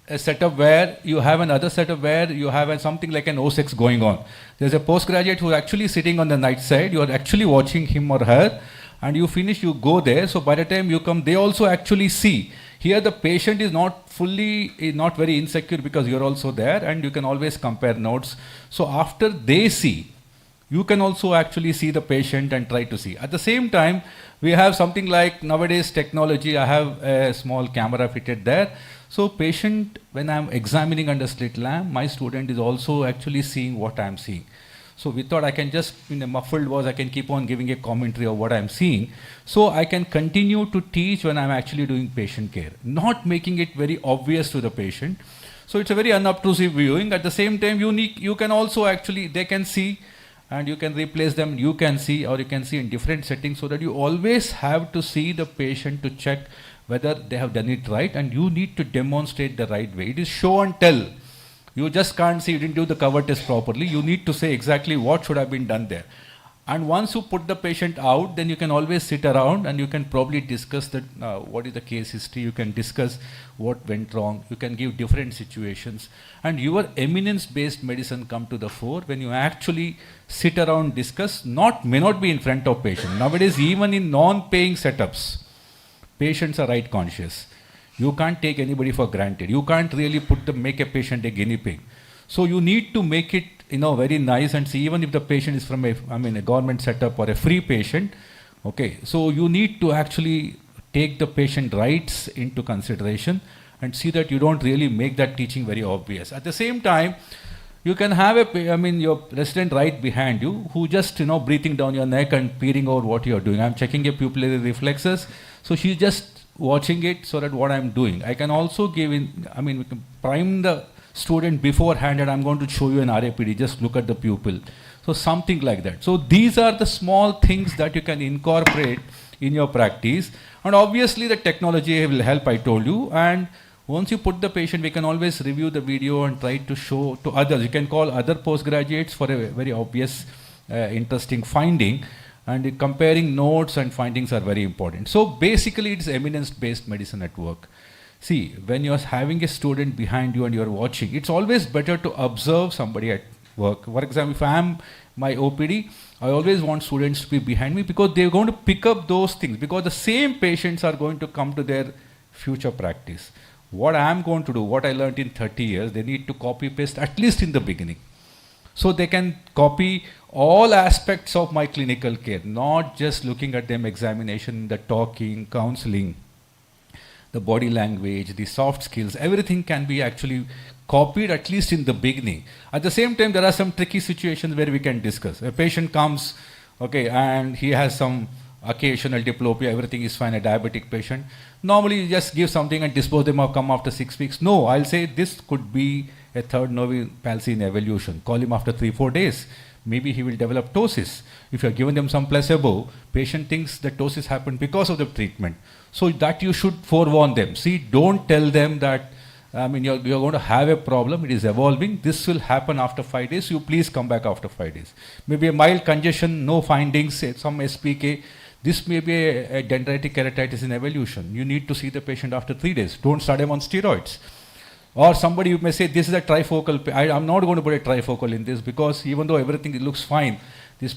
a setup where you have another setup where you have something like an O6 going on. There's a postgraduate who's actually sitting on the night side. You are actually watching him or her, and you finish, you go there. So by the time you come, they also actually see. Here the patient is not not very insecure because you're also there, and you can always compare notes. So after they see, you can also actually see the patient and try to see. At the same time, we have something like nowadays technology. I have a small camera fitted there. So patient, when I'm examining under slit lamp, my student is also actually seeing what I'm seeing. So we thought I can just, in a muffled voice, I can keep on giving a commentary of what I'm seeing. So I can continue to teach when I'm actually doing patient care, not making it very obvious to the patient. So it's a very unobtrusive viewing. At the same time, you can also actually, they can see, and you can replace them, you can see, or you can see in different settings, so that you always have to see the patient to check whether they have done it right, and you need to demonstrate the right way. It is show and tell. You just can't say you didn't do the cover test properly. You need to say exactly what should have been done there. And once you put the patient out, then you can always sit around and you can probably discuss that, what is the case history. You can discuss what went wrong. You can give different situations. And your eminence-based medicine come to the fore when you actually sit around, discuss, may not be in front of patient. Nowadays, even in non-paying setups, patients are right conscious. You can't take anybody for granted. You can't really make a patient a guinea pig. So you need to make it, very nice and see, even if the patient is from a government setup or a free patient. Okay, so you need to actually take the patient rights into consideration and see that you don't really make that teaching very obvious. At the same time, you can have your resident right behind you who just, breathing down your neck and peering over what you're doing. I'm checking your pupillary reflexes. So she's just watching it so that what I'm doing. I can also we can prime the student beforehand and I'm going to show you an RAPD, just look at the pupil. So something like that. So these are the small things that you can incorporate in your practice. And obviously the technology will help, I told you. And once you put the patient, we can always review the video and try to show to others. You can call other postgraduates for a very obvious, interesting finding. And comparing notes and findings are very important. So basically it's eminence-based medicine at work. See, when you're having a student behind you and you're watching, it's always better to observe somebody at work. For example, if I'm my OPD, I always want students to be behind me because they're going to pick up those things, because the same patients are going to come to their future practice. What I'm going to do, what I learned in 30 years, they need to copy paste at least in the beginning. So they can copy all aspects of my clinical care, not just looking at them examination, the talking, counseling, the body language, the soft skills, everything can be actually copied at least in the beginning. At the same time, there are some tricky situations where we can discuss. A patient comes, and he has some occasional diplopia, everything is fine, a diabetic patient. Normally you just give something and dispose them or come after 6 weeks. No, I'll say this could be a third nerve palsy in evolution. Call him after 3-4 days. Maybe he will develop ptosis. If you have given them some placebo, patient thinks that ptosis happened because of the treatment. So that you should forewarn them. See, don't tell them that, you're going to have a problem, it is evolving, this will happen after 5 days, you please come back after 5 days. Maybe a mild congestion, no findings, some SPK, this may be a dendritic keratitis in evolution. You need to see the patient after 3 days. Don't start him on steroids. Or somebody you may say, this is a trifocal, I'm not going to put a trifocal in this because even though everything looks fine,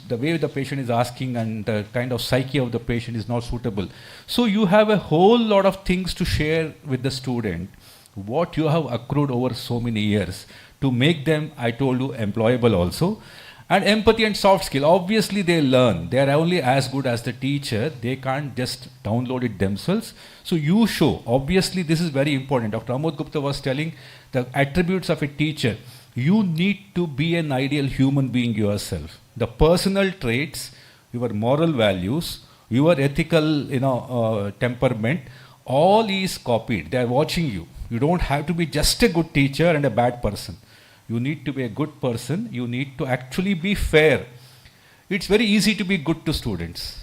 the way the patient is asking and the kind of psyche of the patient is not suitable. So you have a whole lot of things to share with the student, what you have accrued over so many years to make them, I told you, employable also. And empathy and soft skill, obviously they learn. They are only as good as the teacher. They can't just download it themselves. So you show, obviously this is very important. Dr. Amod Gupta was telling the attributes of a teacher. You need to be an ideal human being yourself. The personal traits, your moral values, your ethical temperament, all is copied. They are watching you. You don't have to be just a good teacher and a bad person. You need to be a good person. You need to actually be fair. It's very easy to be good to students.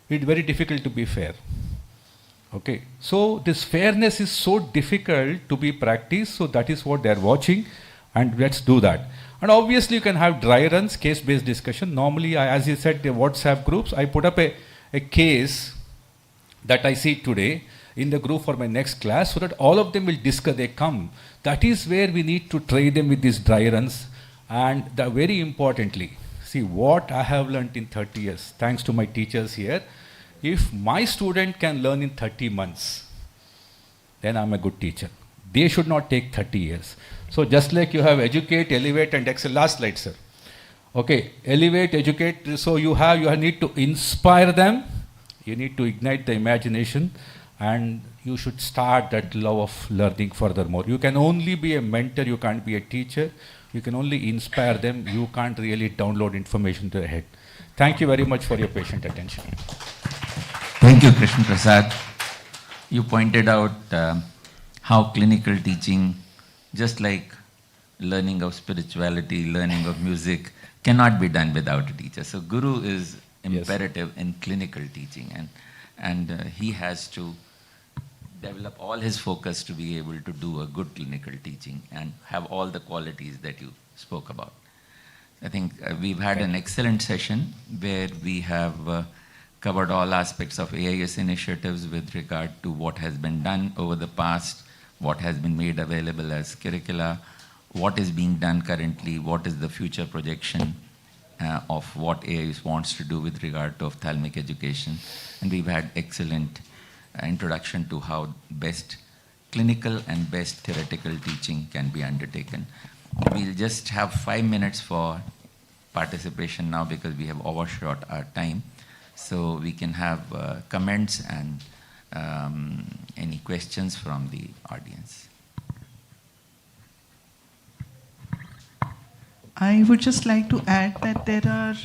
It's very difficult to be fair. Okay, so this fairness is so difficult to be practiced, so that is what they are watching, and let's do that. And obviously you can have dry runs, case-based discussion. Normally, as you said, the WhatsApp groups, I put up a case that I see today in the group for my next class, so that all of them will discuss, they come. That is where we need to train them with these dry runs. And very importantly, see what I have learned in 30 years, thanks to my teachers here. If my student can learn in 30 months, then I'm a good teacher. They should not take 30 years. So just like you have educate, elevate and excel. Last slide, sir. Okay, elevate, educate. So you need to inspire them. You need to ignite the imagination, and you should start that love of learning furthermore. You can only be a mentor, you can't be a teacher. You can only inspire them. You can't really download information to their head. Thank you very much for your patient attention. Thank you, Krishna Prasad. You pointed out how clinical teaching, just like learning of spirituality, learning of music, cannot be done without a teacher. So Guru is imperative in clinical teaching, and he has to develop all his focus to be able to do a good clinical teaching and have all the qualities that you spoke about. I think we've had an excellent session where we have covered all aspects of AIS initiatives with regard to what has been done over the past, what has been made available as curricula, what is being done currently, what is the future projection of what AIS wants to do with regard to ophthalmic education. And we've had excellent introduction to how best clinical and best theoretical teaching can be undertaken. We'll just have 5 minutes for participation now because we have overshot our time. So we can have comments and any questions from the audience. I would just like to add that there are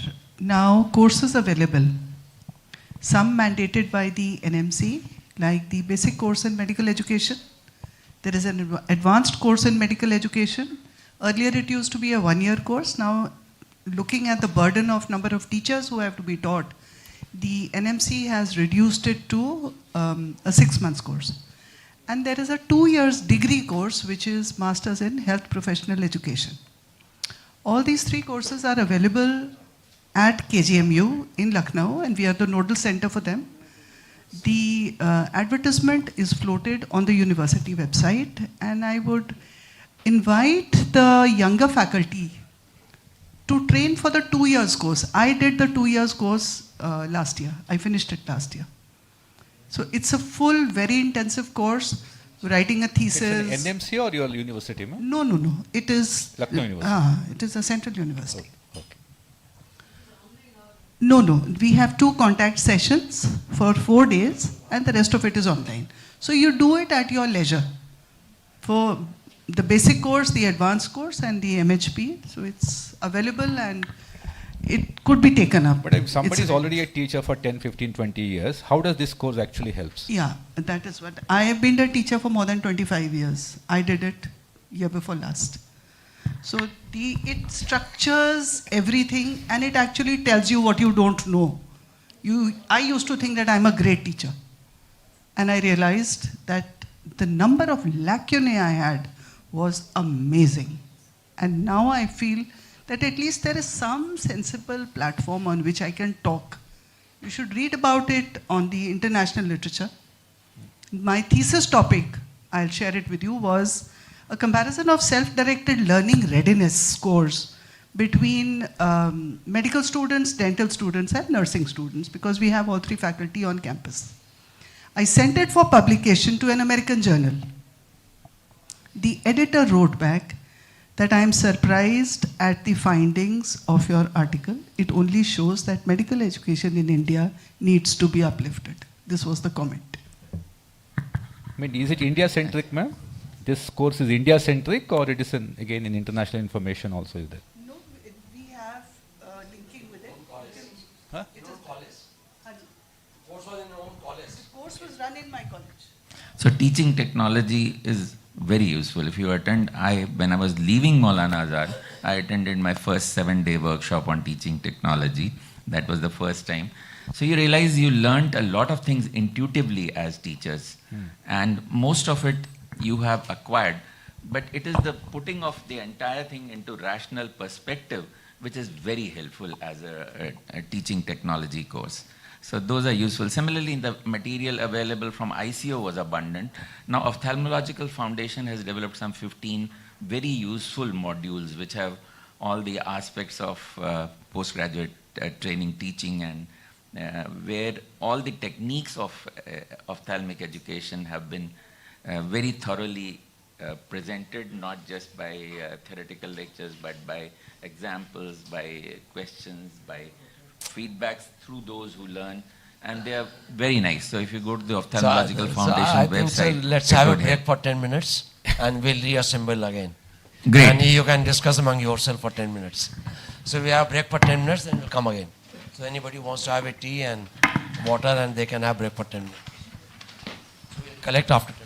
now courses available, some mandated by the NMC, like the basic course in medical education. There is an advanced course in medical education. Earlier it used to be a 1-year course. Now, looking at the burden of number of teachers who have to be taught, the NMC has reduced it to a 6-month course. And there is a 2-year degree course, which is Masters in Health Professional Education. All these 3 courses are available at KGMU in Lucknow, and we are the nodal center for them. The advertisement is floated on the university website, and I would invite the younger faculty to train for the 2 years course. I did the 2 years course last year. I finished it last year. So it's a full, very intensive course, writing a thesis. It's an NMC or your university, ma'am? No. It is Lucknow University. It is a central university. Okay. No. We have 2 contact sessions for 4 days, and the rest of it is online. So you do it at your leisure. For the basic course, the advanced course, and the MHP. So it's available and it could be taken up. But if somebody is already a teacher for 10, 15, 20 years, how does this course actually helps? Yeah, that is what. I have been a teacher for more than 25 years. I did it year before last. So it structures everything, and it actually tells you what you don't know. I used to think that I'm a great teacher. And I realized that the number of lacunae I had was amazing. And now I feel that at least there is some sensible platform on which I can talk. You should read about it on the international literature. My thesis topic, I'll share it with you, was a comparison of self-directed learning readiness scores between medical students, dental students, and nursing students, because we have all 3 faculty on campus. I sent it for publication to an American journal. The editor wrote back that I am surprised at the findings of your article. It only shows that medical education in India needs to be uplifted. This was the comment. I mean, is it India-centric, ma'am? This course is India-centric, or it is again in international information also is there? No, we have linking with it. Huh? It is college. Course was in your own college. The course was run in my college. So teaching technology is very useful. If you attend, when I was leaving Maulana Azad, I attended my first 7-day workshop on teaching technology. That was the first time. So you realize you learnt a lot of things intuitively as teachers, and most of it you have acquired. But it is the putting of the entire thing into rational perspective which is very helpful as a teaching technology course. So those are useful. Similarly, the material available from ICO was abundant. Now, Ophthalmological Foundation has developed some 15 very useful modules which have all the aspects of postgraduate training, teaching, and where all the techniques of ophthalmic education have been very thoroughly presented, not just by theoretical lectures, but by examples, by questions, by feedbacks through those who learn, and they are very nice. So if you go to the Ophthalmological Foundation I think, website, sir, let's have a break for 10 minutes and we'll reassemble again. Great. And you can discuss among yourself for 10 minutes. So we have break for 10 minutes and we'll come again. So anybody wants to have a tea and water, and they can have break for 10 minutes. So we'll collect after 10 minutes.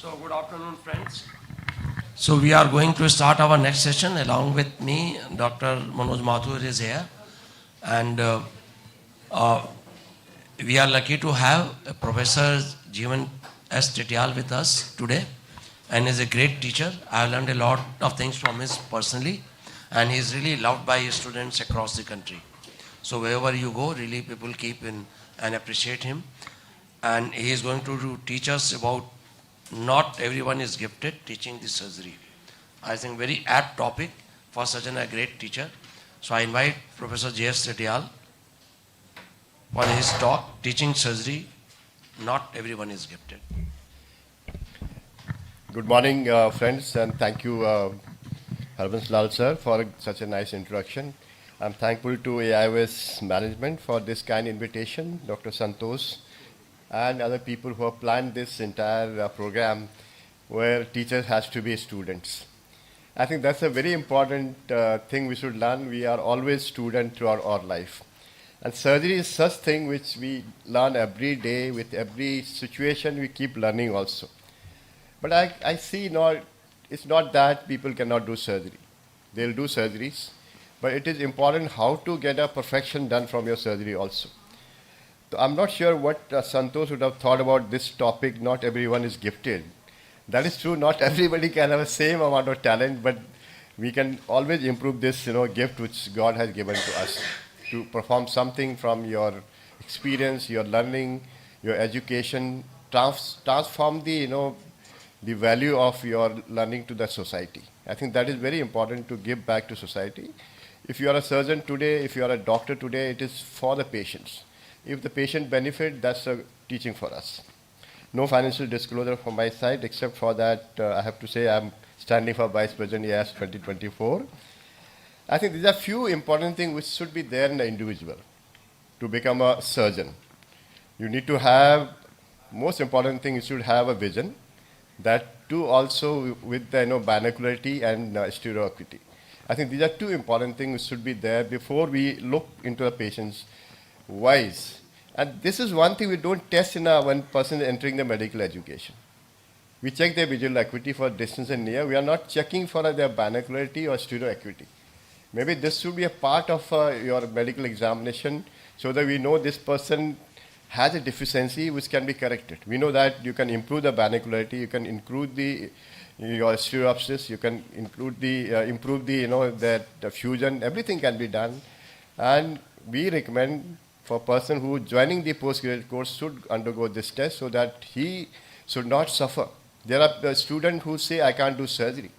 So good afternoon, friends. So we are going to start our next session. Along with me, Dr. Manoj Mathur is here. And we are lucky to have Professor Jeevan S. Titial with us today. And is a great teacher. I have learned a lot of things from him personally. And he is really loved by his students across the country. So wherever you go, really people keep in and appreciate him. And he is going to teach us about not everyone is gifted teaching the surgery. I think very apt topic for such a great teacher. So I invite Professor J.S. Titial for his talk, Teaching Surgery, Not Everyone is Gifted. Good morning, friends, and thank you, Harbans Lal sir, for such a nice introduction. I'm thankful to AIOS management for this kind invitation, Dr. Santosh, and other people who have planned this entire program where teachers has to be students. I think that's a very important thing we should learn. We are always students throughout our life. And surgery is such thing which we learn every day. With every situation we keep learning also. But I see it's not that people cannot do surgery. They'll do surgeries. But it is important how to get a perfection done from your surgery also. I'm not sure what Santosh would have thought about this topic, not everyone is gifted. That is true, not everybody can have the same amount of talent, but we can always improve this gift which God has given to us to perform something from your experience, your learning, your education, transform the value of your learning to the society. I think that is very important to give back to society. If you are a surgeon today, if you are a doctor today, it is for the patients. If the patient benefit, that's a teaching for us. No financial disclosure from my side, except for that I have to say I'm standing for Vice President AIS 2024. I think these are few important things which should be there in the individual to become a surgeon. You need to have, most important thing, you should have a vision. That too also with the binocularity and stereo acuity. I think these are two important things which should be there before we look into a patient's wise. And this is one thing we don't test in when person is entering the medical education. We check their visual acuity for distance and near. We are not checking for their binocularity or stereo acuity. Maybe this should be a part of your medical examination so that we know this person has a deficiency which can be corrected. We know that you can improve the binocularity, you can include your stereopsis, you can include improve the fusion, everything can be done. And we recommend for a person who is joining the postgraduate course should undergo this test so that he should not suffer. There are students who say, I can't do surgery.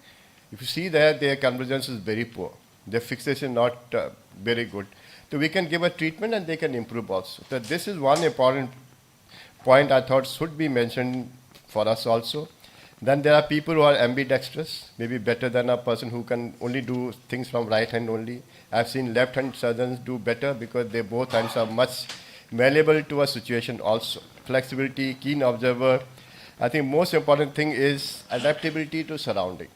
If you see that their convergence is very poor, their fixation not very good. So we can give a treatment and they can improve also. So this is one important point I thought should be mentioned for us also. Then there are people who are ambidextrous, maybe better than a person who can only do things from right hand only. I've seen left hand surgeons do better because they both hands are much malleable to a situation also. Flexibility, keen observer. I think most important thing is adaptability to surrounding.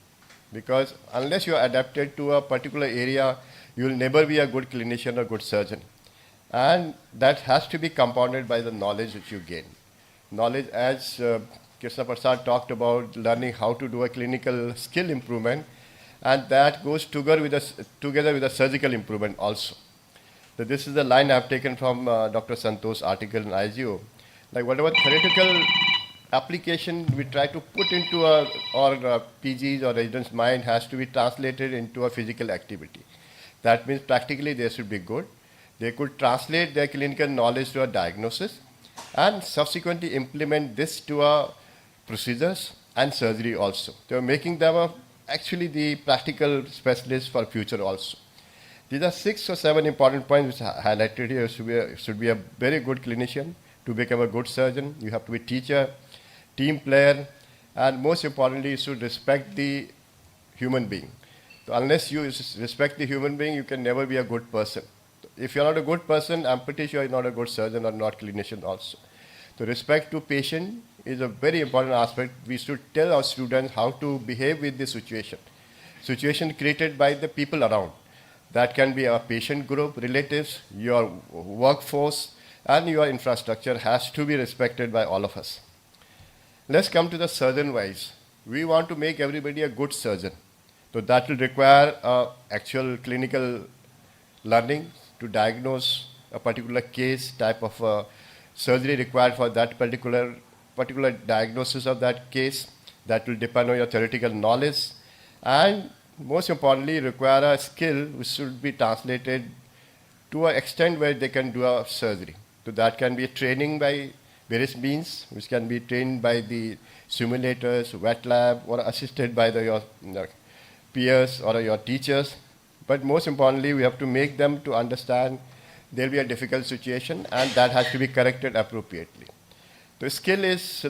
Because unless you are adapted to a particular area, you will never be a good clinician or good surgeon. And that has to be compounded by the knowledge which you gain. Knowledge, as Krishna Prasad talked about, learning how to do a clinical skill improvement, and that goes together with a surgical improvement also. So this is the line I've taken from Dr. Santosh's article in IGO. Like whatever theoretical application we try to put into our PG's or resident's mind has to be translated into a physical activity. That means practically they should be good. They could translate their clinical knowledge to a diagnosis and subsequently implement this to a procedures and surgery also. They are making them actually the practical specialists for future also. These are 6 or 7 important points which are highlighted here. Should be a very good clinician to become a good surgeon. You have to be a teacher, team player, and most importantly, you should respect the human being. So unless you respect the human being, you can never be a good person. If you're not a good person, I'm pretty sure you're not a good surgeon or not clinician also. So respect to patient is a very important aspect. We should tell our students how to behave with this situation. Situation created by the people around. That can be a patient group, relatives, your workforce, and your infrastructure has to be respected by all of us. Let's come to the surgeon wise. We want to make everybody a good surgeon. So that will require actual clinical learning to diagnose a particular case, type of surgery required for that particular diagnosis of that case. That will depend on your theoretical knowledge, and most importantly require a skill which should be translated to an extent where they can do a surgery. So that can be training by various means, which can be trained by the simulators, wet lab, or assisted by your peers or your teachers. But most importantly, we have to make them to understand there will be a difficult situation, and that has to be corrected appropriately. The skill is,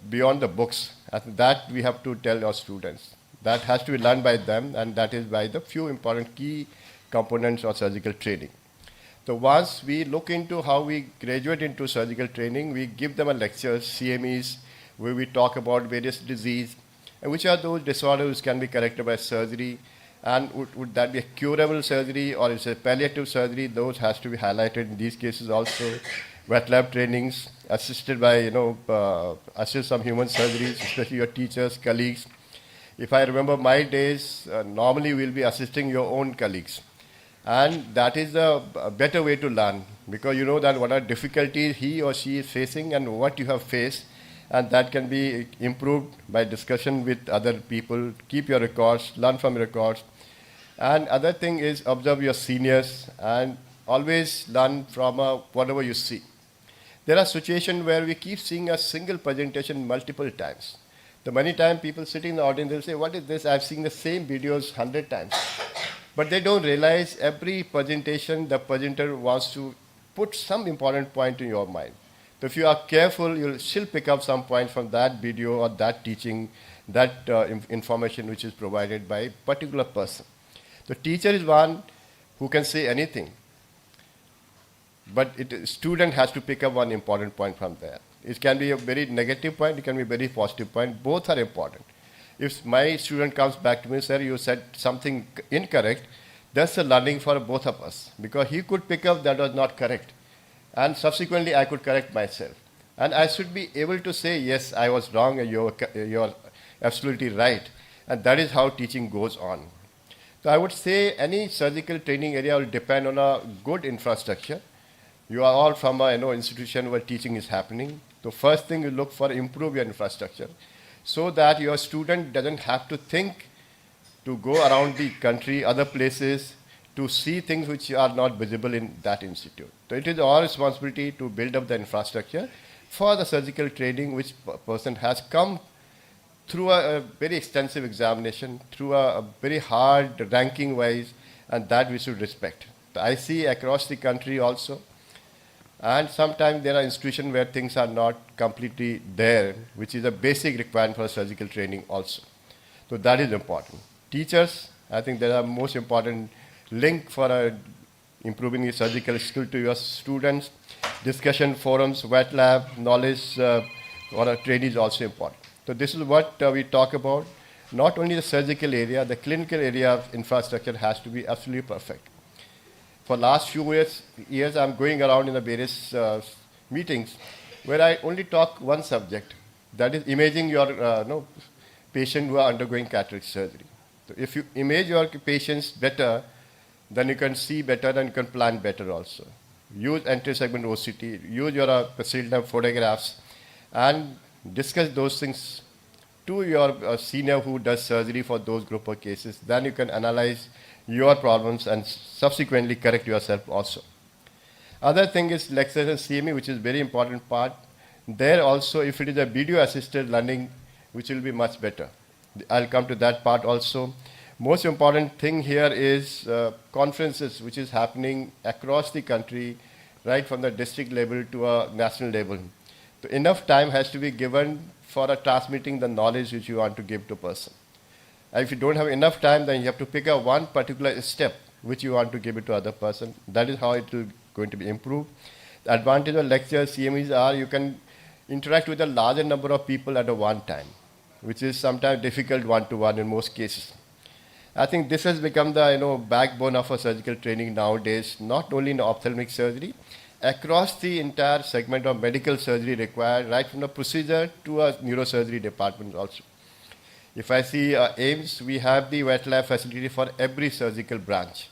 beyond the books. And that we have to tell our students. That has to be learned by them, and that is by the few important key components of surgical training. So once we look into how we graduate into surgical training, we give them a lecture, CMEs, where we talk about various diseases, and which are those disorders which can be corrected by surgery, and would that be a curable surgery or is it a palliative surgery? Those has to be highlighted in these cases also. Wet lab trainings, assisted by, assist some human surgeries, especially your teachers, colleagues. If I remember my days, normally we'll be assisting your own colleagues. And that is a better way to learn, because you know that what are difficulties he or she is facing and what you have faced, and that can be improved by discussion with other people. Keep your records, learn from records. And other thing is observe your seniors and always learn from whatever you see. There are situations where we keep seeing a single presentation multiple times. The many times people sitting in the audience, they'll say, what is this? I've seen the same videos 100 times. But they don't realize every presentation, the presenter wants to put some important point in your mind. So if you are careful, you'll still pick up some points from that video or that teaching, that information which is provided by a particular person. The teacher is one who can say anything. But student has to pick up one important point from there. It can be a very negative point, it can be a very positive point. Both are important. If my student comes back to me, sir, you said something incorrect, that's a learning for both of us. Because he could pick up that was not correct. And subsequently, I could correct myself. And I should be able to say, yes, I was wrong and you're absolutely right. And that is how teaching goes on. So I would say any surgical training area will depend on a good infrastructure. You are all from an institution where teaching is happening. The first thing you look for, improve your infrastructure so that your student doesn't have to think to go around the country, other places, to see things which are not visible in that institute. So it is our responsibility to build up the infrastructure for the surgical training which person has come through a very extensive examination, through a very hard ranking wise, and that we should respect. I see across the country also. And sometimes there are institutions where things are not completely there, which is a basic requirement for surgical training also. So that is important. Teachers, I think they are most important link for improving the surgical skill to your students. Discussion forums, wet lab, knowledge for a trainee is also important. So this is what we talk about. Not only the surgical area, the clinical area of infrastructure has to be absolutely perfect. For last few years, I'm going around in the various meetings where I only talk one subject, that is imaging your patient who are undergoing cataract surgery. So if you image your patients better, then you can see better and you can plan better also. Use anterior segment OCT, use your facility photographs, and discuss those things to your senior who does surgery for those group of cases. Then you can analyze your problems and subsequently correct yourself also. Other thing is lectures and CME, which is very important part. There also, if it is a video assisted learning, which will be much better. I'll come to that part also. Most important thing here is conferences which is happening across the country, right from the district level to a national level. So enough time has to be given for transmitting the knowledge which you want to give to a person. And if you don't have enough time, then you have to pick up one particular step which you want to give it to other person. That is how it will going to be improved. The advantage of lectures, CMEs are you can interact with a larger number of people at a one time, which is sometimes difficult one-to-one in most cases. I think this has become the backbone of a surgical training nowadays, not only in ophthalmic surgery, across the entire segment of medical surgery required, right from the procedure to a neurosurgery department also. If I see AIMS, we have the wet lab facility for every surgical branch.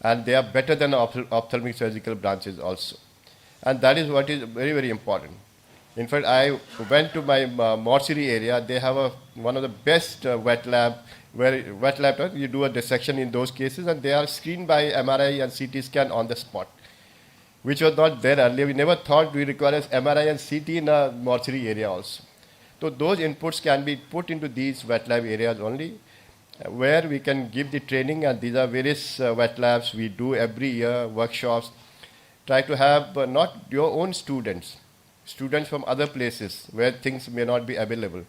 And they are better than ophthalmic surgical branches also. And that is what is very, very important. In fact, I went to my mortuary area. They have one of the best wet lab, where wet lab, you do a dissection in those cases, and they are screened by MRI and CT scan on the spot, which was not there earlier. We never thought we require MRI and CT in a mortuary area also. So those inputs can be put into these wet lab areas only, where we can give the training, and these are various wet labs we do every year, workshops. Try to have not your own students from other places where things may not be available,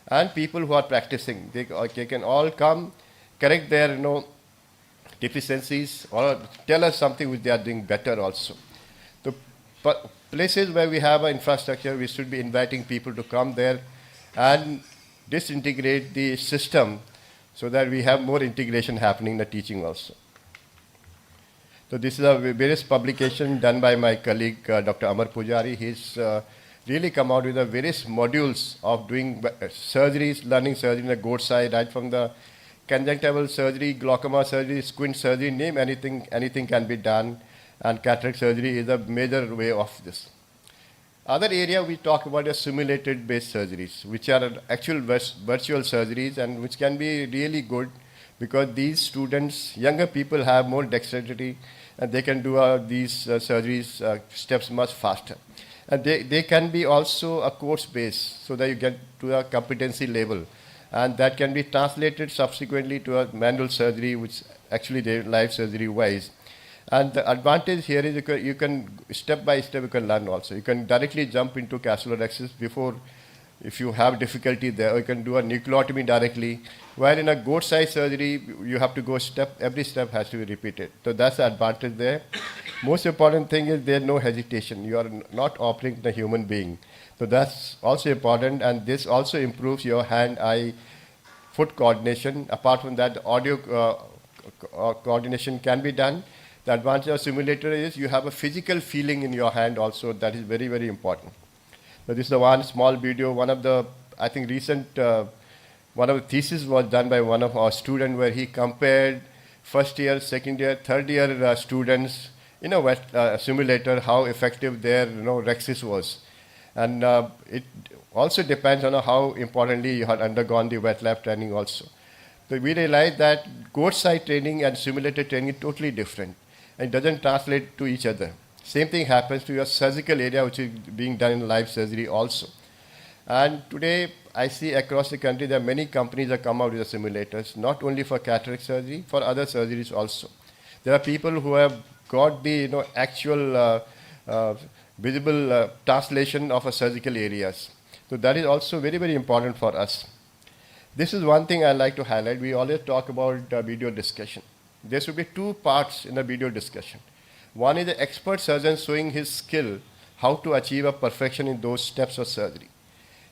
and people who are practicing. They can all come, correct their deficiencies, or tell us something which they are doing better also. The places where we have an infrastructure, we should be inviting people to come there and disintegrate the system so that we have more integration happening in the teaching also. So this is a various publication done by my colleague Dr. Amar Pujari. He's really come out with various modules of doing surgeries, learning surgery in the goat's eye, right from the conjunctival surgery, glaucoma surgery, squint surgery, name anything can be done, and cataract surgery is a major way of this. Other area we talk about is simulated based surgeries, which are actual virtual surgeries and which can be really good because these students, younger people have more dexterity and they can do these surgeries steps much faster. And they can be also a course based so that you get to a competency level, and that can be translated subsequently to a manual surgery, which actually they live surgery wise. And the advantage here is you can step by step you can learn also. You can directly jump into capsulorhexis before, if you have difficulty there, or you can do a nucleotomy directly. While in a goat's eye surgery, you have to go every step has to be repeated. So that's the advantage there. Most important thing is there's no hesitation. You are not operating the human being. So that's also important, and this also improves your hand-eye foot coordination. Apart from that, the audio coordination can be done. The advantage of simulator is you have a physical feeling in your hand also. That is very, very important. So this is the one small video. One of the, I think recent, one of the thesis was done by one of our students where he compared first year, second year, third year students in a wet simulator, how effective their rhexis was. And it also depends on how importantly you had undergone the wet lab training also. So we realized that goat's eye training and simulator training is totally different. It doesn't translate to each other. Same thing happens to your surgical area, which is being done in live surgery also. And today, I see across the country, there are many companies that come out with the simulators, not only for cataract surgery, for other surgeries also. There are people who have got the actual visible translation of a surgical areas. So that is also very, very important for us. This is one thing I like to highlight. We always talk about video discussion. There should be two parts in the video discussion. One is the expert surgeon showing his skill, how to achieve a perfection in those steps of surgery.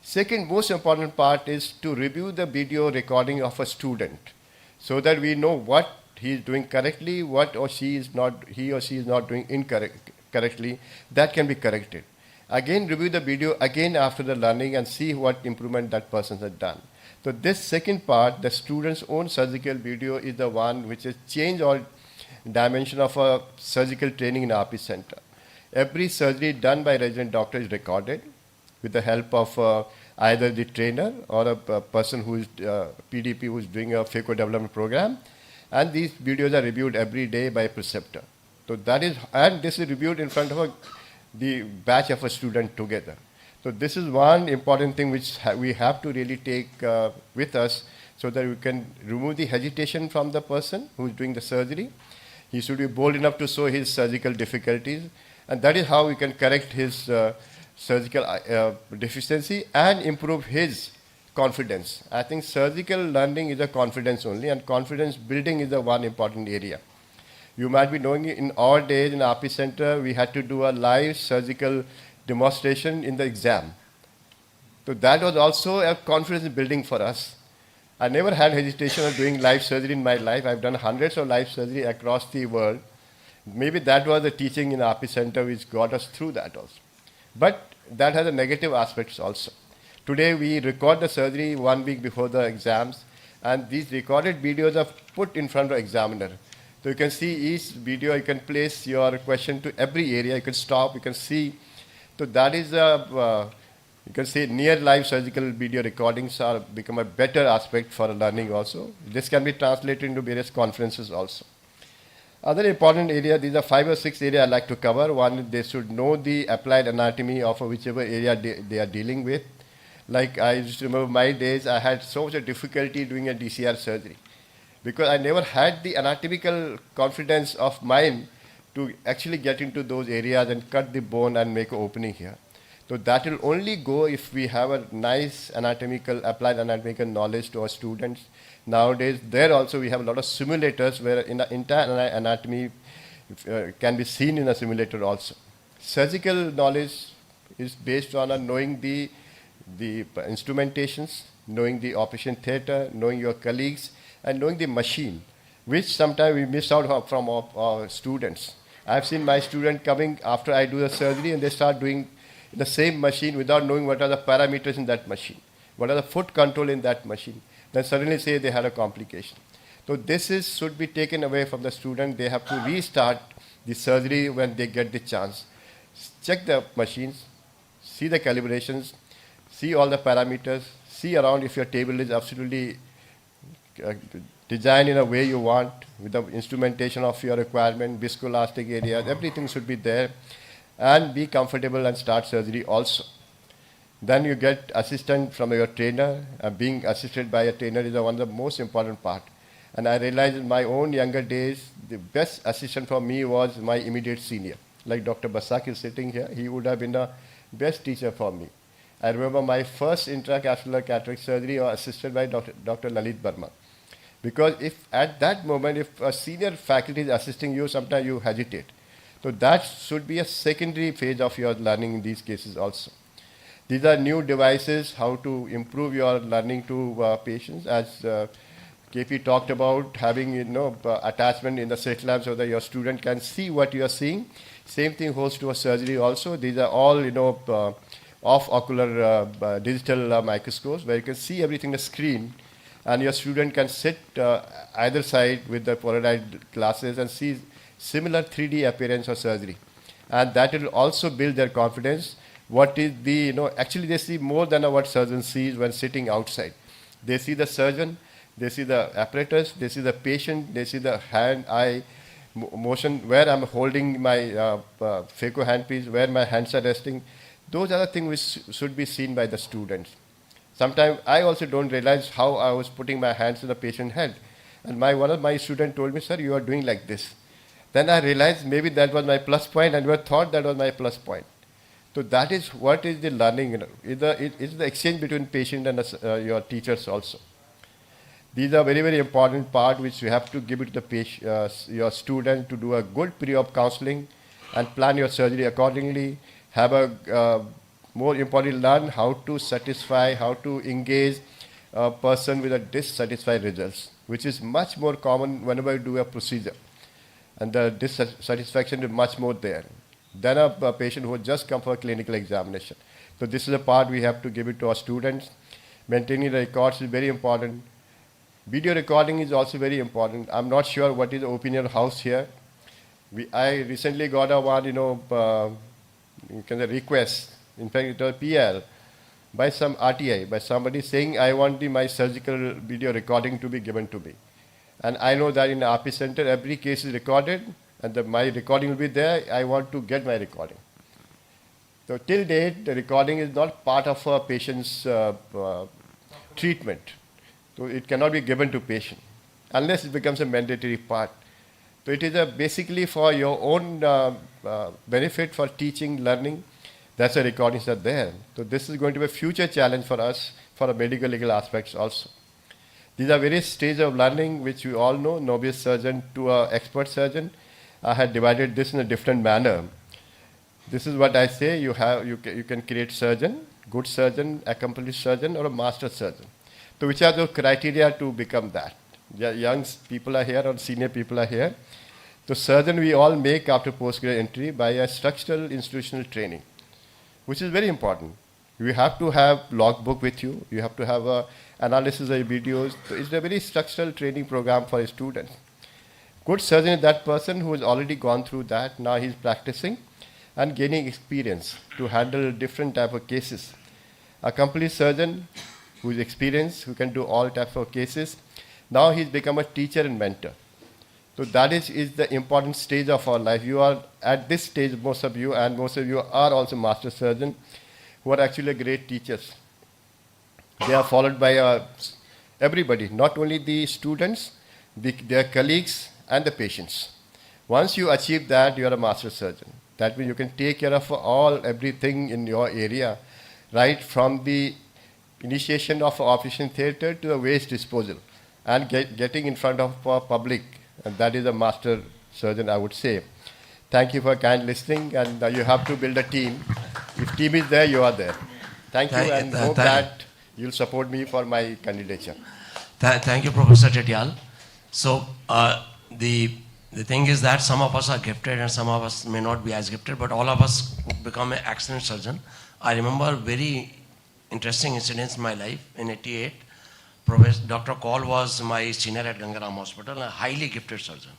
Second most important part is to review the video recording of a student so that we know what he is doing correctly, what he or she is not doing incorrectly. That can be corrected. Again, review the video again after the learning and see what improvement that person has done. So this second part, the student's own surgical video, is the one which has changed all dimension of a surgical training in RP center. Every surgery done by resident doctor is recorded with the help of either the trainer or a person who is PDP who is doing a phaco development program. And these videos are reviewed every day by a preceptor. So that is, and this is reviewed in front of the batch of a student together. So this is one important thing which we have to really take with us so that we can remove the hesitation from the person who is doing the surgery. He should be bold enough to show his surgical difficulties, and that is how we can correct his surgical deficiency and improve his confidence. I think surgical learning is a confidence only, and confidence building is the one important area. You might be knowing in our days in RP center, we had to do a live surgical demonstration in the exam. So that was also a confidence building for us. I never had hesitation of doing live surgery in my life. I've done hundreds of live surgery across the world. Maybe that was the teaching in RP Center which got us through that also. But that has a negative aspects also. Today we record the surgery 1 week before the exams, and these recorded videos are put in front of the examiner. So you can see each video, you can place your question to every area, you can stop, you can see. So that is you can say near live surgical video recordings are become a better aspect for learning also. This can be translated into various conferences also. Other important area, these are 5 or 6 areas I'd like to cover. One, they should know the applied anatomy of whichever area they are dealing with. Like I just remember my days, I had so much difficulty doing a DCR surgery because I never had the anatomical confidence of mine to actually get into those areas and cut the bone and make an opening here. So that will only go if we have a nice applied anatomical knowledge to our students. Nowadays, there also we have a lot of simulators where in the entire anatomy can be seen in a simulator also. Surgical knowledge is based on knowing the instrumentations, knowing the operation theater, knowing your colleagues, and knowing the machine, which sometimes we miss out from our students. I've seen my student coming after I do the surgery and they start doing the same machine without knowing what are the parameters in that machine, what are the foot control in that machine. Then suddenly say they had a complication. So this should be taken away from the student. They have to restart the surgery when they get the chance. Check the machines, see the calibrations, see all the parameters, see around if your table is absolutely designed in a way you want, with the instrumentation of your requirement, viscoelastic areas, everything should be there, and be comfortable and start surgery also. Then you get assistance from your trainer. Being assisted by a trainer is one of the most important part. And I realized in my own younger days, the best assistant for me was my immediate senior. Like Dr. Basak is sitting here, he would have been the best teacher for me. I remember my first intracapsular cataract surgery was assisted by Dr. Lalit Burma. Because if at that moment, if a senior faculty is assisting you, sometimes you hesitate. So that should be a secondary phase of your learning in these cases also. These are new devices, how to improve your learning to patients. As KP talked about, having attachment in the slit lamp so that your student can see what you are seeing. Same thing holds to a surgery also. These are all off-ocular digital microscopes where you can see everything on the screen, and your student can sit either side with the polarized glasses and see similar 3D appearance of surgery. And that will also build their confidence. What is the, actually they see more than what surgeon sees when sitting outside. They see the surgeon, they see the apparatus, they see the patient, they see the hand-eye motion, where I'm holding my phaco handpiece, where my hands are resting. Those are the things which should be seen by the students. Sometimes I also don't realize how I was putting my hands in the patient's head. And one of my students told me, sir, you are doing like this. Then I realized maybe that was my plus point, and I thought that was my plus point. So that is what is the learning. It's the exchange between patient and your teachers also. These are very, very important part which you have to give it to the patient, your student, to do a good pre-op counseling and plan your surgery accordingly. Have a more importantly, learn how to satisfy, how to engage a person with a dissatisfied results, which is much more common whenever you do a procedure. And the dissatisfaction is much more there than a patient who just come for a clinical examination. So this is a part we have to give it to our students. Maintaining the records is very important. Video recording is also very important. I'm not sure what is the opinion house here. I recently got a one, you can say request. In fact, it was PL by some RTI, by somebody saying, I want my surgical video recording to be given to me. And I know that in the RP center, every case is recorded, and my recording will be there. I want to get my recording. So till date, the recording is not part of a patient's treatment. So it cannot be given to patient unless it becomes a mandatory part. So it is basically for your own benefit for teaching, learning. That's why recordings are there. So this is going to be a future challenge for us for the medical legal aspects also. These are various stages of learning which you all know, novice surgeon to an expert surgeon. I had divided this in a different manner. This is what I say, you can create surgeon, good surgeon, accomplished surgeon, or a master surgeon. So which are the criteria to become that? Young people are here or senior people are here. The surgeon we all make after postgraduate entry by a structural institutional training, which is very important. You have to have logbook with you. You have to have a analysis of videos. So it's a very structural training program for students. Good surgeon is that person who has already gone through that. Now he's practicing and gaining experience to handle different type of cases. A complete surgeon who is experienced, who can do all types of cases. Now he's become a teacher and mentor. So that is the important stage of our life. You are at this stage, most of you, and most of you are also master surgeons who are actually great teachers. They are followed by everybody, not only the students, their colleagues and the patients. Once you achieve that, you are a master surgeon. That means you can take care of everything in your area, right from the initiation of operation theatre to the waste disposal and getting in front of public. And that is a master surgeon, I would say. Thank you for kind listening, and you have to build a team. If team is there, you are there. Thank you, and hope that you'll support me for my candidature. Thank you, Professor Tetial. So the thing is that some of us are gifted and some of us may not be as gifted, but all of us become an excellent surgeon. I remember very interesting incidents in my life. In '88, Dr. Kaul was my senior at Gangaram Hospital, a highly gifted surgeon.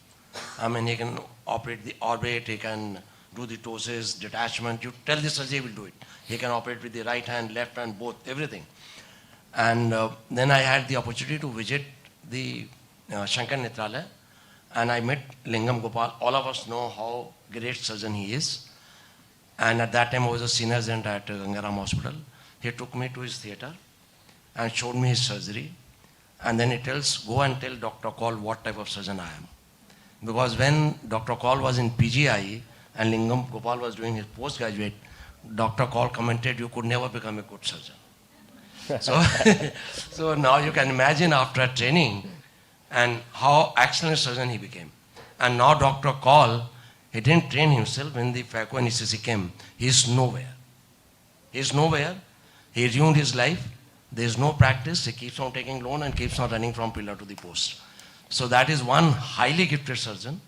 I mean, he can operate the orbit, he can do the ptosis, detachment. You tell the surgeon, he will do it. He can operate with the right hand, left hand, both, everything. And then I had the opportunity to visit the Shankar Netralaya, and I met Lingam Gopal. All of us know how great surgeon he is. And at that time, I was a senior resident at Gangaram Hospital. He took me to his theatre and showed me his surgery. And then he tells, go and tell Dr. Kaul what type of surgeon I am. Because when Dr. Kaul was in PGI and Lingam Gopal was doing his postgraduate, Dr. Kaul commented, you could never become a good surgeon. So now you can imagine after training and how excellent surgeon he became. And now Dr. Kaul, he didn't train himself when the FACO and ECC came. He is nowhere. He is nowhere. He ruined his life. There is no practice. He keeps on taking loan and keeps on running from pillar to the post. So that is one highly gifted surgeon.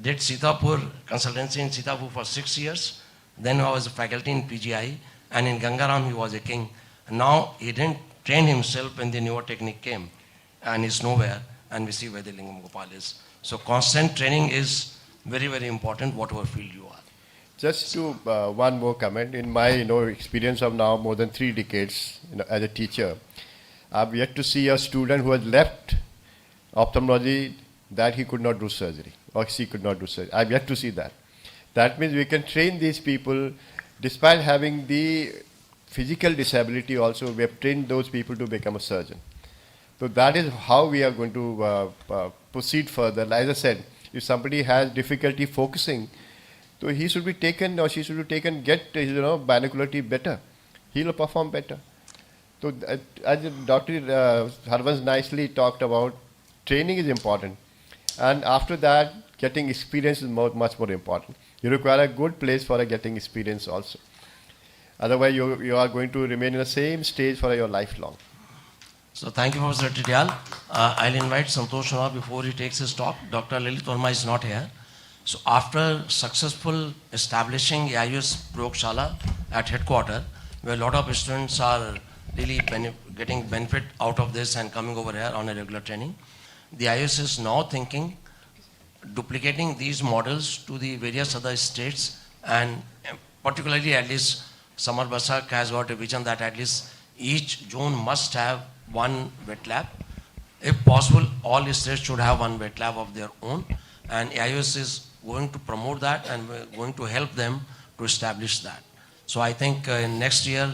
Did Sitapur consultancy in Sitapur for 6 years. Then I was a faculty in PGI, and in Gangaram he was a king. Now he didn't train himself when the newer technique came, and he's nowhere, and we see where the Lingam Gopal is. So constant training is very, very important, whatever field you are. Just to one more comment, in my experience of now more than 3 decades as a teacher, I've yet to see a student who has left ophthalmology that he could not do surgery or she could not do surgery. I've yet to see that. That means we can train these people despite having the physical disability also. We have trained those people to become a surgeon. So that is how we are going to proceed further. As I said, if somebody has difficulty focusing, so he should be taken or she should be taken, get binocularity better. He will perform better. So as Dr. Harvans nicely talked about, training is important. And after that, getting experience is much more important. You require a good place for getting experience also. Otherwise, you are going to remain in the same stage for your lifelong. So thank you, Professor Tetial. I'll invite Santosh Sharma before he takes his talk. Dr. Lalit Verma is not here. So after successful establishing AIUS Prayogshala at headquarters, where a lot of students are really getting benefit out of this and coming over here on a regular training, the AIUS is now thinking duplicating these models to the various other states, and particularly at least Samar Basak has got a vision that at least each zone must have one wet lab. If possible, all states should have one wet lab of their own, and AIUS is going to promote that and we're going to help them to establish that. So I think in next year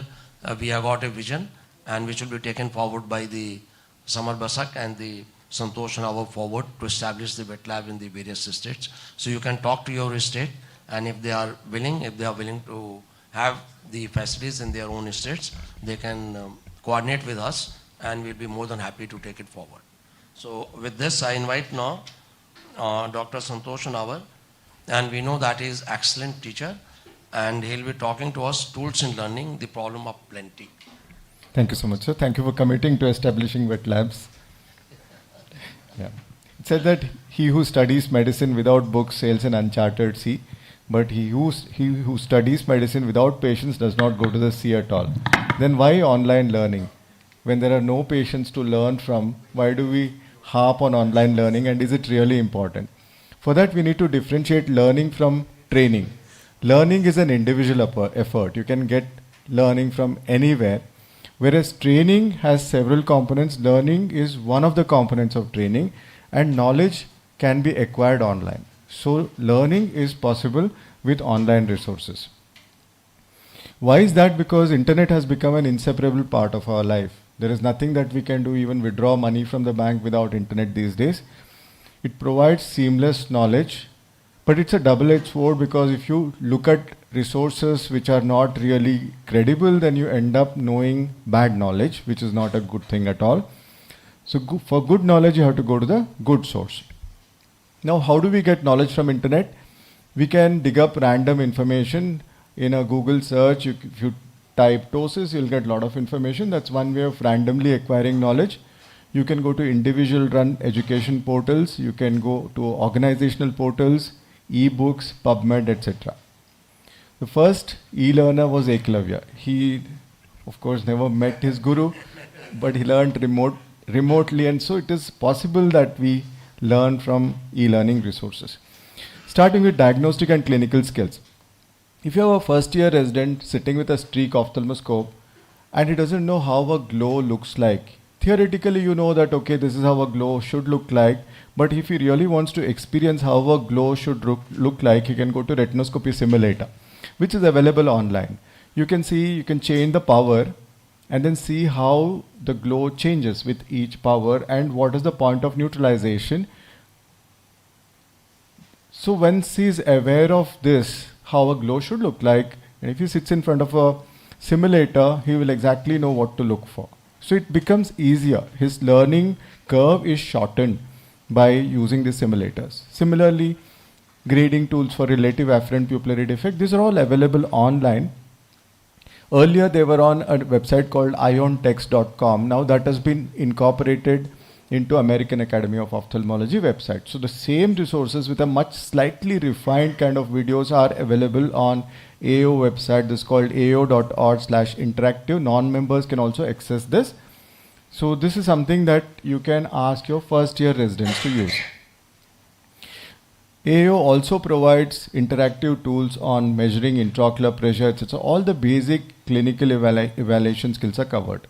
we have got a vision, and which will be taken forward by the Samar Basak and the Santosh Rao forward to establish the wet lab in the various states. So you can talk to your state, and if they are willing to have the facilities in their own states, they can coordinate with us, and we'll be more than happy to take it forward. So with this, I invite now Dr. Santosh Rao, and we know that he is excellent teacher, and he'll be talking to us tools in learning, the problem of plenty. Thank you so much, sir. Thank you for committing to establishing wet labs. Yeah. It said that he who studies medicine without books sails an uncharted sea, but he who studies medicine without patience does not go to the sea at all. Then why online learning? When there are no patients to learn from, why do we harp on online learning, and is it really important? For that, we need to differentiate learning from training. Learning is an individual effort. You can get learning from anywhere. Whereas training has several components. Learning is one of the components of training, and knowledge can be acquired online. So learning is possible with online resources. Why is that? Because internet has become an inseparable part of our life. There is nothing that we can do, even withdraw money from the bank, without internet these days. It provides seamless knowledge, but it's a double-edged sword, because if you look at resources which are not really credible, then you end up knowing bad knowledge, which is not a good thing at all. So for good knowledge, you have to go to the good source. Now, how do we get knowledge from internet? We can dig up random information in a Google search. If you type ptosis, you'll get a lot of information. That's one way of randomly acquiring knowledge. You can go to individual run education portals. You can go to organizational portals, e-books, PubMed, etc. The first e-learner was Eklavya. He, of course, never met his guru, but he learned remotely, and so it is possible that we learn from e-learning resources. Starting with diagnostic and clinical skills. If you have a first year resident sitting with a streak ophthalmoscope and he doesn't know how a glow looks like, theoretically you know that, okay, this is how a glow should look like, but if he really wants to experience how a glow should look like, he can go to retinoscopy simulator, which is available online. You can see, you can change the power and then see how the glow changes with each power and what is the point of neutralization. So once he is aware of this, how a glow should look like, and if he sits in front of a simulator, he will exactly know what to look for. So it becomes easier. His learning curve is shortened by using the simulators. Similarly, grading tools for relative afferent pupillary defect, these are all available online. Earlier they were on a website called iontext.com. Now that has been incorporated into American Academy of Ophthalmology website. So the same resources with a much slightly refined kind of videos are available on AO website. This is called ao.org/interactive. Non-members can also access this. So this is something that you can ask your first year residents to use. AO also provides interactive tools on measuring intraocular pressure, etc. All the basic clinical evaluation skills are covered.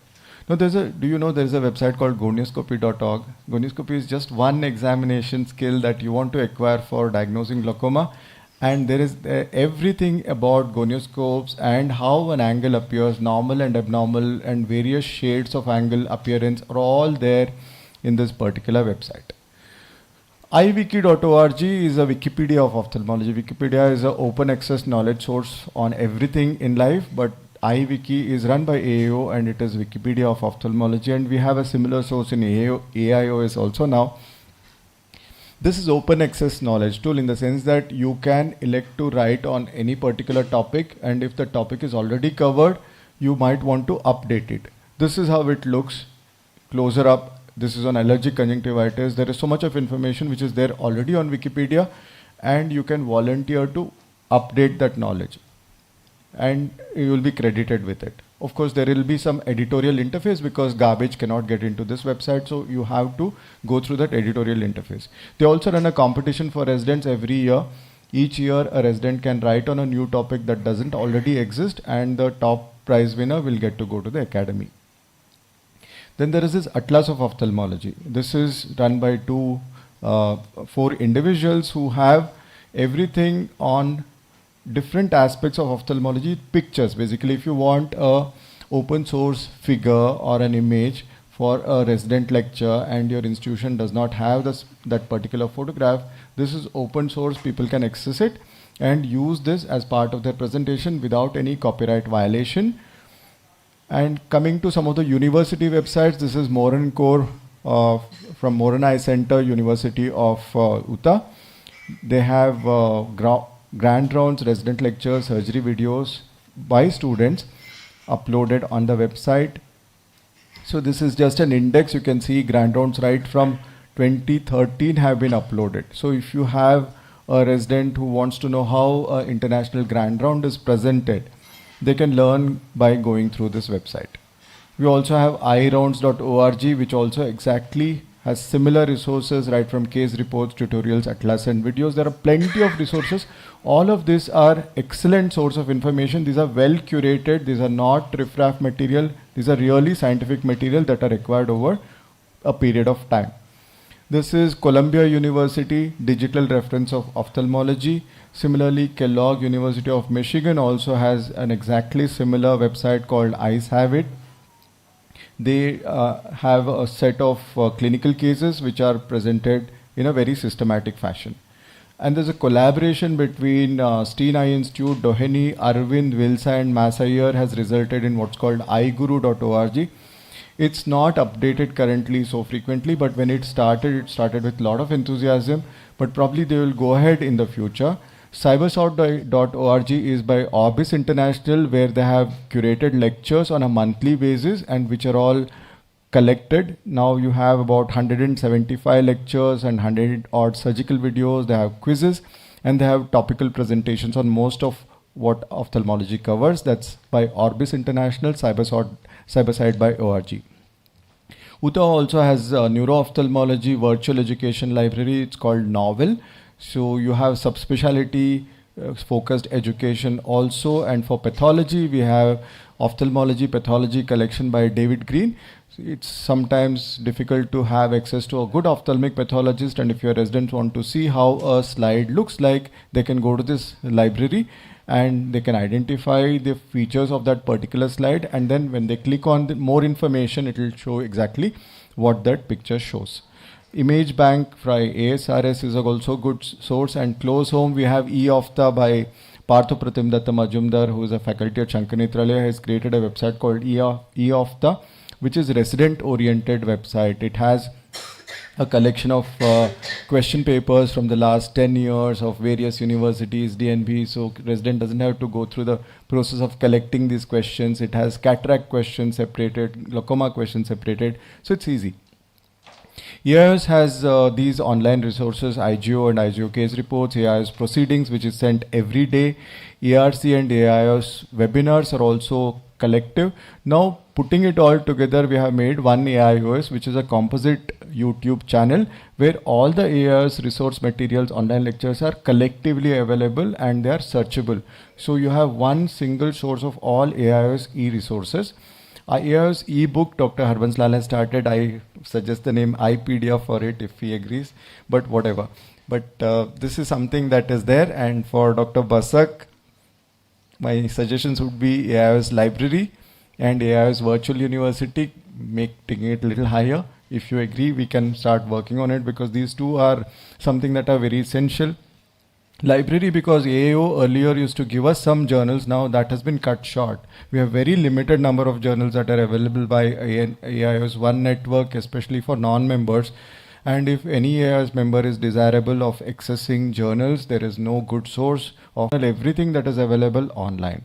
Now do you know there is a website called gonioscopy.org? Gonioscopy is just one examination skill that you want to acquire for diagnosing glaucoma, and there is everything about gonioscopes and how an angle appears, normal and abnormal, and various shades of angle appearance are all there in this particular website. iwiki.org is a Wikipedia of ophthalmology. Wikipedia is an open access knowledge source on everything in life, but iWiki is run by AAO and it is Wikipedia of ophthalmology, and we have a similar source in AIOS also now. This is open access knowledge tool in the sense that you can elect to write on any particular topic, and if the topic is already covered, you might want to update it. This is how it looks closer up. This is on allergic conjunctivitis. There is so much of information which is there already on Wikipedia, and you can volunteer to update that knowledge, and you will be credited with it. Of course, there will be some editorial interface because garbage cannot get into this website, so you have to go through that editorial interface. They also run a competition for residents every year. Each year, a resident can write on a new topic that doesn't already exist, and the top prize winner will get to go to the academy. Then there is this Atlas of Ophthalmology. This is run by four individuals who have everything on different aspects of ophthalmology, pictures. Basically, if you want a open source figure or an image for a resident lecture and your institution does not have that particular photograph, this is open source. People can access it and use this as part of their presentation without any copyright violation. And coming to some of the university websites, this is Moran Core from Moran Eye Center, University of Utah. They have grand rounds, resident lectures, surgery videos by students uploaded on the website. So this is just an index. You can see grand rounds right from 2013 have been uploaded. So if you have a resident who wants to know how an international grand round is presented, they can learn by going through this website. We also have irounds.org, which also exactly has similar resources, right from case reports, tutorials, atlas, and videos. There are plenty of resources. All of these are excellent source of information. These are well curated. These are not riffraff material. These are really scientific material that are required over a period of time. This is Columbia University Digital Reference of Ophthalmology. Similarly, Kellogg University of Michigan also has an exactly similar website called Eyes Have It. They have a set of clinical cases which are presented in a very systematic fashion. And there's a collaboration between Steen Eye Institute, Doheny, Arvind, Wilsa, and Massayer has resulted in what's called iguru.org. It's not updated currently so frequently, but when it started with a lot of enthusiasm, but probably they will go ahead in the future. Cybersort.org is by Orbis International, where they have curated lectures on a monthly basis and which are all collected. Now you have about 175 lectures and 100 odd surgical videos. They have quizzes and they have topical presentations on most of what ophthalmology covers. That's by Orbis International, Cybersite by ORG. UTA also has a neuro-ophthalmology virtual education library. It's called Novel. So you have subspecialty focused education also, and for pathology we have ophthalmology pathology collection by David Green. It's sometimes difficult to have access to a good ophthalmic pathologist, and if your residents want to see how a slide looks like, they can go to this library and they can identify the features of that particular slide, and then when they click on the more information, it will show exactly what that picture shows. Image Bank by ASRS is also a good source, and close home we have eOphtha by Partho Pratim Datta Majumdar, who is a faculty at Shankanitralaya, has created a website called eOphtha, which is resident oriented website. It has a collection of question papers from the last 10 years of various universities, DNB, so resident doesn't have to go through the process of collecting these questions. It has cataract questions separated, glaucoma questions separated, so it's easy. AIOS has these online resources, IGO and IGO case reports, AIOS proceedings, which is sent every day. ARC and AIOS webinars are also collective. Now, putting it all together, we have made one AIOS, which is a composite YouTube channel where all the AIOS resource materials, online lectures are collectively available and they are searchable. So you have one single source of all AIOS e-resources. AIOS e-book, Dr. Harbans Lal has started. I suggest the name iPedia for it if he agrees, but whatever. But this is something that is there, and for Dr. Basak, my suggestions would be AIOS library and AIOS virtual university, taking it a little higher. If you agree, we can start working on it, because these two are something that are very essential. Library, because AAO earlier used to give us some journals, now that has been cut short. We have very limited number of journals that are available by AIOS One network, especially for non-members. And if any AIOS member is desirable of accessing journals, there is no good source of everything that is available online.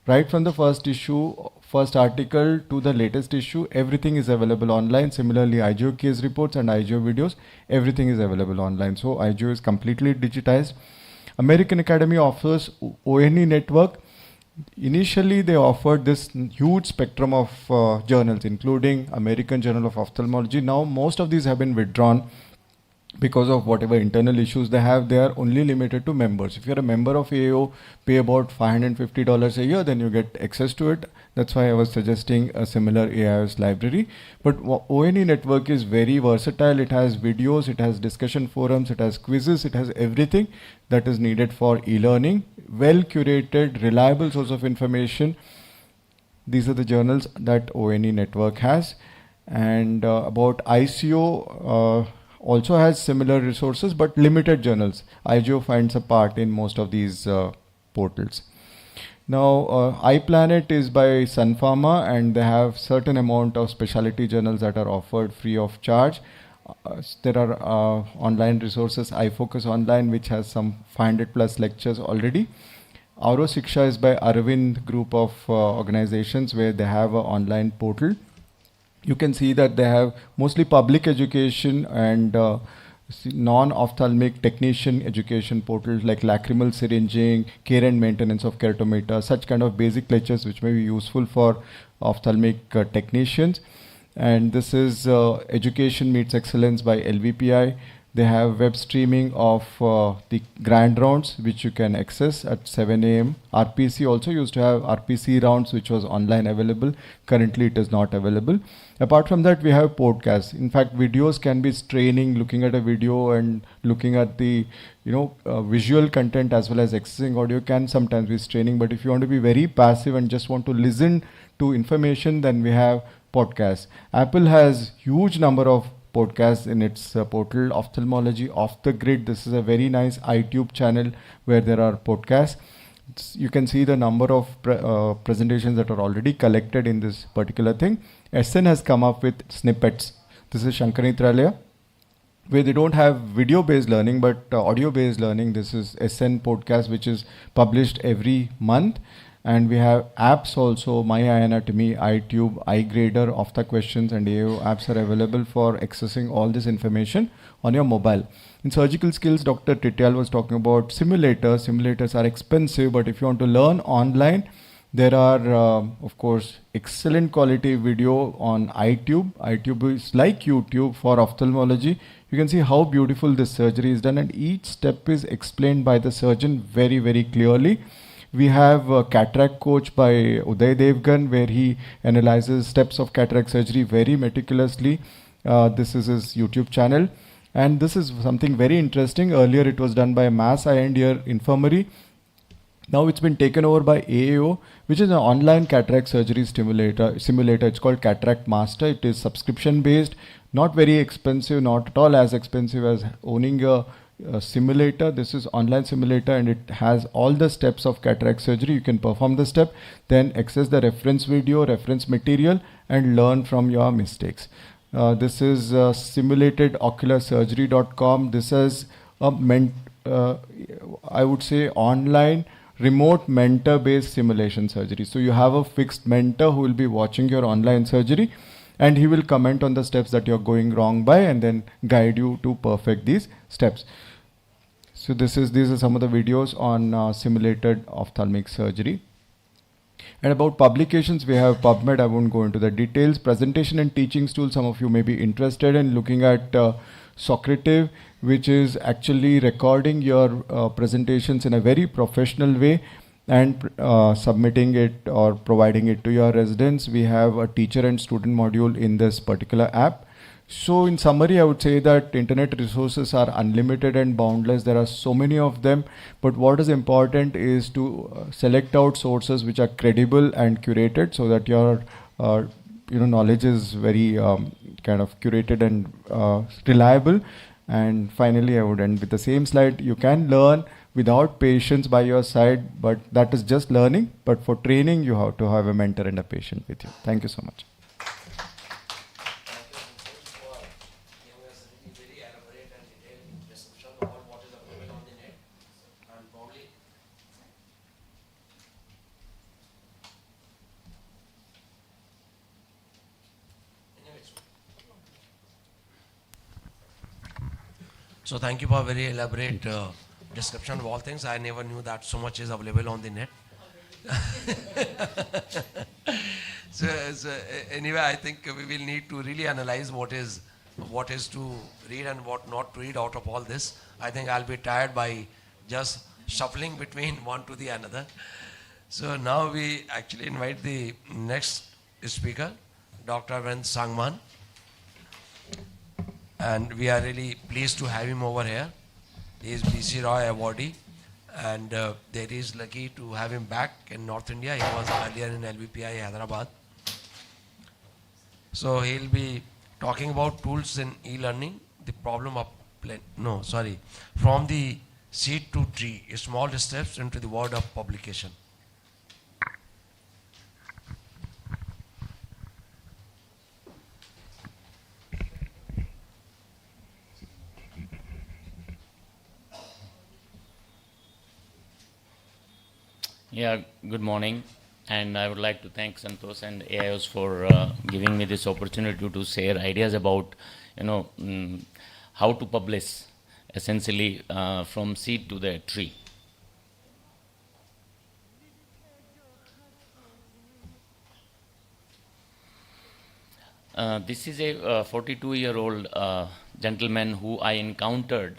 Right from the first issue, first article to the latest issue, everything is available online. Similarly, IGO case reports and IGO videos, everything is available online. So IGO is completely digitized. American Academy offers ONE network. Initially, they offered this huge spectrum of journals, including American Journal of Ophthalmology. Now, most of these have been withdrawn because of whatever internal issues they have. They are only limited to members. If you're a member of AAO, pay about $550 a year, then you get access to it. That's why I was suggesting a similar AIOS library. But ONE network is very versatile. It has videos, it has discussion forums, it has quizzes, it has everything that is needed for e-learning. Well curated, reliable source of information. These are the journals that ONE network has. And about ICO, also has similar resources but limited journals. IGO finds a part in most of these portals. Now, iPlanet is by Sun Pharma, and they have certain amount of specialty journals that are offered free of charge. There are online resources, iFocus Online, which has some 500 plus lectures already. Auro Siksha is by Arvind group of organizations, where they have an online portal. you can see that they have mostly public education and non-ophthalmic technician education portals like lacrimal syringing, care and maintenance of keratometer, such kind of basic lectures which may be useful for ophthalmic technicians. And this is Education Meets Excellence by LVPI. They have web streaming of the grand rounds which you can access at 7 a.m. RPC also used to have RPC rounds which was online available. Currently it is not available. Apart from that, we have podcasts. In fact, videos can be straining, looking at a video and looking at the visual content as well as accessing audio can sometimes be straining. But if you want to be very passive and just want to listen to information, then we have podcasts. Apple has huge number of podcasts in its portal. Ophthalmology Off the Grid. This is a very nice iTube channel where there are podcasts. You can see the number of presentations that are already collected in this particular thing. SN has come up with snippets. This is Shankanitralaya, where they don't have video-based learning but audio-based learning. This is SN podcast which is published every month. And we have apps also, My Eye Anatomy, iTube, iGrader, Off the Questions and AO apps are available for accessing all this information on your mobile. In surgical skills, Dr. Tityal was talking about simulators. Simulators are expensive, but if you want to learn online, there are, of course, excellent quality video on iTube. iTube is like YouTube for ophthalmology. You can see how beautiful this surgery is done and each step is explained by the surgeon very, very clearly. We have a cataract coach by Uday Devgan where he analyzes steps of cataract surgery very meticulously. This is his YouTube channel. And this is something very interesting. Earlier it was done by Mass Eye and Ear Infirmary. Now it's been taken over by AAO, which is an online cataract surgery simulator. It's called Cataract Master. It is subscription based, not very expensive, not at all as expensive as owning a simulator. This is online simulator and it has all the steps of cataract surgery. You can perform the step, then access the reference video, reference material and learn from your mistakes. This is simulatedocularsurgery.com. This is a I would say online remote mentor based simulation surgery. So you have a fixed mentor who will be watching your online surgery and he will comment on the steps that you're going wrong by and then guide you to perfect these steps. So these are some of the videos on simulated ophthalmic surgery. And about publications, we have PubMed. I won't go into the details. Presentation and teaching tools. Some of you may be interested in looking at Socrative, which is actually recording your presentations in a very professional way and submitting it or providing it to your residents. We have a teacher and student module in this particular app. So in summary, I would say that internet resources are unlimited and boundless. There are so many of them, but what is important is to select out sources which are credible and curated so that your knowledge is very kind of curated and reliable. And finally, I would end with the same slide. You can learn without patients by your side, but that is just learning. But for training, you have to have a mentor and a patient with you. Thank you so much. So thank you for a very elaborate description of all things. I never knew that so much is available on the net. so anyway, I think we will need to really analyze what is to read and what not to read out of all this. I think I'll be tired by just shuffling between one to the another. So now we actually invite the next speaker, Dr. Ven Sangman. And we are really pleased to have him over here. He is BC Roy awardee and there is lucky to have him back in North India. He was earlier in LVPI Hyderabad. So he'll be talking about tools in e-learning, the problem of from the seed to tree, small steps into the world of publication. Yeah, good morning. And I would like to thank Santosh and AIOS for giving me this opportunity to share ideas about, how to publish, essentially from seed to the tree. This is a 42-year-old gentleman who I encountered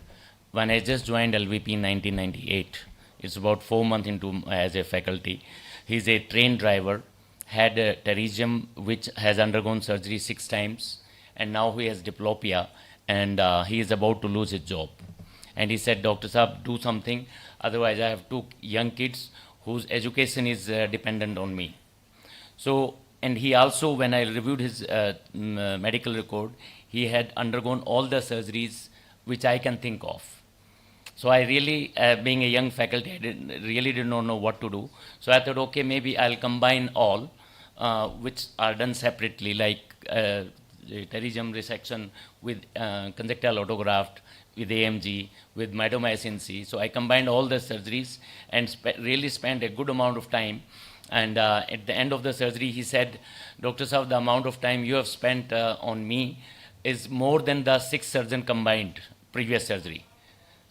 when I just joined LVP in 1998. It's about 4 months into as a faculty. He's a trained driver, had a pterygium which has undergone surgery 6 times, and now he has diplopia, and he is about to lose his job. And he said, Dr. Saab, do something, otherwise I have 2 young kids whose education is dependent on me. So, and he also, when I reviewed his medical record, he had undergone all the surgeries which I can think of. So I really, being a young faculty, I really did not know what to do. So I thought, okay, maybe I'll combine all, which are done separately, like pterygium resection with conjunctival autograft, with AMG, with mitomycin C. So I combined all the surgeries and really spent a good amount of time. And at the end of the surgery, he said, Dr. Saab, the amount of time you have spent on me is more than the 6 surgeons combined previous surgery.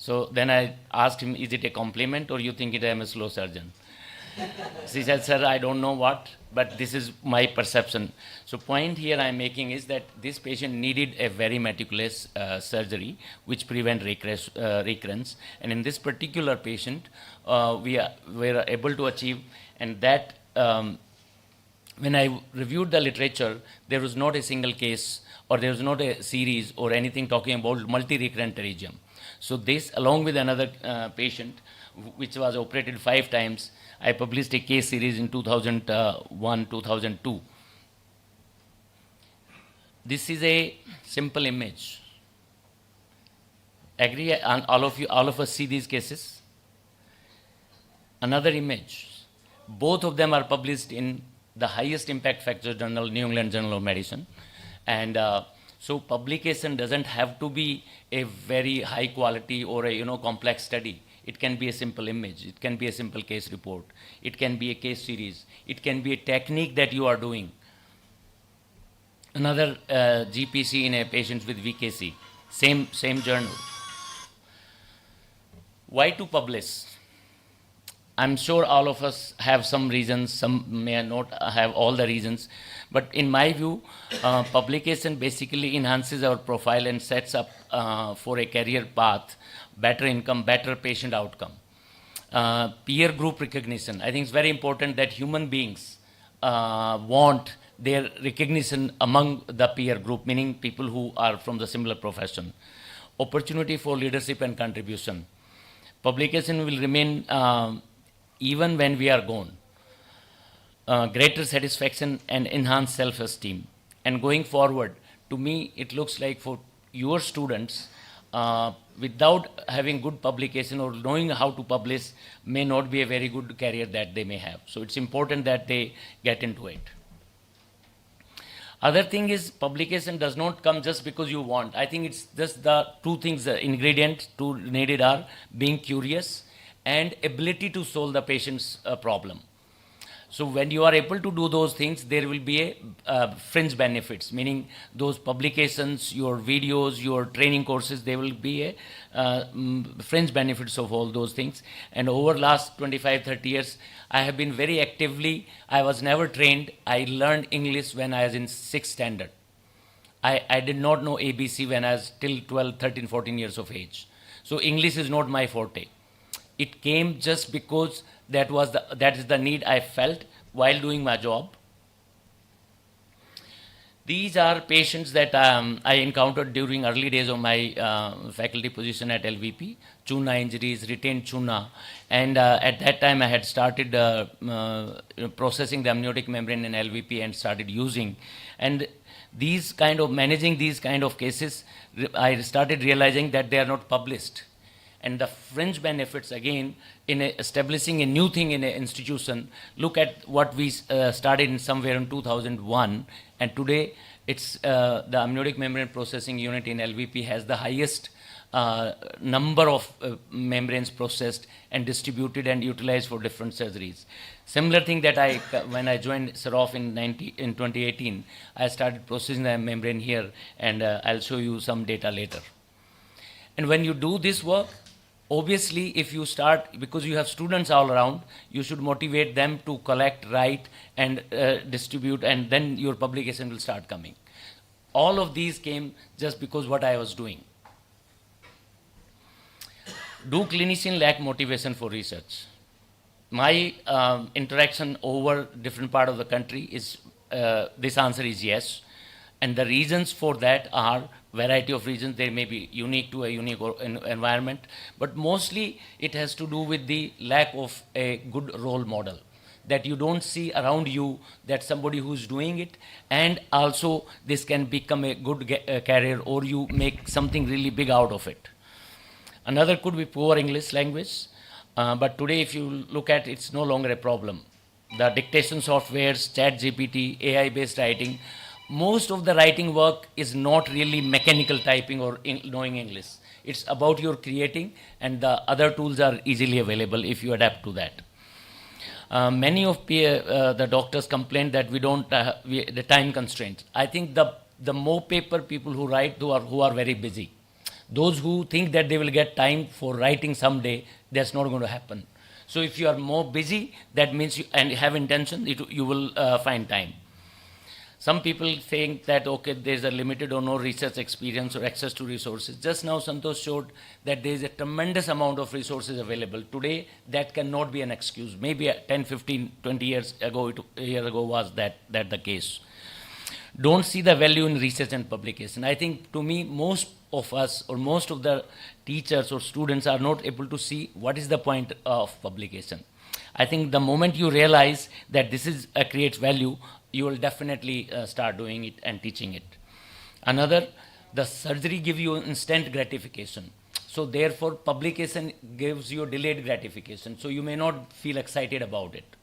So then I asked him, is it a compliment or you think I am a slow surgeon? He said, sir, I don't know what, but this is my perception. So point here I'm making is that this patient needed a very meticulous surgery which prevent recurrence. And in this particular patient, we were able to achieve, and that when I reviewed the literature, there was not a single case or there was not a series or anything talking about multi-recurrent pterygium. So this, along with another patient, which was operated 5 times, I published a case series in 2001, 2002. This is a simple image. Agree, and all of us see these cases? Another image. Both of them are published in the highest impact factor journal, New England Journal of Medicine. And so publication doesn't have to be a very high quality or a complex study. It can be a simple image. It can be a simple case report. It can be a case series. It can be a technique that you are doing. Another GPC in a patient with VKC, same journal. Why to publish? I'm sure all of us have some reasons, some may not have all the reasons, but in my view, publication basically enhances our profile and sets up for a career path, better income, better patient outcome. Peer group recognition. I think it's very important that human beings want their recognition among the peer group, meaning people who are from the similar profession. Opportunity for leadership and contribution. Publication will remain even when we are gone. Greater satisfaction and enhanced self-esteem. And going forward, to me, it looks like for your students, without having good publication or knowing how to publish may not be a very good career that they may have. So it's important that they get into it. Other thing is publication does not come just because you want. I think it's just the 2 things, the ingredients needed are being curious and ability to solve the patient's problem. So when you are able to do those things, there will be a fringe benefits, meaning those publications, your videos, your training courses, they will be a fringe benefits of all those things. And over last 25, 30 years, I have been very actively, I was never trained. I learned English when I was in 6th standard. I did not know ABC when I was till 12, 13, 14 years of age. So English is not my forte. It came just because that is the need I felt while doing my job. These are patients that I encountered during early days of my faculty position at LVP, Chuna injuries, retained Chuna, and at that time I had started processing the amniotic membrane in LVP and started using. And these kind of managing these kind of cases, I started realizing that they are not published. And the fringe benefits, again, in establishing a new thing in an institution, look at what we started in somewhere in 2001, and today It's the amniotic membrane processing unit in LVP has the highest number of membranes processed and distributed and utilized for different surgeries. Similar thing that when I joined Sarof in 2018, I started processing the membrane here, and I'll show you some data later. And when you do this work, obviously, if you start, because you have students all around, you should motivate them to collect, write, and distribute, and then your publication will start coming. All of these came just because what I was doing. Do clinicians lack motivation for research? My interaction over different part of the country is, this answer is yes. And the reasons for that are variety of reasons. They may be unique to a unique environment, but mostly it has to do with the lack of a good role model, that you don't see around you that somebody who's doing it, and also this can become a good career, or you make something really big out of it. Another could be poor English language, but today if you look at it, it's no longer a problem. The dictation softwares, chat GPT, AI-based writing, most of the writing work is not really mechanical typing or knowing English. It's about your creating, and the other tools are easily available if you adapt to that. Many of the doctors complain that we don't the time constraints. I think the more paper people who write who are very busy. Those who think that they will get time for writing someday, that's not going to happen. So if you are more busy, that means and have intention, you will find time. Some people think that, okay, there's a limited or no research experience or access to resources. Just now, Santosh showed that there is a tremendous amount of resources available. Today, that cannot be an excuse. Maybe 10, 15, 20 years ago, a year ago was that the case. Don't see the value in research and publication. I think, to me, most of us or most of the teachers or students are not able to see what is the point of publication. I think the moment you realize that this is creates value, you will definitely start doing it and teaching it. Another, the surgery gives you instant gratification. So therefore, publication gives you delayed gratification. So you may not feel excited about it.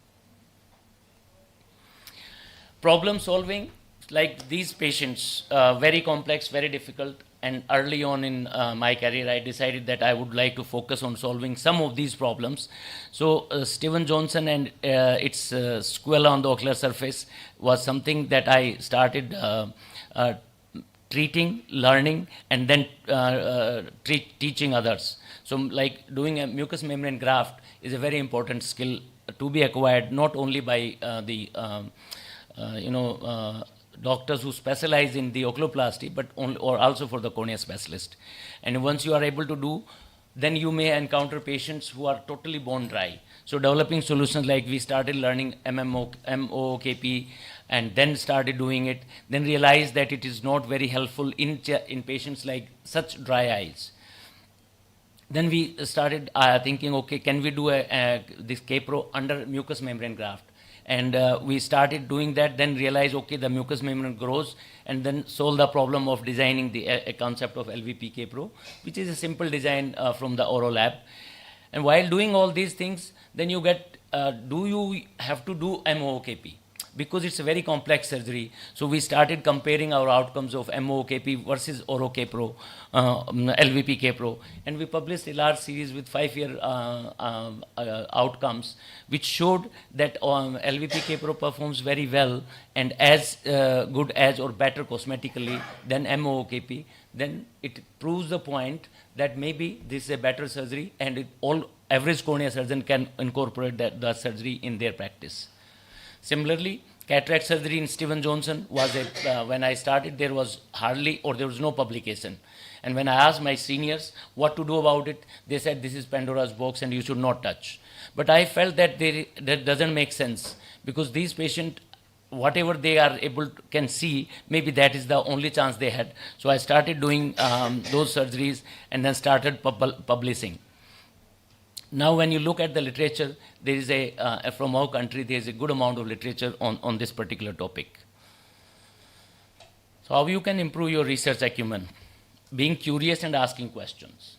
Problem solving, like these patients, very complex, very difficult. And early on in my career, I decided that I would like to focus on solving some of these problems. So Steven Johnson and its squall on the ocular surface was something that I started treating, learning, and then teaching others. So like doing a mucous membrane graft is a very important skill to be acquired, not only by doctors who specialize in the oculoplasty, but also for the cornea specialist. And once you are able to do, then you may encounter patients who are totally bone dry. So developing solutions, like we started learning MOOKP, and then started doing it, then realized that it is not very helpful in patients like such dry eyes. Then we started thinking, okay, can we do this K-Pro under mucous membrane graft? And we started doing that, then realized, okay, the mucous membrane grows, and then solve the problem of designing the concept of LVP K-Pro, which is a simple design from the Oro lab. And while doing all these things, then you get, do you have to do MOOKP? Because it's a very complex surgery. So we started comparing our outcomes of MOOKP versus Oro K-Pro, LVP K-Pro. And we published a large series with 5-year outcomes, which showed that LVP K-Pro performs very well and as good as or better cosmetically than MOOKP. Then it proves the point that maybe this is a better surgery, and all average cornea surgeon can incorporate the surgery in their practice. Similarly, cataract surgery in Steven Johnson was when I started, there was hardly or there was no publication. And when I asked my seniors what to do about it, they said this is Pandora's box and you should not touch. But I felt that that doesn't make sense, because these patients, whatever they are can see, maybe that is the only chance they had. So I started doing those surgeries and then started publishing. Now, when you look at the literature, there is from our country, there is a good amount of literature on this particular topic. So how you can improve your research acumen? Being curious and asking questions.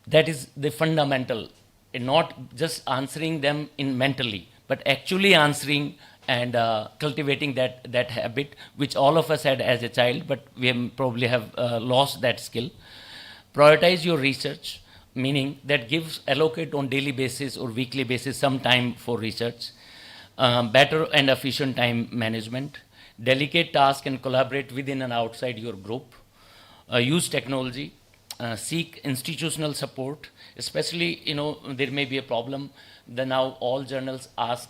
That is the fundamental, and not just answering them mentally, but actually answering and cultivating that habit, which all of us had as a child, but probably have lost that skill. Prioritize your research, meaning that allocate on daily basis or weekly basis some time for research. Better and efficient time management. Delegate tasks and collaborate within and outside your group. Use technology. Seek institutional support, especially, there may be a problem. Now all journals ask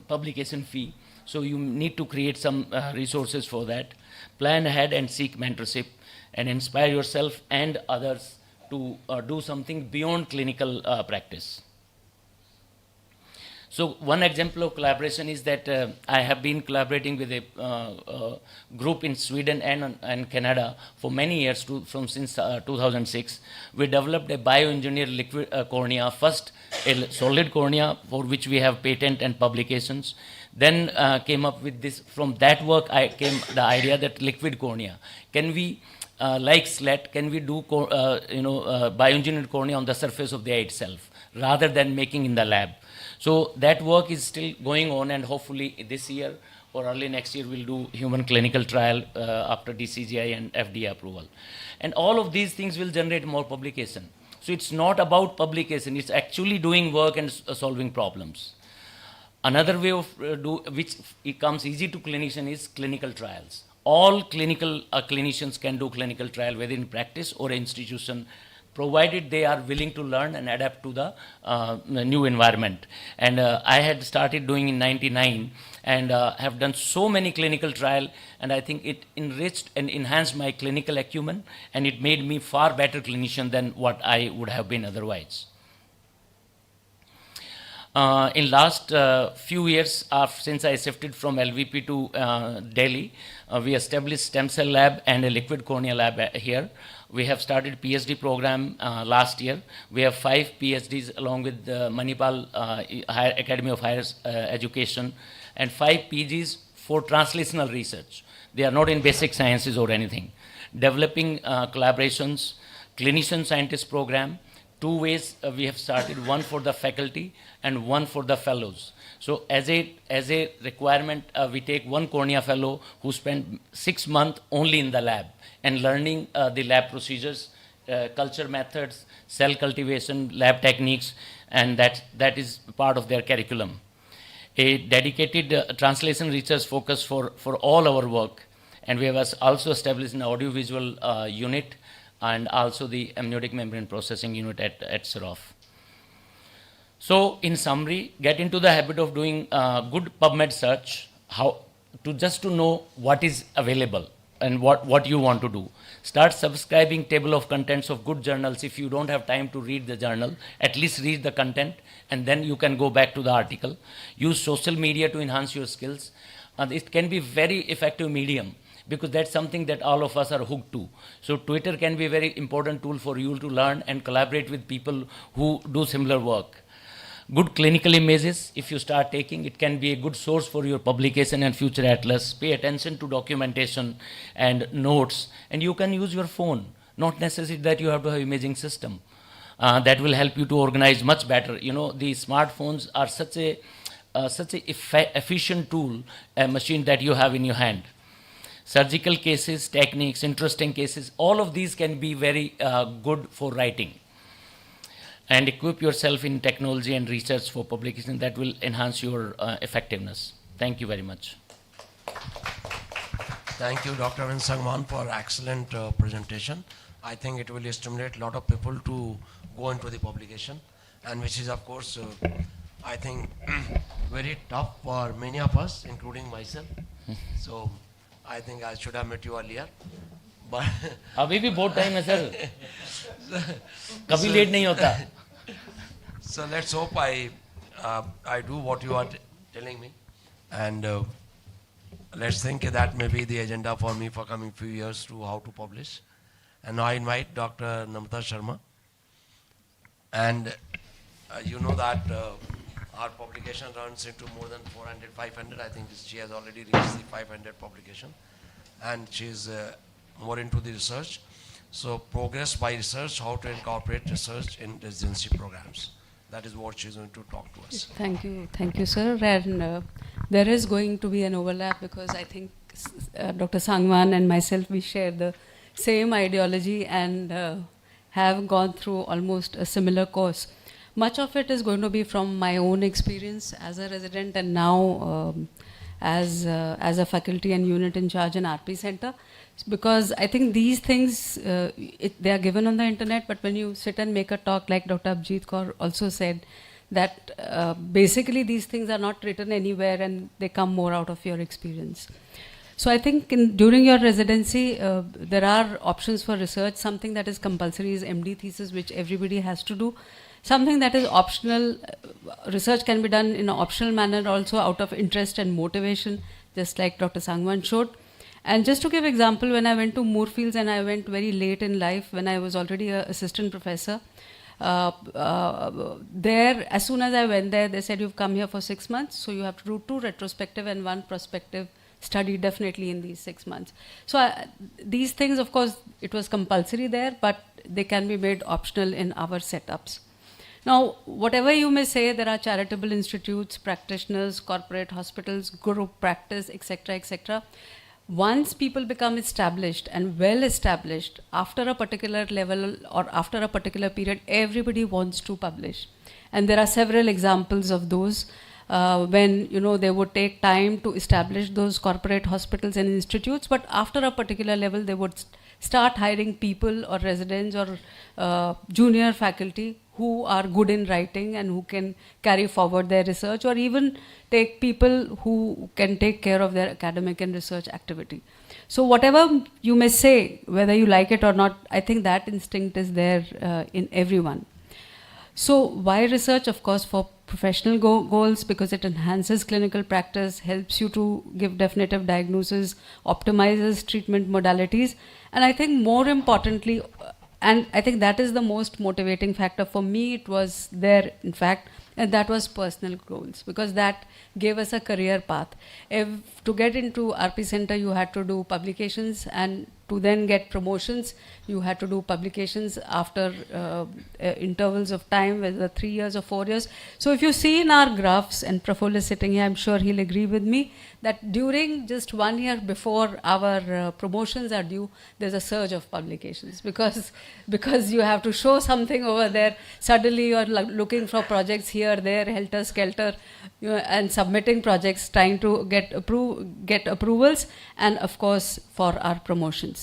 publication fee, so you need to create some resources for that. Plan ahead and seek mentorship, and inspire yourself and others to do something beyond clinical practice. So one example of collaboration is that I have been collaborating with a group in Sweden and Canada for many years, since 2006. We developed a bioengineered liquid cornea, first a solid cornea for which we have patent and publications. Then came up with this. From that work, came the idea that liquid cornea. Can we, like SLET, can we do bioengineered cornea on the surface of the eye itself, rather than making in the lab? So that work is still going on, and hopefully this year or early next year we'll do human clinical trial after DCGI and FDA approval. And all of these things will generate more publication. So it's not about publication, it's actually doing work and solving problems. Another way of which it comes easy to clinician is clinical trials. All clinical clinicians can do clinical trial, whether in practice or institution, provided they are willing to learn and adapt to the new environment. And I had started doing in 99 and have done so many clinical trial, and I think it enriched and enhanced my clinical acumen, and it made me far better clinician than what I would have been otherwise. In last few years, since I shifted from LVP to Delhi, we established stem cell lab and a liquid cornea lab here. We have started PhD program last year. We have 5 PhDs along with the Manipal Academy of Higher Education, and 5 PGs for translational research. They are not in basic sciences or anything. Developing collaborations, clinician scientist program. 2 ways we have started, one for the faculty and one for the fellows. So as a requirement, we take one cornea fellow who spent 6 months only in the lab and learning the lab procedures, culture methods, cell cultivation, lab techniques, and that is part of their curriculum. A dedicated translation research focus for all our work, and we have also established an audiovisual unit and also the amniotic membrane processing unit at Sarof. So in summary, get into the habit of doing good PubMed search, just to know what is available and what you want to do. Start subscribing table of contents of good journals. If you don't have time to read the journal, at least read the content, and then you can go back to the article. Use social media to enhance your skills. It can be very effective medium, because that's something that all of us are hooked to. So Twitter can be a very important tool for you to learn and collaborate with people who do similar work. Good clinical images, if you start taking, it can be a good source for your publication and future atlas. Pay attention to documentation and notes, and you can use your phone. Not necessary that you have to have imaging system. That will help you to organize much better. The smartphones are such a efficient tool, a machine that you have in your hand. Surgical cases, techniques, interesting cases, all of these can be very good for writing. And equip yourself in technology and research for publication. That will enhance your effectiveness. Thank you very much. Thank you, Dr. Arvind Sangwan, for excellent presentation. I think it will stimulate a lot of people to go into the publication, and which is, of course, I think very tough for many of us, including myself. So I think I should have met you earlier. But अभी भी बहुत time है sir, कभी late नहीं होता. So let's hope I do what you are telling me, and let's think that may be the agenda for me for coming few years to how to publish. And now I invite Dr. Namrata Sharma, and you know that our publication runs into more than 400, 500. I think she has already reached the 500 publication, and she is more into the research. So progress by research, how to incorporate research in residency programs. That is what she's going to talk to us. Thank you, sir. And there is going to be an overlap because I think Dr. Sangwan and myself, we share the same ideology and have gone through almost a similar course. Much of it is going to be from my own experience as a resident and now as a faculty and unit in charge in RP Center. Because I think these things, they are given on the internet, but when you sit and make a talk, like Dr. Abhijit Kaur also said, that basically these things are not written anywhere and they come more out of your experience. So I think during your residency, there are options for research. Something that is compulsory is MD thesis, which everybody has to do. Something that is optional, research can be done in an optional manner also out of interest and motivation, just like Dr. Sangwan showed. And just to give example, when I went to Moorfields and I went very late in life when I was already an assistant professor, there, as soon as I went there, they said, you've come here for 6 months, so you have to do 2 retrospective and 1 prospective study definitely in these 6 months. So these things, of course, it was compulsory there, but they can be made optional in our setups. Now, whatever you may say, there are charitable institutes, practitioners, corporate hospitals, group practice, etc., etc. Once people become established and well established, after a particular level or after a particular period, everybody wants to publish. And there are several examples of those when, you know, they would take time to establish those corporate hospitals and institutes, but after a particular level, they would start hiring people or residents or junior faculty who are good in writing and who can carry forward their research, or even take people who can take care of their academic and research activity. So whatever you may say, whether you like it or not, I think that instinct is there in everyone. So why research? Of course, for professional goals, because it enhances clinical practice, helps you to give definitive diagnosis, optimizes treatment modalities, and I think more importantly, and I think that is the most motivating factor for me, it was there in fact, and that was personal goals, because that gave us a career path. To get into RP Center, you had to do publications, and to then get promotions, you had to do publications after intervals of time, whether 3 years or 4 years. So if you see in our graphs, and Praful is sitting here, I'm sure he'll agree with me, that during just 1 year before our promotions are due, there's a surge of publications, because you have to show something over there. Suddenly you're looking for projects here, there, helter-skelter, you know, and submitting projects, trying to get approvals, and of course for our promotions.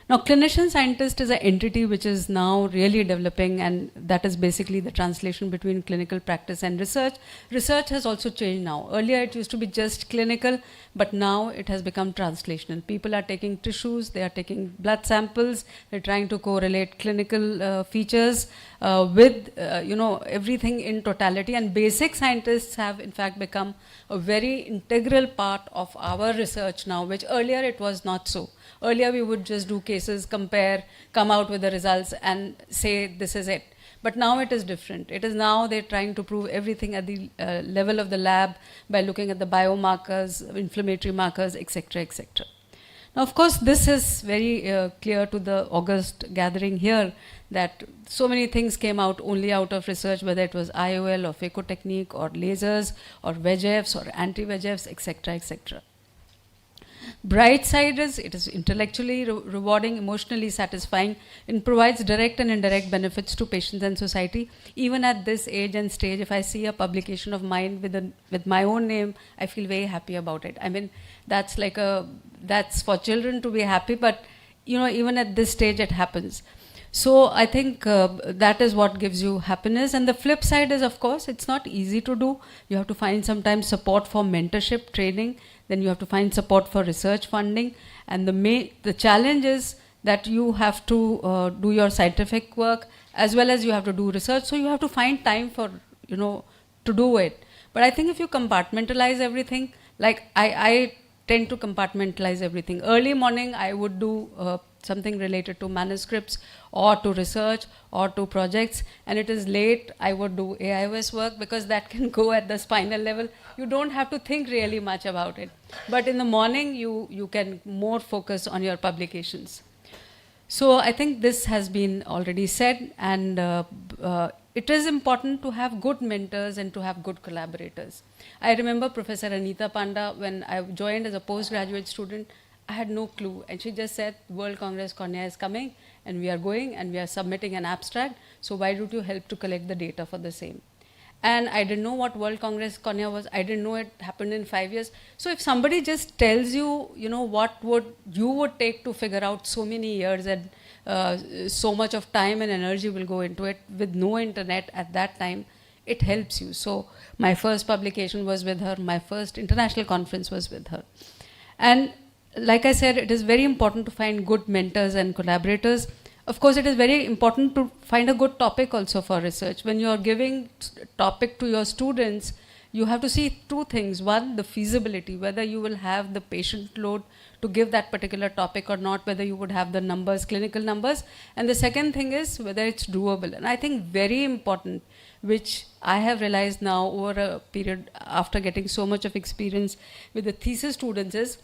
Now, clinician scientist is an entity which is now really developing, and that is basically the translation between clinical practice and research. Research has also changed now. Earlier it used to be just clinical, but now it has become translational. People are taking tissues, they are taking blood samples, they're trying to correlate clinical features with everything in totality, and basic scientists have in fact become a very integral part of our research now, which earlier it was not so. Earlier we would just do cases, compare, come out with the results and say this is it. But now it is different. It is now they're trying to prove everything at the level of the lab by looking at the biomarkers, inflammatory markers, etc., etc. Now, of course, this is very clear to the August gathering here, that so many things came out only out of research, whether it was IOL or phaco technique or lasers or VEGFs or anti-VEGFs, etc., etc. Bright side is, it is intellectually rewarding, emotionally satisfying, and provides direct and indirect benefits to patients and society. Even at this age and stage, if I see a publication of mine with my own name, I feel very happy about it. I mean, that's for children to be happy, but you know, even at this stage it happens. So I think that is what gives you happiness. And the flip side is, of course, it's not easy to do. You have to find sometimes support for mentorship training. Then you have to find support for research funding. And the challenge is that you have to do your scientific work as well as you have to do research. So you have to find time for, to do it. But I think if you compartmentalize everything, like I tend to compartmentalize everything. Early morning, I would do something related to manuscripts or to research or to projects, and it is late, I would do AIOS work, because that can go at the spinal level. You don't have to think really much about it. But in the morning, you can more focus on your publications. So I think this has been already said, and it is important to have good mentors and to have good collaborators. I remember Professor Anita Panda, when I joined as a postgraduate student, I had no clue. And she just said, World Congress Cornea is coming and we are going and we are submitting an abstract. So why don't you help to collect the data for the same? And I didn't know what World Congress Cornea was. I didn't know it happened in 5 years. So if somebody just tells you, what you would take to figure out so many years and so much of time and energy will go into it with no internet at that time, it helps you. So my first publication was with her. My first international conference was with her. And like I said, it is very important to find good mentors and collaborators. Of course, it is very important to find a good topic also for research. When you are giving topic to your students, you have to see two things. One, the feasibility, whether you will have the patient load to give that particular topic or not, whether you would have the numbers, clinical numbers. And the second thing is whether it's doable. And I think very important, which I have realized now over a period after getting so much of experience with the thesis students, is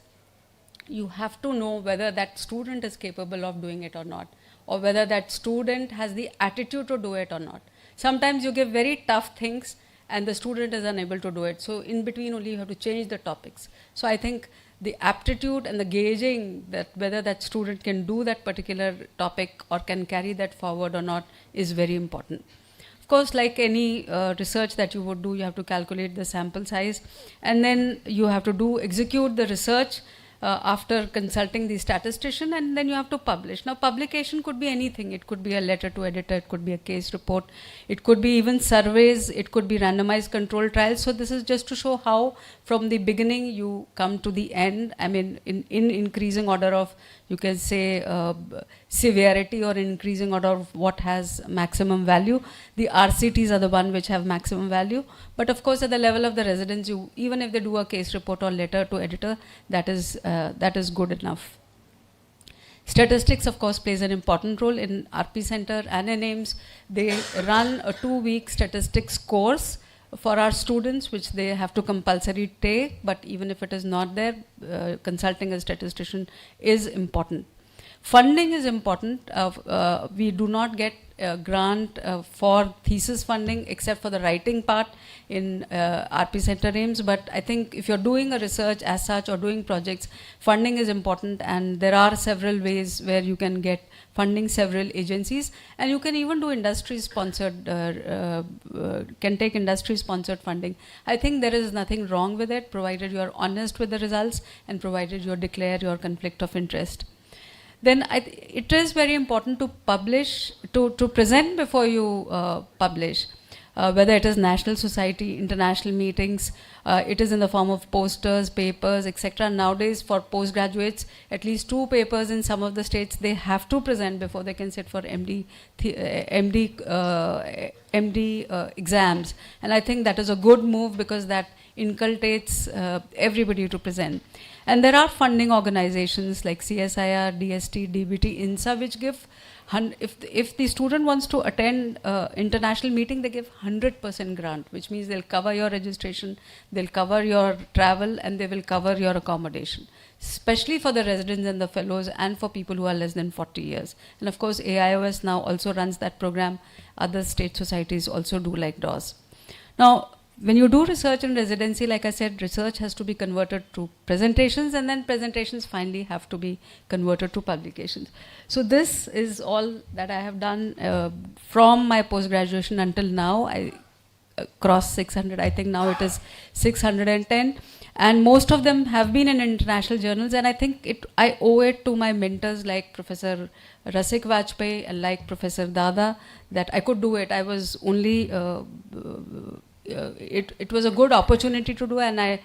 you have to know whether that student is capable of doing it or not, or whether that student has the attitude to do it or not. Sometimes you give very tough things and the student is unable to do it. So in between only you have to change the topics. So I think the aptitude and the gauging that whether that student can do that particular topic or can carry that forward or not is very important. Of course, like any research that you would do, you have to calculate the sample size and then you have to execute the research after consulting the statistician, and then you have to publish. Now, publication could be anything. It could be a letter to editor, it could be a case report, it could be even surveys, it could be randomized control trials. So this is just to show how from the beginning you come to the end. I mean, in increasing order of, you can say, severity, or increasing order of what has maximum value. The RCTs are the one which have maximum value. But of course, at the level of the residents, even if they do a case report or letter to editor, that is good enough. Statistics, of course, plays an important role in RP Center and in AIMS. They run a 2-week statistics course for our students, which they have to compulsory take, but even if it is not there, consulting a statistician is important. Funding is important. We do not get a grant for thesis funding except for the writing part in RP Center AIMS, but I think if you're doing a research as such or doing projects, funding is important, and there are several ways where you can get funding, several agencies, and you can even do industry sponsored, can take industry sponsored funding. I think there is nothing wrong with it, provided you are honest with the results and provided you declare your conflict of interest. Then it is very important to publish, to present before you publish, whether it is national society, international meetings, it is in the form of posters, papers, etc. Nowadays, for postgraduates, at least 2 papers in some of the states they have to present before they can sit for MD exams. And I think that is a good move because that inculcates everybody to present. And there are funding organizations like CSIR, DST, DBT, INSA, which give, if the student wants to attend international meeting, they give 100% grant, which means they'll cover your registration, they'll cover your travel, and they will cover your accommodation, especially for the residents and the fellows and for people who are less than 40 years. And of course, AIOS now also runs that program. Other state societies also do like DAWS. Now, when you do research in residency, like I said, research has to be converted to presentations, and then presentations finally have to be converted to publications. So this is all that I have done from my post-graduation until now. I crossed 600, I think now it is 610. And most of them have been in international journals, and I think I owe it to my mentors like Professor Rasik Vajpayee and like Professor Dada that I could do it. I was only... it was a good opportunity to do, and I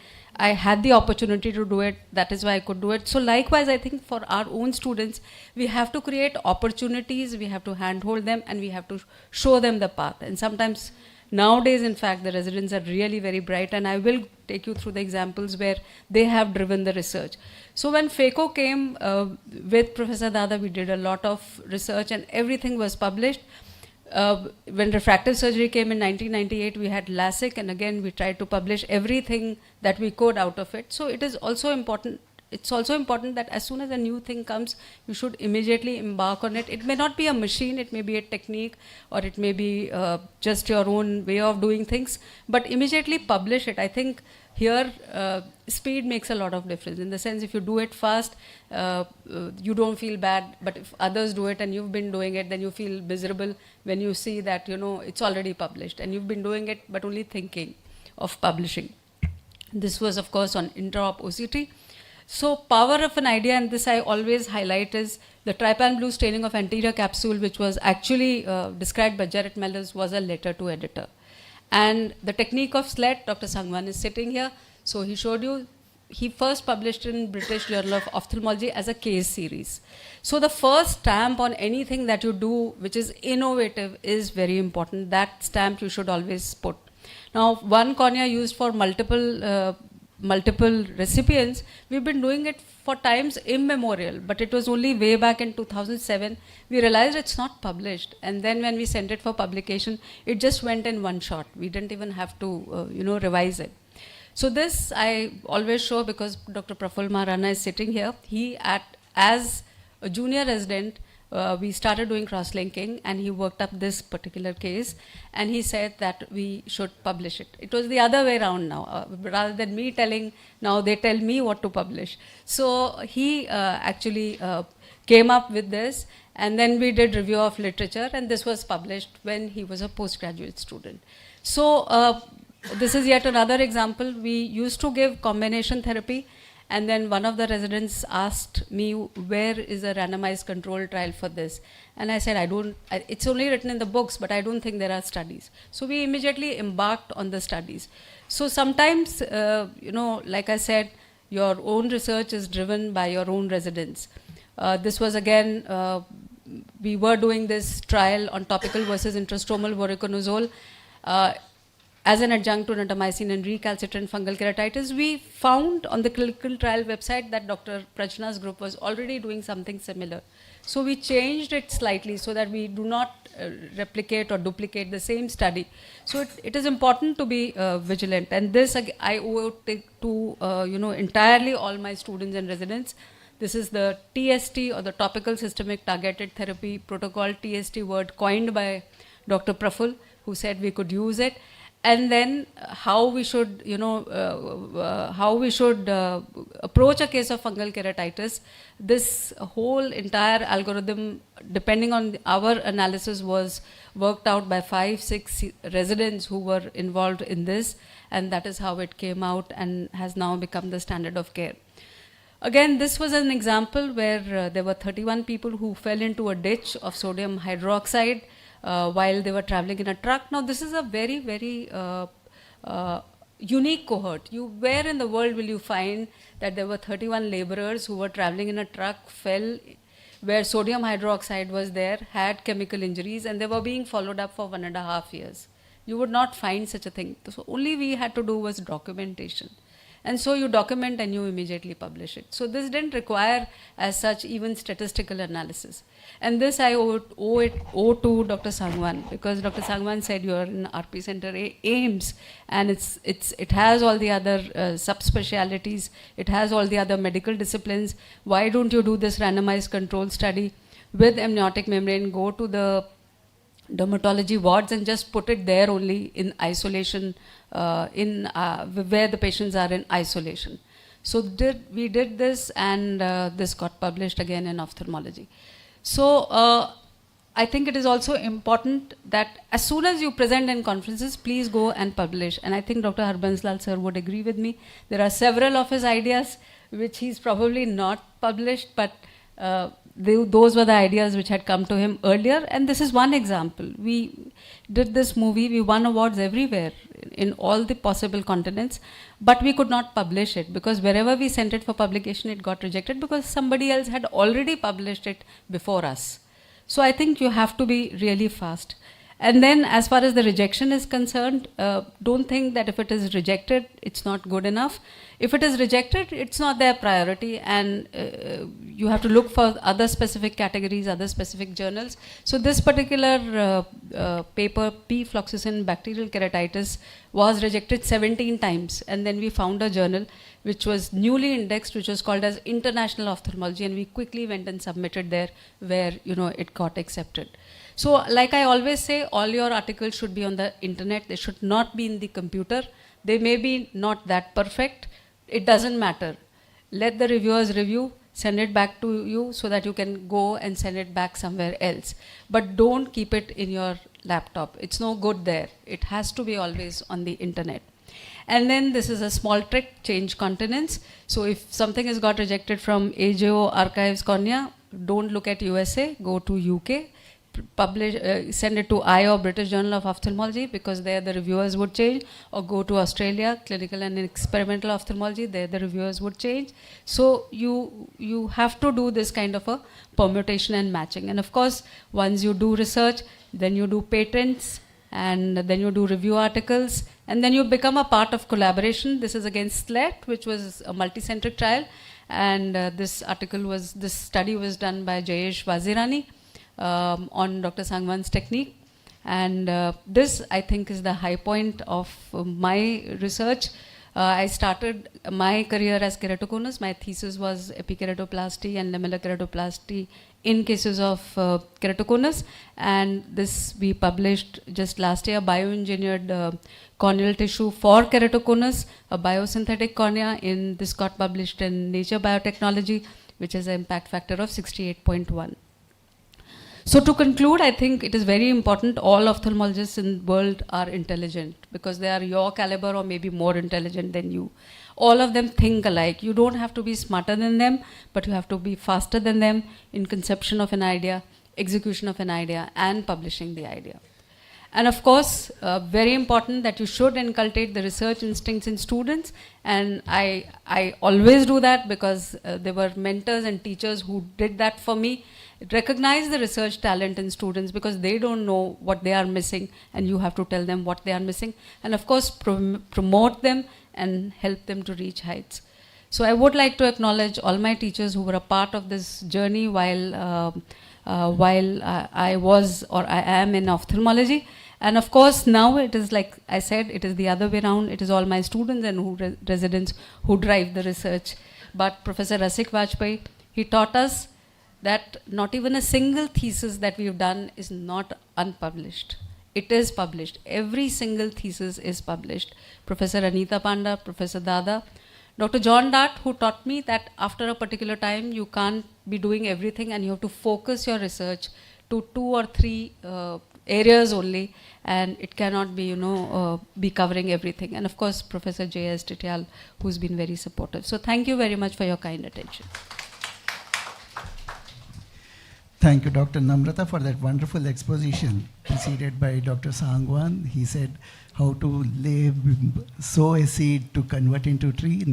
had the opportunity to do it. That is why I could do it. So likewise, I think for our own students, we have to create opportunities, we have to handhold them, and we have to show them the path. And sometimes nowadays, in fact, the residents are really very bright, and I will take you through the examples where they have driven the research. So when FACO came with Professor Dada, we did a lot of research and everything was published. When refractive surgery came in 1998, we had LASIK, and again we tried to publish everything that we could out of it. So it is also important it's also important that as soon as a new thing comes, you should immediately embark on it. It may not be a machine, it may be a technique, or it may be just your own way of doing things, but immediately publish it. I think here speed makes a lot of difference. In the sense, if you do it fast, you don't feel bad, but if others do it and you've been doing it, then you feel miserable when you see that, you know, it's already published and you've been doing it but only thinking of publishing. This was, of course, on intra-op OCT. So power of an idea, and this I always highlight, is the trypan blue staining of anterior capsule, which was actually described by Jarrett Mellors, was a letter to editor. And the technique of slit, Dr. Sangwan is sitting here, so he showed you, he first published in British Journal of Ophthalmology as a case series. So the first stamp on anything that you do which is innovative is very important. That stamp you should always put. Now, one cornea used for multiple recipients, we've been doing it for times immemorial, but it was only way back in 2007 we realized it's not published, and then when we sent it for publication, it just went in one shot. We didn't even have to revise it. So this I always show because Dr. Praful Maharana is sitting here. He, as a junior resident, we started doing cross-linking, and he worked up this particular case, and he said that we should publish it. It was the other way around now. Rather than me telling, now they tell me what to publish. So he actually came up with this, and then we did review of literature, and this was published when he was a postgraduate student. So this is yet another example. We used to give combination therapy, and then one of the residents asked me, where is a randomized control trial for this? And I said, it's only written in the books, but I don't think there are studies. So we immediately embarked on the studies. So sometimes, like I said, your own research is driven by your own residents. This was again, we were doing this trial on topical versus intrastromal voriconazole. As an adjunct to natamycin and recalcitrant fungal keratitis, we found on the clinical trial website that Dr. Prajna's group was already doing something similar. So we changed it slightly so that we do not replicate or duplicate the same study. So it is important to be vigilant. And this I owe it to entirely all my students and residents. This is the TST, or the topical systemic targeted therapy protocol, TST word coined by Dr. Praful, who said we could use it. And then how we should, approach a case of fungal keratitis. This whole entire algorithm, depending on our analysis, was worked out by 5-6 residents who were involved in this, and that is how it came out and has now become the standard of care. Again, this was an example where there were 31 people who fell into a ditch of sodium hydroxide while they were traveling in a truck. Now, this is a very, very unique cohort. Where in the world will you find that there were 31 laborers who were traveling in a truck, fell where sodium hydroxide was there, had chemical injuries, and they were being followed up for 1.5 years? You would not find such a thing. So only we had to do was documentation. And so you document and you immediately publish it. So this didn't require as such even statistical analysis. And this I owe to Dr. Sangwan, because Dr. Sangwan said you are in RP Center AIMS, and it has all the other subspecialties, it has all the other medical disciplines. Why don't you do this randomized control study with amniotic membrane, go to the dermatology wards and just put it there only in isolation, where the patients are in isolation. So we did this, and this got published again in ophthalmology. So I think it is also important that as soon as you present in conferences, please go and publish. And I think Dr. Harbanslal sir would agree with me. There are several of his ideas which he's probably not published, but those were the ideas which had come to him earlier, and this is one example. We did this movie, we won awards everywhere in all the possible continents, but we could not publish it because wherever we sent it for publication, it got rejected because somebody else had already published it before us. So I think you have to be really fast. And then as far as the rejection is concerned, don't think that if it is rejected, it's not good enough. If it is rejected, it's not their priority, and you have to look for other specific categories, other specific journals. So this particular paper, P. floxacin bacterial keratitis, was rejected 17 times, and then we found a journal which was newly indexed, which was called as International Ophthalmology, and we quickly went and submitted there, where it got accepted. So like I always say, all your articles should be on the internet. They should not be in the computer. They may be not that perfect. It doesn't matter. Let the reviewers review, send it back to you so that you can go and send it back somewhere else. But don't keep it in your laptop. It's no good there. It has to be always on the internet. And then this is a small trick, change continents. So if something has got rejected from AJO Archives Cornea, don't look at USA, go to UK. Send it to or British Journal of Ophthalmology, because there the reviewers would change, or go to Australia, Clinical and Experimental Ophthalmology, there the reviewers would change. So you have to do this kind of a permutation and matching. And of course, once you do research, then you do patents, and then you do review articles, and then you become a part of collaboration. This is against SLET, which was a multicentric trial, and this study was done by Jayesh Wazirani on Dr. Sangwan's technique. And this, I think, is the high point of my research. I started my career as keratoconus. My thesis was epikeratoplasty and lamellar keratoplasty in cases of keratoconus. And this we published just last year, bioengineered corneal tissue for keratoconus, a biosynthetic cornea. This got published in Nature Biotechnology, which has an impact factor of 68.1. So to conclude, I think it is very important all ophthalmologists in the world are intelligent, because they are your caliber or maybe more intelligent than you. All of them think alike. You don't have to be smarter than them, but you have to be faster than them in conception of an idea, execution of an idea, and publishing the idea. And of course, very important that you should inculcate the research instincts in students. And I always do that, because there were mentors and teachers who did that for me. Recognize the research talent in students, because they don't know what they are missing, and you have to tell them what they are missing. And of course, promote them and help them to reach heights. So I would like to acknowledge all my teachers who were a part of this journey while I was, or I am, in ophthalmology. And of course, now it is, like I said, it is the other way around. It is all my students and residents who drive the research. But Professor Rasik Vajpayee, he taught us that not even a single thesis that we've done is not unpublished. It is published. Every single thesis is published. Professor Anita Panda, Professor Dada, Dr. John Dart, who taught me that after a particular time, you can't be doing everything, and you have to focus your research to 2 or 3 areas only, and it cannot be, be covering everything. And of course, Professor J.S. Tityal, who's been very supportive. So thank you very much for your kind attention. Thank you, Dr. Namrata, for that wonderful exposition, preceded by Dr. Sangwan. He said how to sow a seed to convert into tree.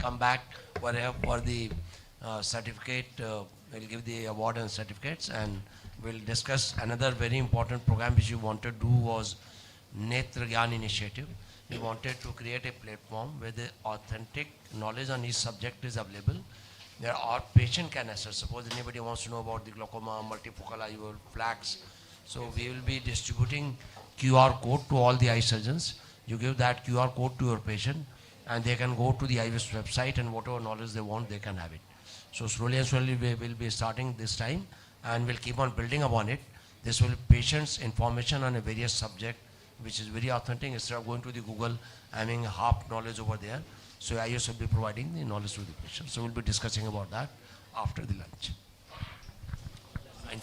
come back for the certificate. We'll give the award and certificates, and we'll discuss another very important program which we wanted to do was Netra Gyan initiative. We wanted to create a platform where the authentic knowledge on each subject is available. There our patient can access. Suppose anybody wants to know about the glaucoma, multifocal IOL, plaques. So we will be distributing QR code to all the eye surgeons. You give that QR code to your patient, and they can go to the IVS website, and whatever knowledge they want, they can have it. So slowly and slowly we will be starting this time, and we'll keep on building upon it. This will patients information on a various subject, which is very authentic, instead of going to the Google having half knowledge over there. So IOS will be providing the knowledge to the patient. So we'll be discussing about that after the lunch. Fine.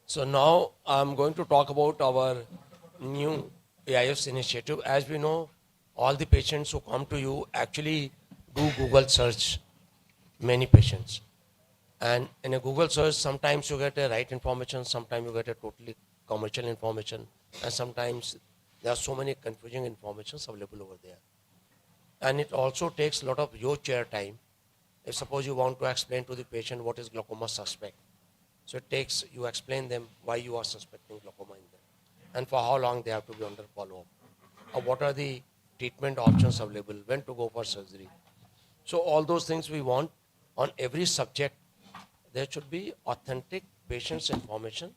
So now I'm going to talk about our new AIS initiative. As we know, all the patients who come to you actually do Google search, many patients. And in a Google search, sometimes you get a right information, sometimes you get a totally commercial information, and sometimes there are so many confusing informations available over there. And it also takes a lot of your chair time. If suppose you want to explain to the patient what is glaucoma suspect, so it takes, you explain them why you are suspecting glaucoma in them, and for how long they have to be under follow-up, or what are the treatment options available, when to go for surgery. So all those things we want. On every subject, there should be authentic patient's information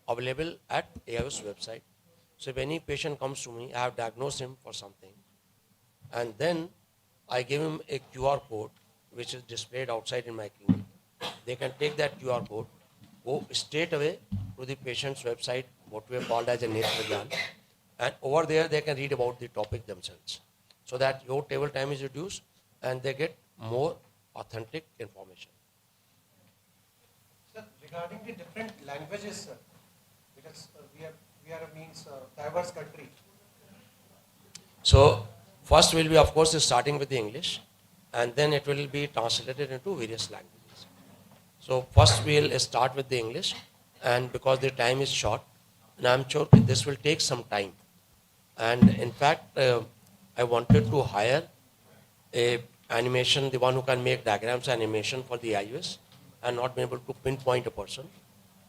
available at AIOS website. So if any patient comes to me, I have diagnosed him for something, and then I give him a QR code which is displayed outside in my clinic. They can take that QR code, go straight away to the patient's website, what we have called as a Netragyan, and over there they can read about the topic themselves, so that your table time is reduced and they get more authentic information. Sir, regarding the different languages, sir, because we are a diverse country. So first will be, of course, starting with the English, and then it will be translated into various languages. So first we'll start with the English, and because the time is short, and I'm sure this will take some time. And in fact, I wanted to hire a animation, the one who can make diagrams animation for the iOS, and not be able to pinpoint a person.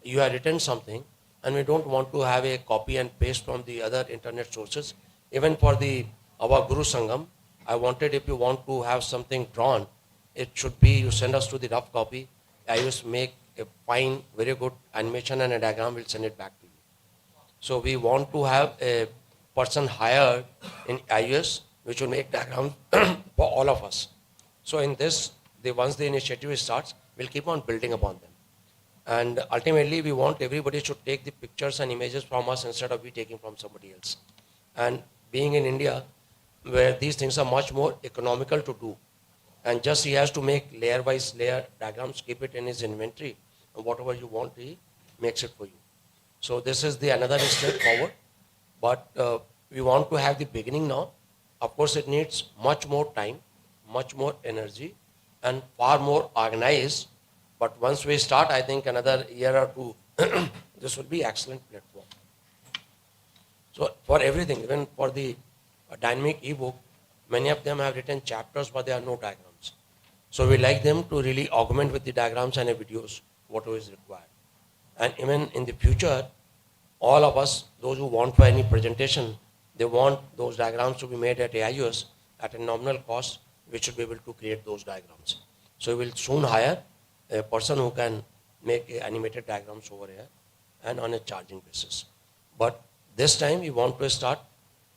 You have written something, and we don't want to have a copy and paste from the other internet sources. Even for our GuruSangam, I wanted, if you want to have something drawn, it should be, you send us to the rough copy. iOS make a fine, very good animation and a diagram, we'll send it back to you. So we want to have a person hired in iOS which will make diagrams for all of us. So in this, once the initiative starts, we'll keep on building upon them. And ultimately, we want everybody should take the pictures and images from us instead of we taking from somebody else. And being in India, where these things are much more economical to do, and just he has to make layer-wise layer diagrams, keep it in his inventory, and whatever you want, he makes it for you. So this is the another step forward. But we want to have the beginning now. Of course, it needs much more time, much more energy, and far more organized. But once we start, I think another year or two, this will be excellent platform. So for everything, even for the dynamic ebook, many of them have written chapters, but there are no diagrams. So we like them to really augment with the diagrams and the videos, whatever is required. And even in the future, all of us, those who want for any presentation, they want those diagrams to be made at AIUS at a nominal cost, we should be able to create those diagrams. So we will soon hire a person who can make animated diagrams over here and on a charging basis. But this time we want to start,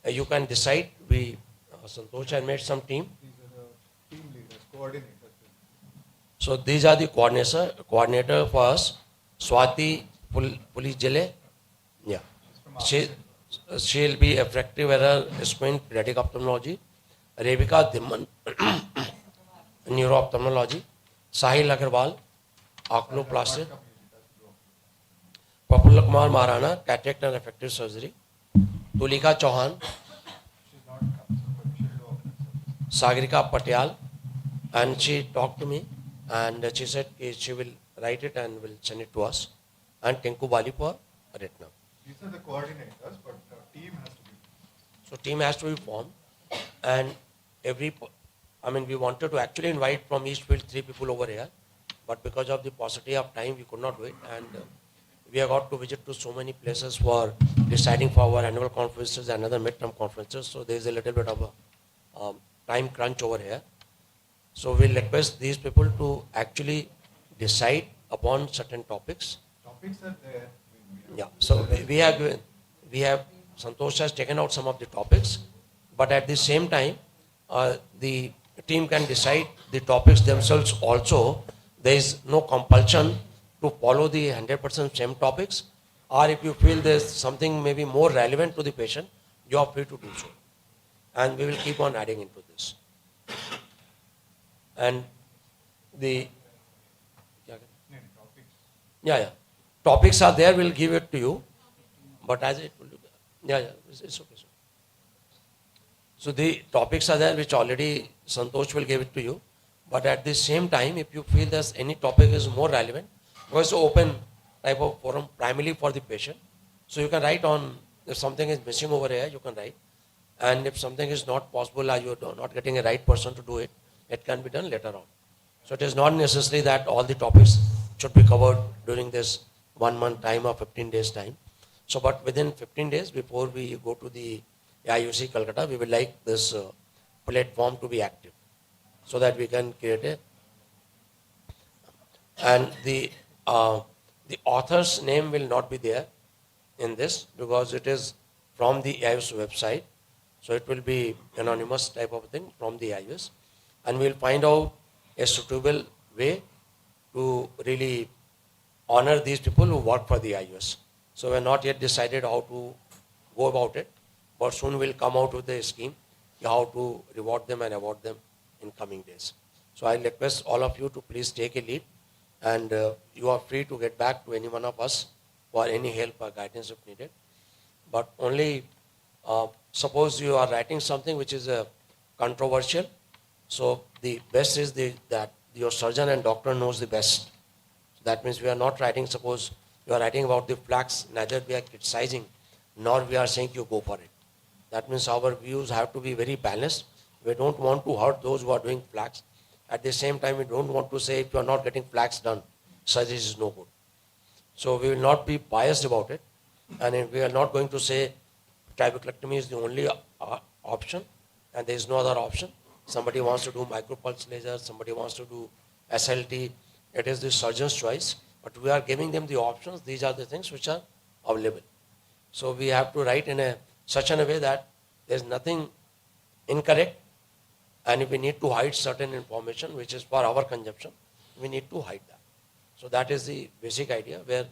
you can decide, Santosh had made some team. These are the team leaders, coordinators. So these are the coordinator for us, Swati Pulijale. Yeah. She'll be effective error, squint, pediatric ophthalmology. Rebecca Dimman, neuro-ophthalmology. Sahil Agarwal, oculoplasty. Prafula Kumar Maharana, cataract and refractive surgery. Tulika Chauhan, Sagrika Patel, and she talked to me and she said she will write it and will send it to us. And Tinku Bali for retina. These are the coordinators, but team has to be. So team has to be formed, and we wanted to actually invite from each field 3 people over here, but because of the paucity of time, we could not do it, and we have got to visit to so many places for deciding for our annual conferences and other midterm conferences, so there is a little bit of a time crunch over here. So we'll request these people to actually decide upon certain topics. Topics are there. Yeah, so we have Santosh has taken out some of the topics, but at the same time, the team can decide the topics themselves also. There is no compulsion to follow the 100% same topics, or if you feel there's something maybe more relevant to the patient, you are free to do so. And we will keep on adding into this. And the... Yeah. topics are there, we'll give it to you. But as it will, it's okay. So the topics are there which already Santosh will give it to you. But at the same time, if you feel there's any topic is more relevant, because it's open type of forum primarily for the patient. So you can write on, if something is missing over here, you can write. And if something is not possible or you're not getting a right person to do it, it can be done later on. So it is not necessary that all the topics should be covered during this 1 month time or 15 days time. So but within 15 days before we go to the IUC Calcutta, we would like this platform to be active so that we can create a, and the author's name will not be there in this because it is from the IUS website. So it will be anonymous type of thing from the IUS, and we will find out a suitable way to really honor these people who work for the IUS. So we have not yet decided how to go about it, but soon we'll come out with a scheme how to reward them and award them in coming days. So I request all of you to please take a lead, and you are free to get back to any one of us for any help or guidance if needed. But only suppose you are writing something which is controversial, so the best is that your surgeon and doctor knows the best. So that means we are not writing, suppose you are writing about the flax, neither we are criticizing, nor we are saying you go for it. That means our views have to be very balanced. We don't want to hurt those who are doing flax. At the same time, we don't want to say if you are not getting flax done, surgery is no good. So we will not be biased about it. And we are not going to say trabeclectomy is the only option and there is no other option. Somebody wants to do micropulse laser, somebody wants to do SLT. It is the surgeon's choice. But we are giving them the options. These are the things which are available. So we have to write in such a way that there is nothing incorrect, and if we need to hide certain information which is for our consumption, we need to hide that. So that is the basic idea where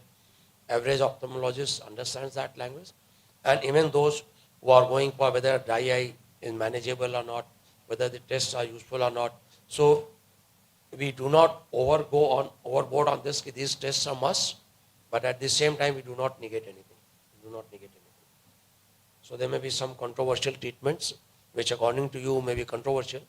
average ophthalmologist understands that language, and even those who are going for whether dry eye is manageable or not, whether the tests are useful or not. So we do not overboard on this. These tests are must, but at the same time we do not negate anything. So there may be some controversial treatments which according to you may be controversial,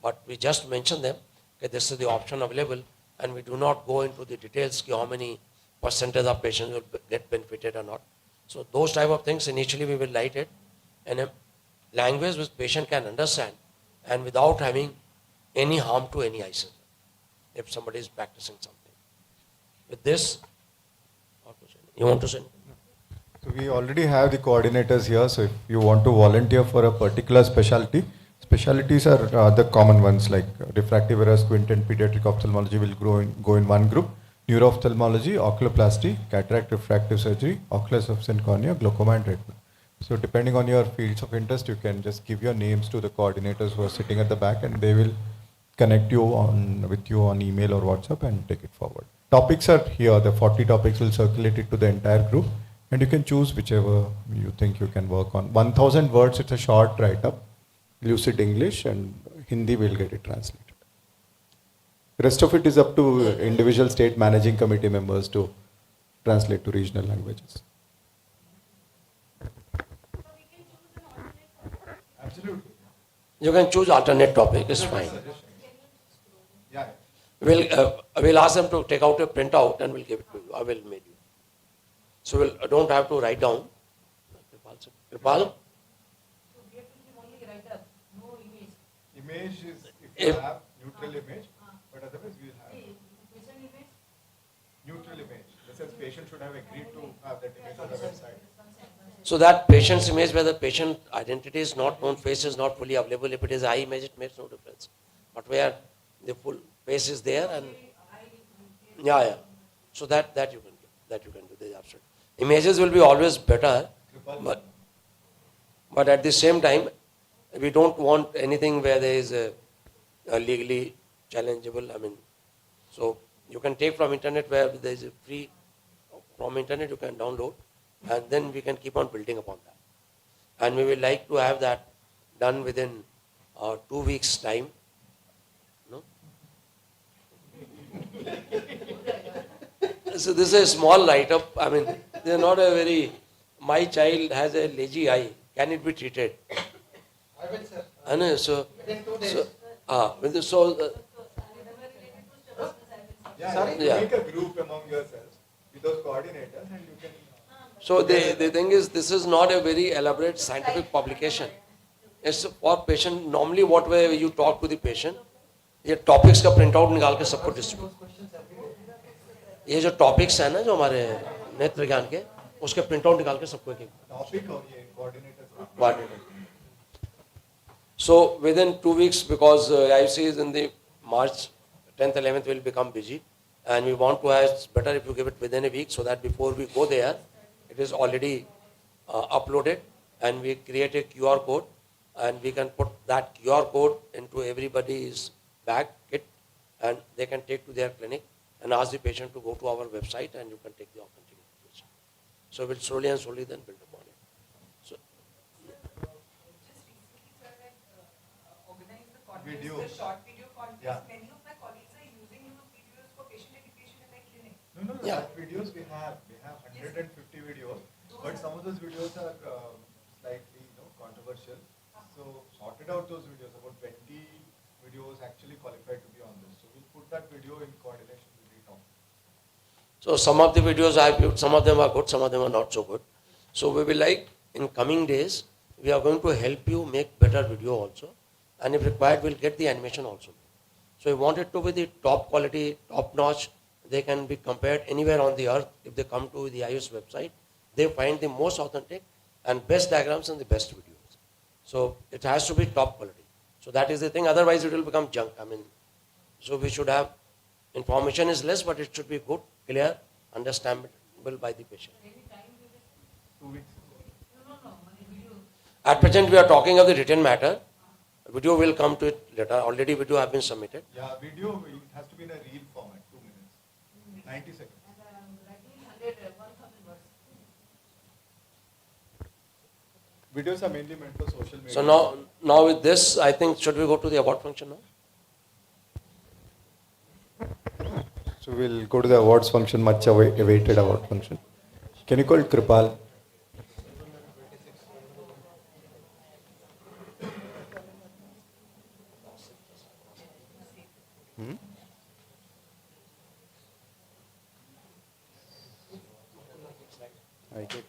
but we just mention them that this is the option available, and we do not go into the details how many percentage of patients will get benefited or not. So those type of things initially we will write it in a language which patient can understand and without having any harm to any eye surgeon if somebody is practicing something. With this, you want to say? So we already have the coordinators here, so if you want to volunteer for a particular specialty, specialties are the common ones like refractive error, squint and pediatric ophthalmology will go in one group, neuro-ophthalmology, oculoplasty, cataract refractive surgery, ocular substance cornea, glaucoma and retina. So depending on your fields of interest, you can just give your names to the coordinators who are sitting at the back, and they will connect you with you on email or WhatsApp and take it forward. Topics are here, the 40 topics will circulate it to the entire group. And you can choose whichever you think you can work on. 1000 words, it's a short write-up, lucid English, and Hindi will get it translated. The rest of it is up to individual state managing committee members to translate to regional languages. Absolutely. You can choose alternate topic, it's fine. We'll ask them to take out a printout and we'll give it to you. I will mail you. So we'll don't have to write down. Kripal? Image is if you have neutral image, but otherwise we will have neutral image. The sense patient should have agreed to have that image on the website. So that patient's image where the patient identity is not known, face is not fully available. If it is eye image, it makes no difference. But where the full face is there and so that you can do. That you can do. That is absolute. Images will be always better, but at the same time, we don't want anything where there is a legally challengeable. I mean, so you can take from internet where there is a free from internet you can download, and then we can keep on building upon that. And we will like to have that done within 2 weeks' time. No? So this is a small write-up. I mean, they are not a very. My child has a lazy eye. Can it be treated? I will, sir. I know. So, Within 2 days. with the, so. Make a group among yourselves with those coordinators, and you can. So the thing is, this is not a very elaborate scientific publication. It's for patient. Normally, what way you talk to the patient, ये topics का print out निकाल के सबको distribute. ये जो topics है ना जो हमारे नेत्र ज्ञान के, उसके print out निकाल के सबको एक Topic और ये coordinators. coordinator. So within 2 weeks, because IFC is in the March 10th, 11th will become busy, and we want to have, it's better if you give it within a week so that before we go there, it is already uploaded, and we create a QR code, and we can put that QR code into everybody's bag kit, and they can take to their clinic and ask the patient to go to our website, and you can take the authentic information. So we'll slowly and slowly then build upon it. So Video. Short video contest. Yeah. Many of my colleagues are using videos for patient education in their clinic. No, Yeah. that videos we have 150 videos, but some of those videos are slightly controversial. So sorted out those videos. About 20 videos actually qualified to be on this. So we'll put that video in coordination with the top. So some of the videos I have viewed, some of them are good, some of them are not so good. So we will like in coming days, we are going to help you make better video also, and if required, we'll get the animation also. So we want it to be the top quality, top notch. They can be compared anywhere on the earth. If they come to the IOS website, they find the most authentic and best diagrams and the best videos. So it has to be top quality. So that is the thing. Otherwise, it will become junk. I mean, so we should have information is less, but it should be good, clear, understandable by the patient. 2 weeks. At present, we are talking of the written matter. Video will come to it later. Already video have been submitted. Yeah, video it has to be in a reel format, 2 minutes, 90 seconds. Videos are mainly meant for social media. So now with this, I think should we go to the award function now? So we'll go to the awards function, much awaited award function. Can you call Kripal? I get it.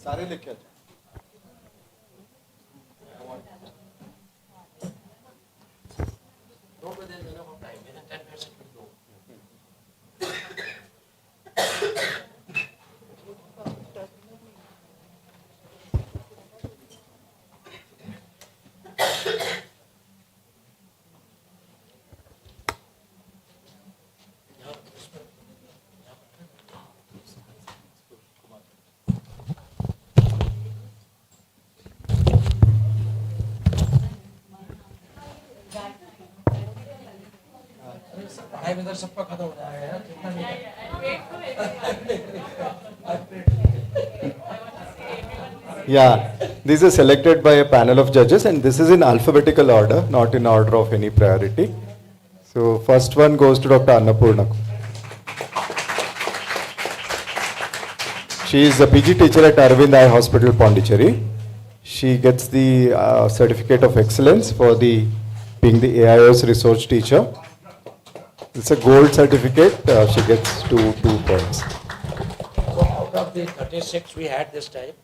सारे लेके आ जाओ. Time इधर सबका खत्म हो जाएगा Yeah, these are selected by a panel of judges, and this is in alphabetical order, not in order of any priority. So first one goes to Dr. Annapurna. She is a PG teacher at Arvind Eye Hospital, Pondicherry. She gets the certificate of excellence for being the AIOS research teacher. It's a gold certificate. She gets two points. So out of the 36 we had this time,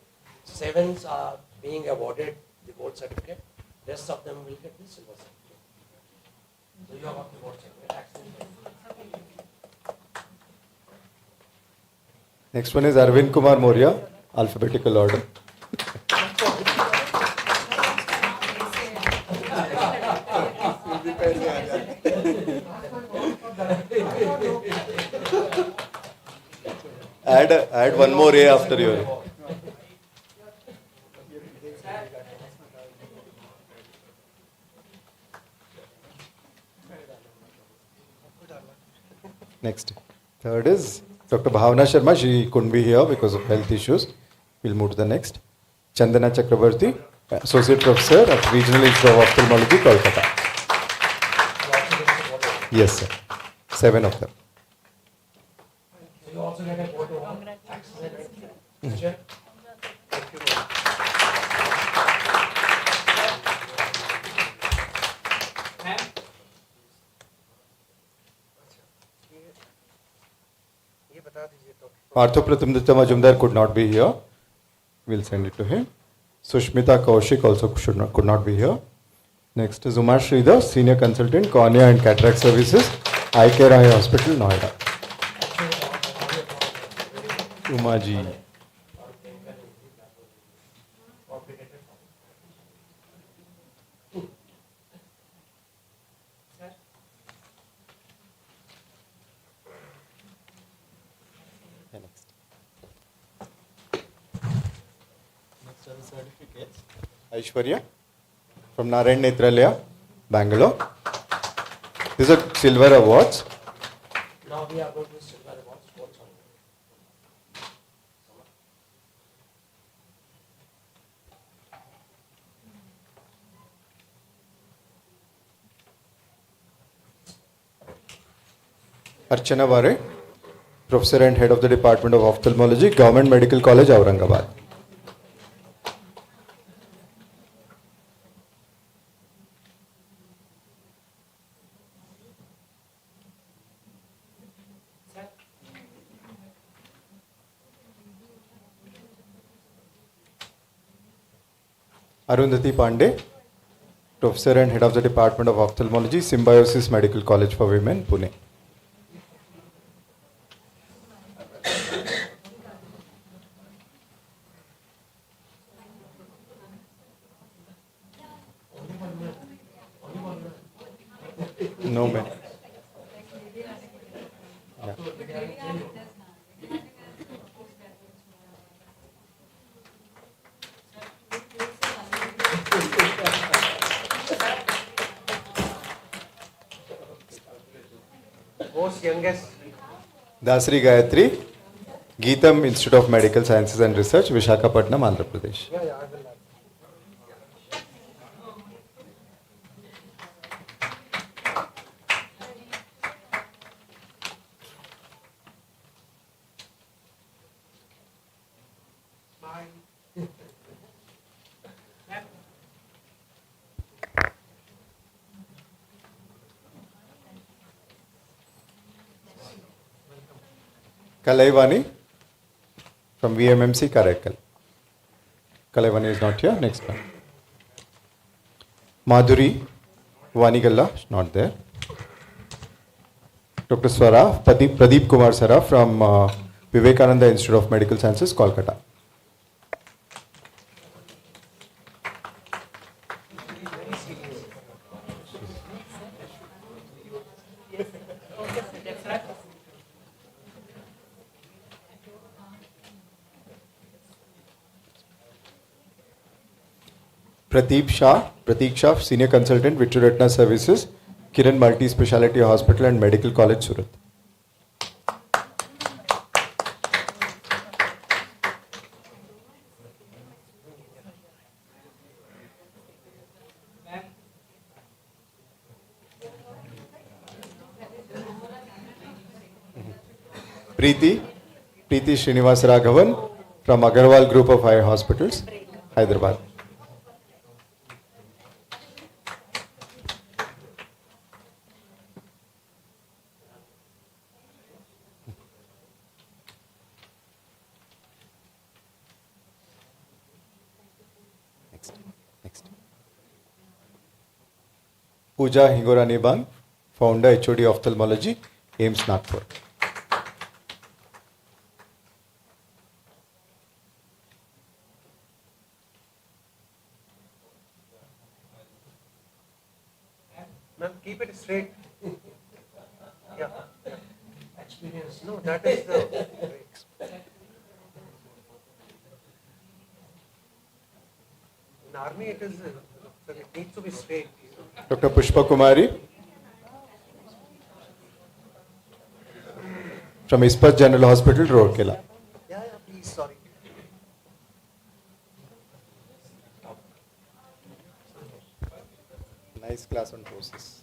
7 are being awarded the gold certificate. Rest of them will get the silver certificate. So you have got the gold certificate. Next one is Arvind Kumar Moria, alphabetical order. Add one more A after your. Next. Third is Dr. Bhavna Sharma. She couldn't be here because of health issues. We'll move to the next. Chandana Chakravarti, Associate Professor at Regional Institute of Ophthalmology, Kolkata. Yes, sir. 7 of them. You also get a photo. Picture. Partho Pratimdita Majumdar could not be here. We'll send it to him. Sushmita Kaushik also could not be here. Next is Umar Sridhar, Senior Consultant, Cornea and Cataract Services, Eye Care Eye Hospital, Noida. Umaji. Certificates. Aishwarya from Narayan Netralaya, Bangalore. These are silver awards. Now we are going to silver awards. What's on? Archana Vare, Professor and Head of the Department of Ophthalmology, Government Medical College, Aurangabad. Arundhati Pandey, Professor and Head of the Department of Ophthalmology, Symbiosis Medical College for Women, Pune. No man. Yeah. Most youngest. Dasri Gayatri, Geetam Institute of Medical Sciences and Research, Vishakhapatnam, Andhra Pradesh. Yeah, I will. Kalaivani from VMMC Karaikal. Kalaivani is not here. Next one. Madhuri Vanigalla, not there. Dr. Swara, Pradeep Kumar Sara from Vivekananda Institute of Medical Sciences, Kolkata. Prateek Shah, Senior Consultant, Vitreoretina Services, Kiran Multi Speciality Hospital and Medical College, Surat. Preeti Srinivas Raghavan from Agarwal Group of Eye Hospitals, Hyderabad. Next. Pooja Hingorani Bang, Founder HOD Ophthalmology, AIMS Nagpur. Ma'am, keep it straight. Yeah. Experience. No, that is the. army it is, so it needs to be straight. Dr. Pushpa Kumari from Ispat General Hospital, Rourkela. Yeah, please, sorry. Nice class on process.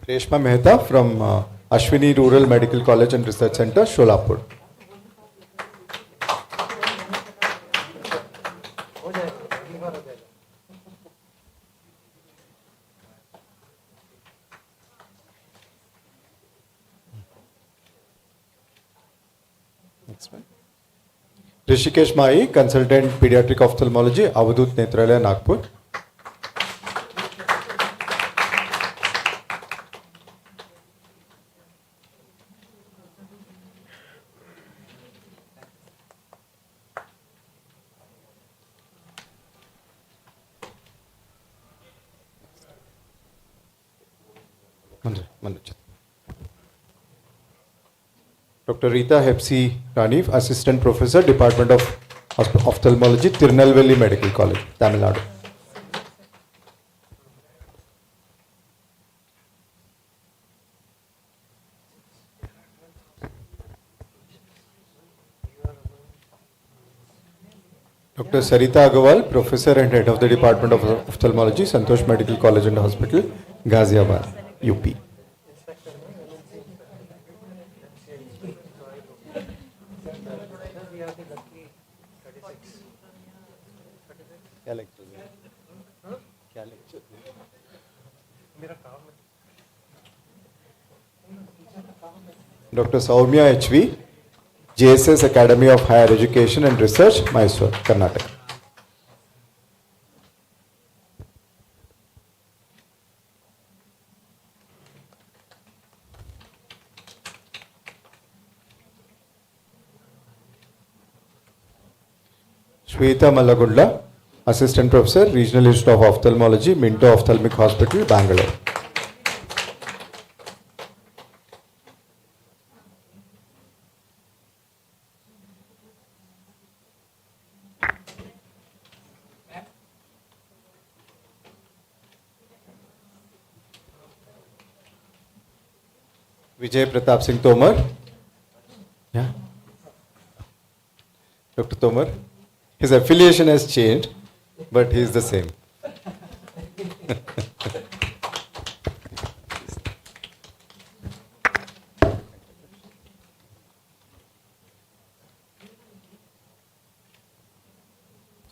Reshma Mehta from Ashwini Rural Medical College and Research Center, Sholapur. Next one. Rishikesh Mai, Consultant Pediatric Ophthalmology, Avadut Netralaya, Nagpur. Dr. Rita Hepsi Rani, Assistant Professor, Department of Ophthalmology, Tirunelveli Medical College, Tamil Nadu. Dr. Sarita Agarwal, Professor and Head of the Department of Ophthalmology, Santosh Medical College and Hospital, Ghaziabad, UP. Dr. Saumya HV, JSS Academy of Higher Education and Research, Mysore, Karnataka. Shweta Malagunda, Assistant Professor, Regional Institute of Ophthalmology, Minto Ophthalmic Hospital, Bangalore. Vijay Pratap Singh Tomar. Yeah. Dr. Tomar. His affiliation has changed, but he is the same.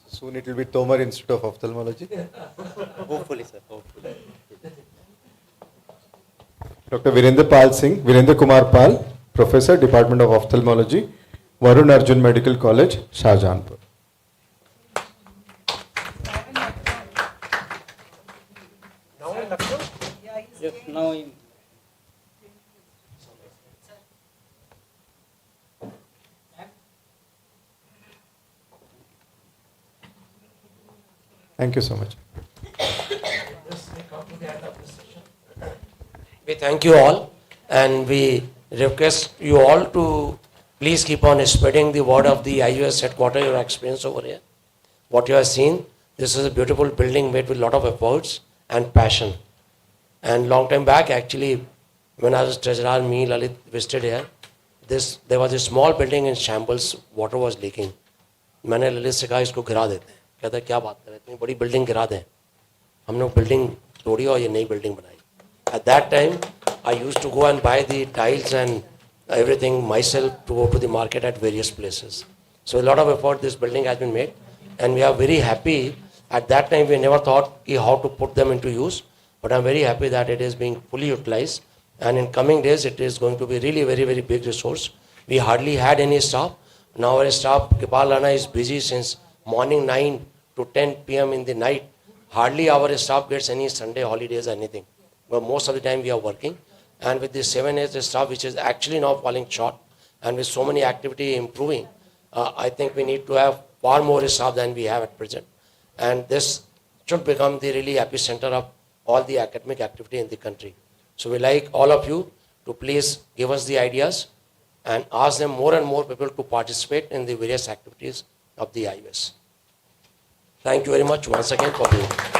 Soon it will be Tomar Institute of Ophthalmology. Hopefully, sir. Hopefully. Dr. Virendra Kumar Pal, Professor, Department of Ophthalmology, Varun Arjun Medical College, Shahjahanpur. Yes, now in. Thank you so much. We thank you all and we request you all to please keep on spreading the word of the IUS headquarters, your experience over here. What you have seen, this is a beautiful building made with a lot of efforts and passion. And long time back, actually, when I was treasurer, me, Lalit visited here, there was a small building in shambles, water was leaking. मैंने ललित से कहा इसको गिरा देते हैं. कहता क्या बात कर रहे हैं, इतनी बड़ी बिल्डिंग गिरा दें. हमने बिल्डिंग तोड़ी और ये नई बिल्डिंग बनाई. At that time, I used to go and buy the tiles and everything myself to go to the market at various places. So a lot of effort this building has been made and we are very happy. At that time, we never thought how to put them into use, but I'm very happy that it is being fully utilized. And in coming days, it is going to be really very, very big resource. We hardly had any staff. Now our staff, Kipal Rana, is busy since morning 9 to 10 p.m. in the night. Hardly our staff gets any Sunday holidays or anything. But most of the time we are working. And with the 7 staff, which is actually now falling short, and with so many activity improving, I think we need to have far more staff than we have at present. And this should become the really epicenter of all the academic activity in the country. So we like all of you to please give us the ideas and ask them more and more people to participate in the various activities of the IOS. Thank you very much once again for being here.